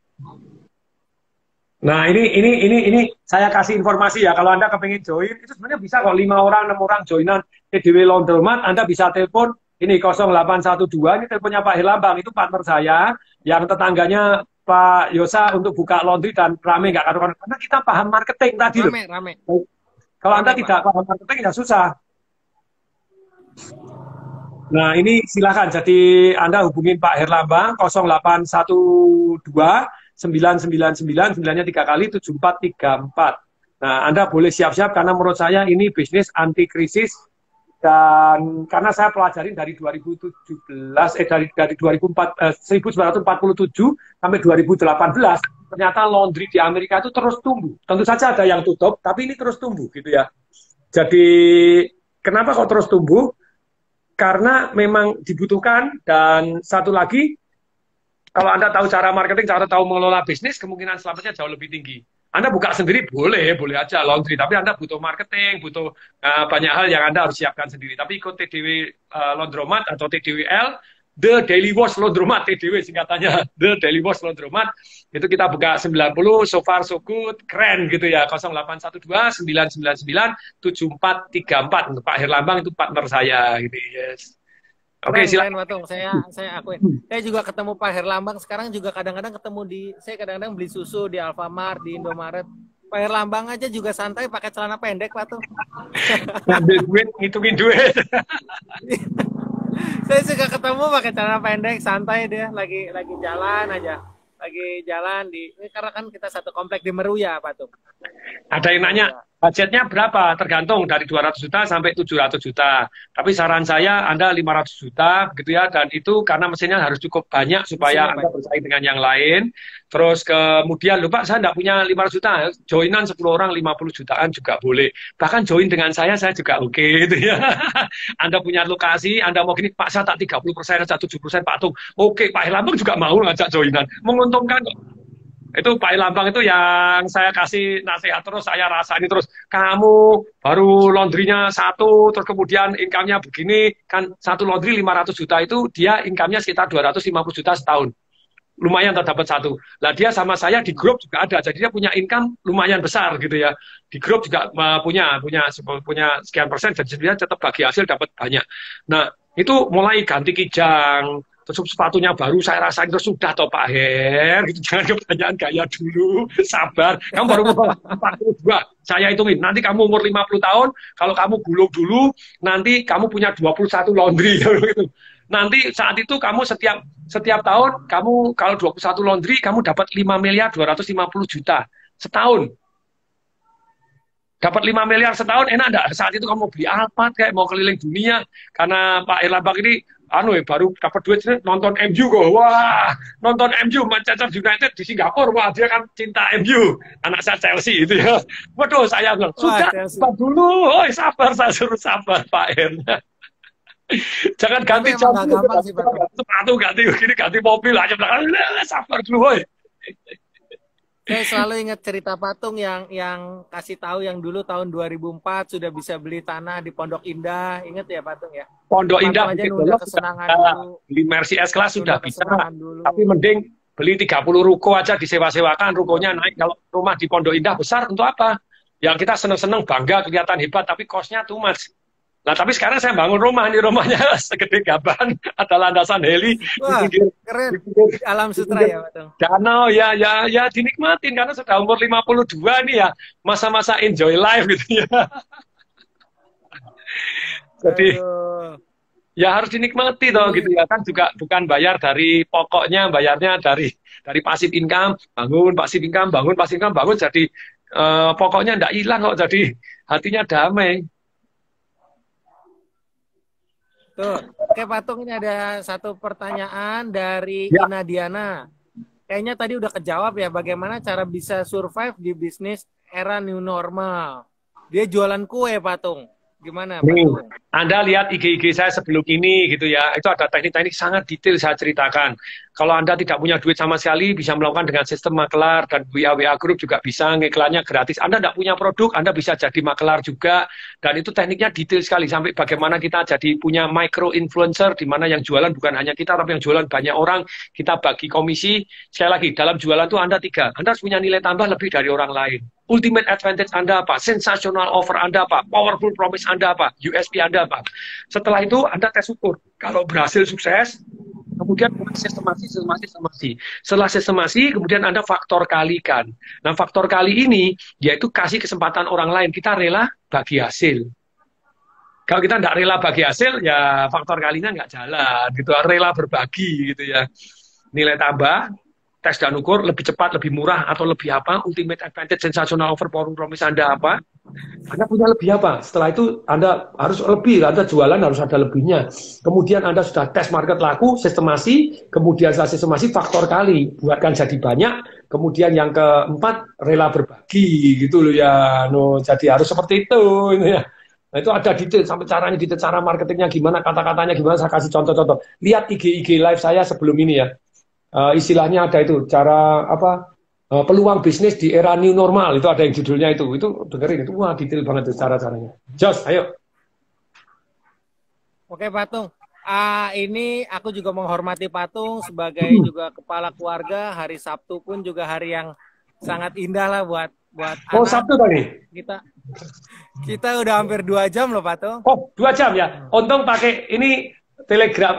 Nah ini saya kasih informasi ya, kalau Anda kepingin join itu sebenarnya bisa kok 5 orang 6 orang joinan TDW Laundromat. Anda bisa telepon ini 0812, ini teleponnya Pak Herlambang, itu partner saya yang tetangganya Pak Yosa untuk buka laundry dan rame nggak karuan karena kita paham marketing tadi rame. Kalau Anda tidak paham marketing ya susah. Nah ini silakan, jadi Anda hubungin Pak Herlambang 0812 999 9-nya 3 kali 7434. Nah, Anda boleh siap-siap karena menurut saya ini bisnis anti krisis Dan karena saya pelajarin dari 2017, dari 1947 sampai 2018, ternyata laundry di Amerika itu terus tumbuh. Tentu saja ada yang tutup, tapi ini terus tumbuh gitu ya. Jadi kenapa kok terus tumbuh? Karena memang dibutuhkan, dan satu lagi, kalau Anda tahu cara marketing, cara tahu mengelola bisnis, kemungkinan selamatnya jauh lebih tinggi. Anda buka sendiri boleh aja laundry, tapi Anda butuh marketing, butuh banyak hal yang Anda harus siapkan sendiri. Tapi ikut TDW Laundromat atau TDWL, The Daily Wash Laundromat, TDW singkatannya, The Daily Wash Laundromat, itu kita buka 90, so far so good, keren gitu ya, 0812 999 7434, untuk Pak Herlambang itu partner saya gitu, yes. Oke, silakan. Patung. Saya akuin. Saya juga ketemu Pak Herlambang. Sekarang juga kadang-kadang saya kadang-kadang beli susu di Alfamart, di Indomaret. Pak Herlambang aja juga santai pakai celana pendek, Patung. Ngambil duit, ngitungin duit. Saya suka ketemu pakai celana pendek, santai dia, lagi jalan aja. Lagi jalan ini karena kan kita satu komplek di Meruya, Patung. Ada yang nanya, budgetnya berapa? Tergantung dari 200 juta sampai 700 juta. Tapi saran saya Anda 500 juta gitu ya, dan itu karena mesinnya harus cukup banyak supaya Anda bersaing dengan yang lain. Terus kemudian lupa saya enggak punya 500 juta, joinan 10 orang 50 jutaan juga boleh. Bahkan join dengan saya juga oke gitu ya. Anda punya lokasi, Anda mau gini, Pak saya tak 30%, 70% Pak Tung. Oke, Pak Herlambang juga mau ngajak joinan. Menguntungkan kok. Itu Pak Herlambang itu yang saya kasih nasihat terus, saya rasain terus. Kamu baru laundrynya satu, terus kemudian income-nya begini, kan satu laundry 500 juta itu dia income-nya sekitar 250 juta setahun. Lumayan dapat satu. Lah dia sama saya di grup juga ada, jadi dia punya income lumayan besar gitu ya. Di grup juga punya sekian persen, jadi dia tetap bagi hasil dapat banyak. Nah itu mulai ganti kijang. Terus sepatunya baru saya rasain, terus sudah toh Pak Her, gitu. Jangan kebanyakan gaya dulu, sabar. Kamu baru umur 42, saya hitungin. Nanti kamu umur 50 tahun, kalau kamu gulung dulu, nanti kamu punya 21 laundry. Gitu. Nanti saat itu kamu setiap tahun, kamu kalau 21 laundry, kamu dapat 5 miliar 250 juta setahun. Dapat 5 miliar setahun, enak enggak? Saat itu kamu beli Alphard, kayak mau keliling dunia. Karena Pak Herlambang ini, baru dapat duit nonton MU kok. Wah, nonton MU Manchester United di Singapura. Wah, dia kan cinta MU. Anak saya Chelsea itu ya. Waduh, saya bilang, sudah, sabar dulu. Oh, sabar, saya suruh sabar, Pak Her. Jangan ganti sepatu, ganti mobil aja. Sabar dulu, woy. Saya selalu ingat cerita Patung yang kasih tahu yang dulu tahun 2004 sudah bisa beli tanah di Pondok Indah. Ingat ya Patung ya? Pondok Indah aja nunda kesenangan dulu. Beli Mercy S-Class sudah bisa. Tapi mending beli 30 ruko aja disewa-sewakan, rukonya naik. Kalau rumah di Pondok Indah besar untuk apa? Yang kita seneng-seneng bangga kelihatan hebat, tapi kosnya too much. Nah, tapi sekarang saya bangun rumah, ini rumahnya segede gaban, ada landasan heli. Wah, keren. Alam sutra ya, Patung. Danau, ya dinikmatin, karena sudah umur 52 nih ya, masa-masa enjoy life gitu ya. Jadi, ya harus dinikmati toh gitu ya, kan juga bukan bayar dari pokoknya, bayarnya dari passive income, bangun passive income, jadi pokoknya enggak hilang kok, jadi hatinya damai. Tuh, oke Patung, ini ada satu pertanyaan dari Ina Diana. Kayaknya tadi udah kejawab ya, bagaimana cara bisa survive di bisnis era new normal. Dia jualan kue, Patung. Gimana, Patung? Anda lihat IG saya sebelum ini gitu ya, itu ada teknik-teknik sangat detail saya ceritakan. Kalau Anda tidak punya duit sama sekali, bisa melakukan dengan sistem makelar, dan WA Group juga bisa, ngiklannya gratis. Anda tidak punya produk, Anda bisa jadi makelar juga, dan itu tekniknya detail sekali, sampai bagaimana kita jadi punya micro influencer, di mana yang jualan bukan hanya kita, tapi yang jualan banyak orang, kita bagi komisi. Sekali lagi, dalam jualan itu Anda harus punya nilai tambah lebih dari orang lain. Ultimate advantage Anda apa? Sensational offer Anda apa? Powerful promise Anda apa? USP Anda apa? Setelah itu Anda tes ukur. Kalau berhasil sukses, kemudian sistemasi. Setelah sistemasi, kemudian Anda faktor kalikan. Nah, faktor kali ini yaitu kasih kesempatan orang lain. Kita rela bagi hasil. Kalau kita tidak rela bagi hasil, ya faktor kalinya nggak jalan. Gitu, rela berbagi gitu ya. Nilai tambah, tes dan ukur lebih cepat, lebih murah, atau lebih apa, ultimate advantage, sensational offer, forum promise Anda apa, Anda punya lebih apa. Setelah itu Anda harus lebih, Anda jualan harus ada lebihnya. Kemudian Anda sudah tes market laku, sistemasi, kemudian setelah sistemasi faktor kali, buatkan jadi banyak, kemudian yang keempat rela berbagi gitu loh ya. No, jadi harus seperti itu ini ya. Nah, itu ada detail sampai caranya, detail cara marketingnya gimana, kata-katanya gimana, saya kasih contoh-contoh. Lihat IG live saya sebelum ini ya. Istilahnya ada itu cara apa peluang bisnis di era new normal, itu ada yang judulnya itu dengerin itu, wah detail banget tuh cara-caranya. Jos, ayo. Oke Patung, ini aku juga menghormati Patung sebagai juga kepala keluarga. Hari Sabtu pun juga hari yang sangat indah lah buat Oh, anak. Sabtu tadi. Kita udah hampir 2 jam loh Patung. Oh, 2 jam ya. Untung pakai ini Telegram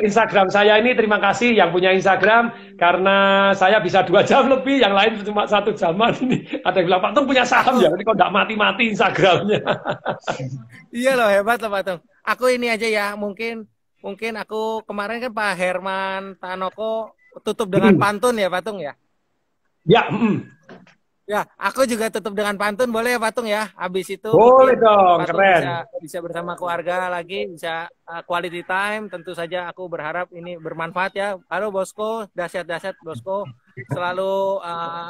Instagram saya ini, terima kasih yang punya Instagram karena saya bisa 2 jam lebih, yang lain cuma 1 jaman ini. Ada yang bilang Pak Tung punya saham ya, ini kok nggak mati-mati Instagramnya. Iya loh, hebat loh Pak Tung. Aku ini aja ya, mungkin aku kemarin kan Pak Herman Tanoko tutup dengan pantun ya Pak Tung ya. Ya. Ya, aku juga tutup dengan pantun, boleh ya Patung ya? Habis itu boleh dong, keren. Bisa bersama keluarga lagi, bisa quality time. Tentu saja aku berharap ini bermanfaat ya. Halo Bosco, dahsyat Bosco. Selalu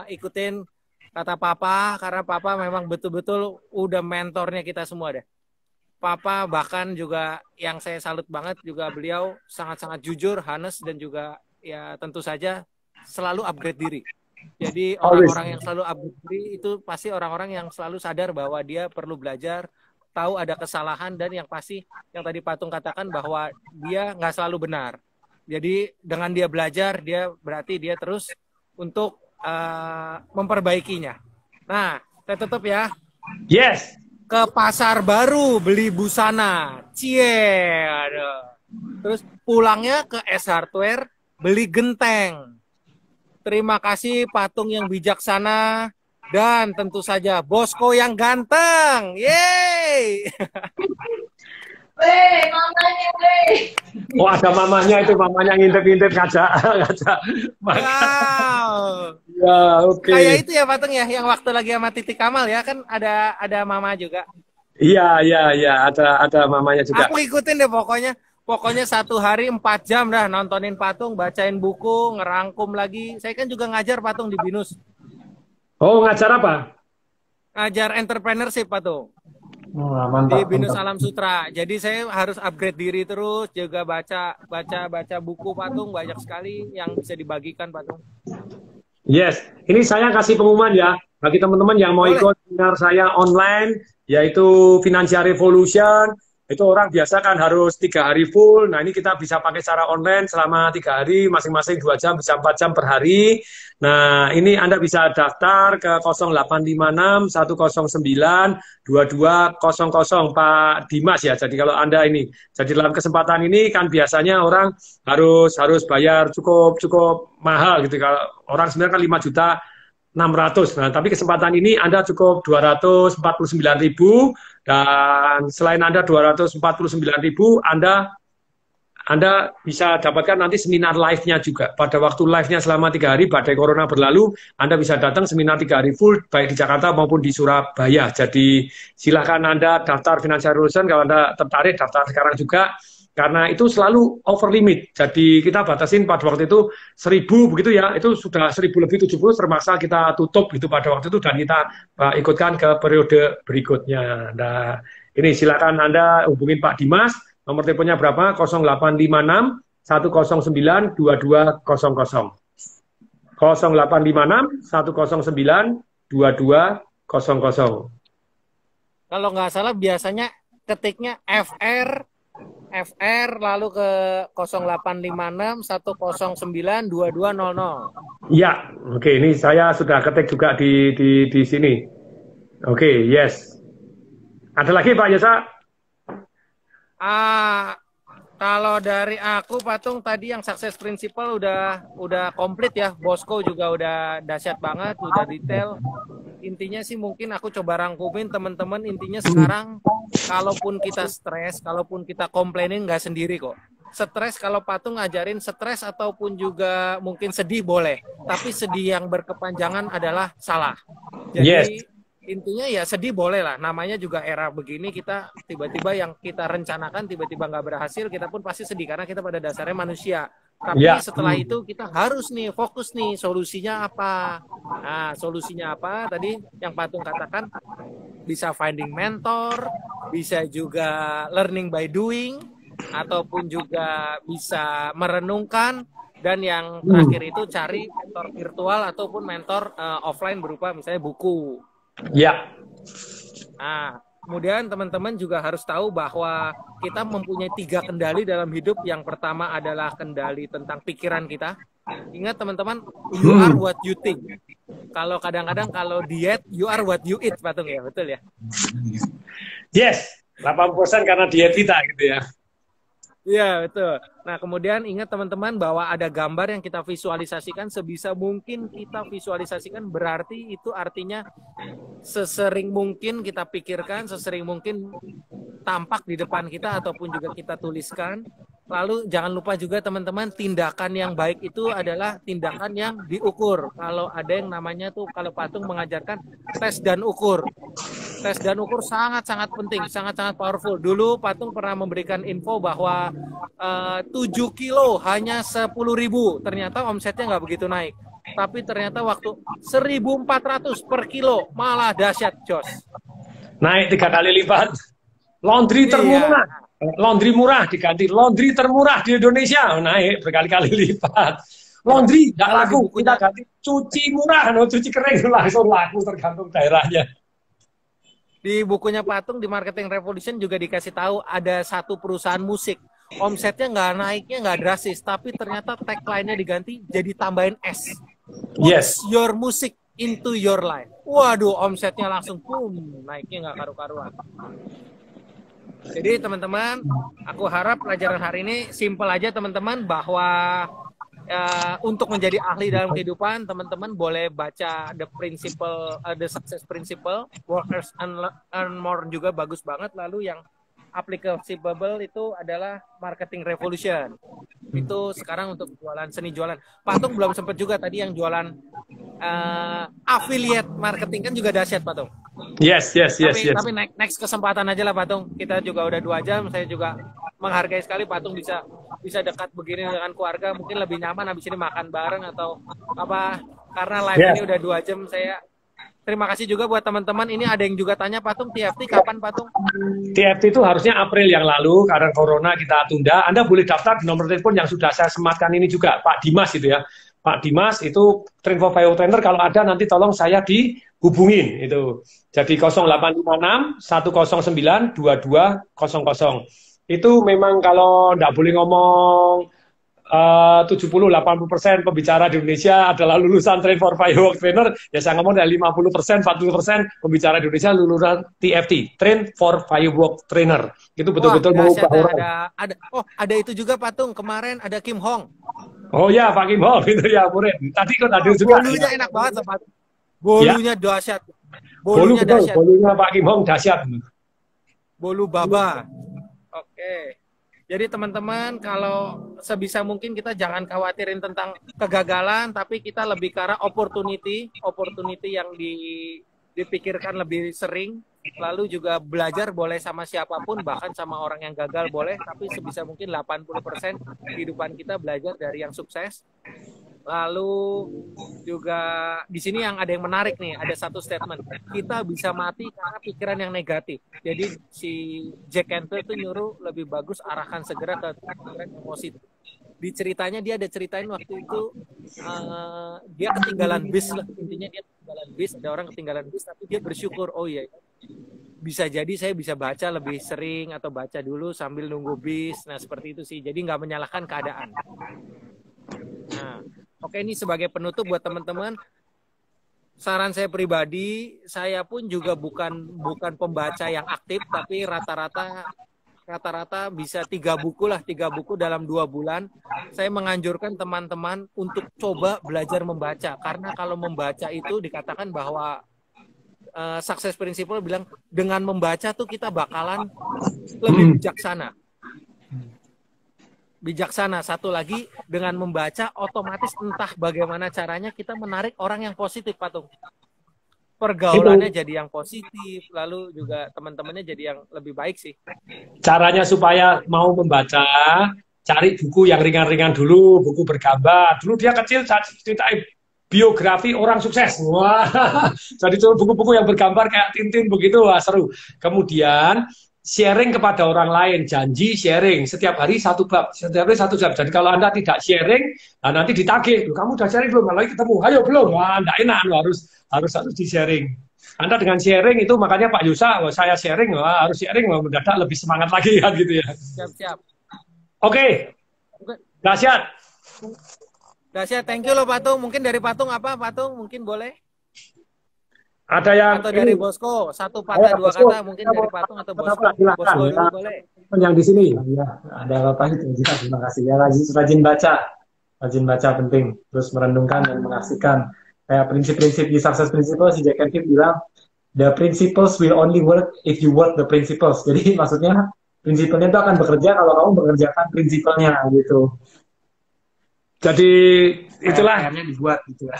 ikutin kata Papa, karena Papa memang betul-betul udah mentornya kita semua deh. Papa bahkan juga yang saya salut banget juga, beliau sangat-sangat jujur, honest, dan juga ya tentu saja selalu upgrade diri. Jadi orang-orang yang selalu upgrade diri itu pasti orang-orang yang selalu sadar bahwa dia perlu belajar, tahu ada kesalahan, dan yang pasti yang tadi Patung katakan bahwa dia nggak selalu benar. Jadi dengan dia belajar, dia berarti dia terus untuk memperbaikinya. Nah, saya tutup ya. Yes. Ke pasar baru beli busana, terus pulangnya ke S Hardware beli genteng. Terima kasih Patung yang bijaksana, dan tentu saja Bosco yang ganteng. Yeay! Weh, mamanya weh. Oh, ada mamanya itu, mamanya ngintip-ngintip ngajak. Wow. Ya, oke. Kayak itu ya Patung ya, yang waktu lagi sama Titik Kamal ya, kan ada mama juga. Iya, ada mamanya juga. Aku ikutin deh pokoknya 1 hari 4 jam dah nontonin Patung, bacain buku, ngerangkum lagi. Saya kan juga ngajar Patung di BINUS. Oh, ngajar apa? Ngajar entrepreneurship Patung. Oh, mantap, Di BINUS Alam Sutra. Jadi saya harus upgrade diri terus, juga baca buku Patung, banyak sekali yang bisa dibagikan Patung. Yes, ini saya kasih pengumuman ya bagi teman-teman yang mau ikut seminar saya online, yaitu Financial Revolution. Itu orang biasa kan harus 3 hari full. Nah, ini kita bisa pakai secara online selama 3 hari, masing-masing 2 jam, bisa 4 jam per hari. Nah, ini Anda bisa daftar ke 0856 109 2200 Pak Dimas ya. Jadi kalau Anda ini, jadi dalam kesempatan ini kan biasanya orang harus bayar cukup mahal gitu. Kalau orang sebenarnya kan 5.600.000. Nah, tapi kesempatan ini Anda cukup 249.000, dan selain Anda 249.000, Anda bisa dapatkan nanti seminar live-nya juga. Pada waktu live-nya selama 3 hari, badai corona berlalu, Anda bisa datang seminar 3 hari full, baik di Jakarta maupun di Surabaya. Jadi silahkan Anda daftar Financial Revolution, kalau Anda tertarik daftar sekarang juga. Karena itu selalu over limit. Jadi kita batasin pada waktu itu 1.000 begitu ya. Itu sudah 1.000 lebih 70, terpaksa kita tutup gitu pada waktu itu, dan kita ikutkan ke periode berikutnya. Nah, ini silakan Anda hubungin Pak Dimas. Nomor teleponnya berapa? 0856 109 2200. 0856 109 2200. Kalau nggak salah biasanya ketiknya FR lalu ke 0856 109 2200. Ya, oke, ini saya sudah ketik juga di sini. Oke, yes. Ada lagi Pak Yesa? Kalau dari aku Patung tadi yang sukses principle udah komplit ya. Bosco juga udah dahsyat banget, udah detail. Intinya sih mungkin aku coba rangkumin teman-teman, intinya sekarang kalaupun kita stres, kalaupun kita komplainin nggak sendiri kok. stres, kalau Patung ngajarin stres ataupun juga mungkin sedih boleh, tapi sedih yang berkepanjangan adalah salah. Jadi intinya ya sedih boleh lah, namanya juga era begini, kita tiba-tiba yang kita rencanakan tiba-tiba nggak berhasil, kita pun pasti sedih karena kita pada dasarnya manusia. Tapi setelah itu kita harus nih fokus nih, solusinya apa. Nah, solusinya apa tadi yang Patung katakan, bisa finding mentor, bisa juga learning by doing, ataupun juga bisa merenungkan, dan yang terakhir itu cari mentor virtual ataupun mentor offline berupa misalnya buku. Ya. Nah, kemudian teman-teman juga harus tahu bahwa kita mempunyai 3 kendali dalam hidup. Yang pertama adalah kendali tentang pikiran kita. Ingat teman-teman, you are what you think. Kalau kadang-kadang kalau diet, you are what you eat, Patung ya, betul ya? Yes, 80% karena diet kita gitu ya. Iya, betul. Nah, kemudian ingat teman-teman bahwa ada gambar yang kita visualisasikan, sebisa mungkin kita visualisasikan, berarti itu artinya sesering mungkin kita pikirkan, sesering mungkin tampak di depan kita ataupun juga kita tuliskan. Lalu jangan lupa juga teman-teman, tindakan yang baik itu adalah tindakan yang diukur. Kalau ada yang namanya tuh, kalau Patung mengajarkan tes dan ukur. Tes dan ukur sangat-sangat penting, sangat-sangat powerful. Dulu Patung pernah memberikan info bahwa 7 kilo hanya 10.000. Ternyata omsetnya nggak begitu naik. Tapi ternyata waktu 1.400 per kilo malah dahsyat, Jos. Naik 3 kali lipat. Laundry termurah. Laundry murah diganti laundry termurah di Indonesia, naik berkali-kali lipat. Laundry nggak laku, kita ganti cuci murah, cuci kering langsung laku tergantung daerahnya. Di bukunya Patung di Marketing Revolution juga dikasih tahu ada satu perusahaan musik, omsetnya nggak naiknya nggak drastis, tapi ternyata tagline-nya diganti jadi tambahin S. Yes. Your music into your life. Waduh, omsetnya langsung boom, naiknya nggak karu-karuan. Jadi teman-teman, aku harap pelajaran hari ini simple aja teman-teman, bahwa untuk menjadi ahli dalam kehidupan, teman-teman boleh baca The Success Principle, Workers Earn More juga bagus banget. Lalu yang applicable itu adalah Marketing Revolution. Itu sekarang untuk jualan, seni jualan. Patung belum sempat juga tadi yang jualan affiliate marketing, kan juga dahsyat Patung. Yes. Tapi next kesempatan aja lah Patung. Kita juga udah 2 jam. Saya juga menghargai sekali Patung bisa dekat begini dengan keluarga. Mungkin lebih nyaman habis ini makan bareng atau apa. Karena live ini udah 2 jam. Saya terima kasih juga buat teman-teman. Ini ada yang juga tanya, Patung, TFT kapan Patung? TFT itu harusnya April yang lalu, karena Corona kita tunda. Anda boleh daftar di nomor telepon yang sudah saya sematkan ini juga, Pak Dimas itu ya. Pak Dimas itu Train for Bio Trainer, kalau ada nanti tolong saya dihubungin itu. Jadi 0856 109 2200. Itu memang kalau nggak boleh ngomong 70-80% pembicara di Indonesia adalah lulusan Train for Bio Trainer, ya saya ngomong dari 50%, 40% pembicara di Indonesia lulusan TFT, Train for Bio Trainer. Itu betul-betul mengubah orang. Ada itu juga Patung, kemarin ada Kim Hong. Oh ya, Pak Kim Hong itu ya murid. Tadi kan ada juga. Bolunya enak banget Pak. Bolunya dahsyat. Bolunya dahsyat. Bolunya Pak Kim Hong dahsyat. Bolu baba. Oke. Jadi teman-teman, kalau sebisa mungkin kita jangan khawatirin tentang kegagalan, tapi kita lebih ke arah opportunity yang dipikirkan lebih sering. Lalu juga belajar boleh sama siapapun, bahkan sama orang yang gagal boleh, tapi sebisa mungkin 80% kehidupan kita belajar dari yang sukses. Lalu juga di sini yang ada yang menarik nih, ada satu statement, kita bisa mati karena pikiran yang negatif. Jadi si Jack Canfield itu nyuruh lebih bagus arahkan segera ke pikiran yang positif. Di ceritanya dia ada ceritain waktu itu dia ketinggalan bis lah, intinya dia ketinggalan bis, ada orang ketinggalan bis, tapi dia bersyukur, oh iya, bisa jadi saya bisa baca lebih sering atau baca dulu sambil nunggu bis. Nah seperti itu sih, jadi nggak menyalahkan keadaan. Nah, oke, ini sebagai penutup buat teman-teman, saran saya pribadi, saya pun juga bukan pembaca yang aktif, tapi rata-rata bisa 3 buku dalam 2 bulan. Saya menganjurkan teman-teman untuk coba belajar membaca, karena kalau membaca itu dikatakan bahwa Success Principle bilang dengan membaca tuh kita bakalan lebih bijaksana. bijaksana. Satu lagi, dengan membaca otomatis entah bagaimana caranya kita menarik orang yang positif, Patung. Pergaulannya jadi yang positif, lalu juga teman-temannya jadi yang lebih baik sih. Caranya supaya mau membaca, cari buku yang ringan-ringan dulu, buku bergambar. Dulu dia kecil ceritain biografi orang sukses. Wah, jadi buku-buku yang bergambar kayak Tintin begitu, wah seru. Kemudian sharing kepada orang lain, janji sharing setiap hari satu bab, setiap hari satu jam. Jadi kalau Anda tidak sharing, nah nanti ditagih, kamu udah sharing belum? Lagi ketemu, ayo belum? Wah, enggak enak, harus di sharing. Anda dengan sharing itu makanya Pak Yusa, oh, saya sharing, wah, harus sharing, wah, mendadak lebih semangat lagi kan gitu ya. Siap-siap. Oke, dahsyat. Dahsyat, thank you loh Patung. Mungkin dari Patung apa? Patung mungkin boleh? Ada yang atau dari Bosco, satu patah dua kata mungkin dari Patung atau Bosco. Bosco dulu boleh. Yang di sini, ya, ada apa itu? Terima kasih ya, rajin baca penting, terus merenungkan dan mengaksikan. Kayak prinsip-prinsip di Success Principles, si Jack Canfield bilang, the principles will only work if you work the principles. Jadi maksudnya prinsipnya itu akan bekerja kalau kamu mengerjakan prinsipnya gitu. Jadi itulah yang dibuat gitu.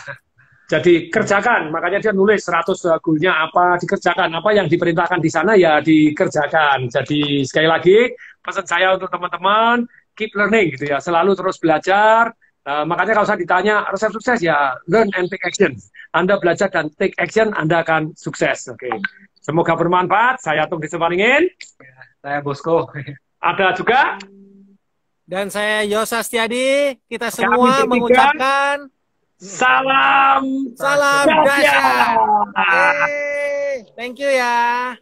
Jadi kerjakan, makanya dia nulis 100 goalnya apa, dikerjakan, apa yang diperintahkan di sana ya dikerjakan. Jadi sekali lagi pesan saya untuk teman-teman, keep learning gitu ya, selalu terus belajar. Makanya kalau saya ditanya resep sukses ya learn and take action. Anda belajar dan take action, Anda akan sukses. Oke. Semoga bermanfaat. Saya Tung Diseparingin. Saya Bosco. Ada juga. Dan saya Yosa Setiadi. Kita semua mengucapkan salam dahsyat. Thank you ya.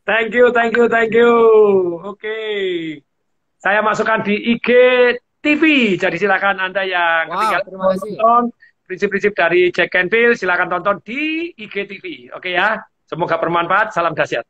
Thank you. Oke. Saya masukkan di IG TV. Jadi silakan Anda yang ketinggalan nonton prinsip-prinsip dari Jack Canfield, silakan tonton di IG TV. Oke ya. Semoga bermanfaat. Salam dahsyat.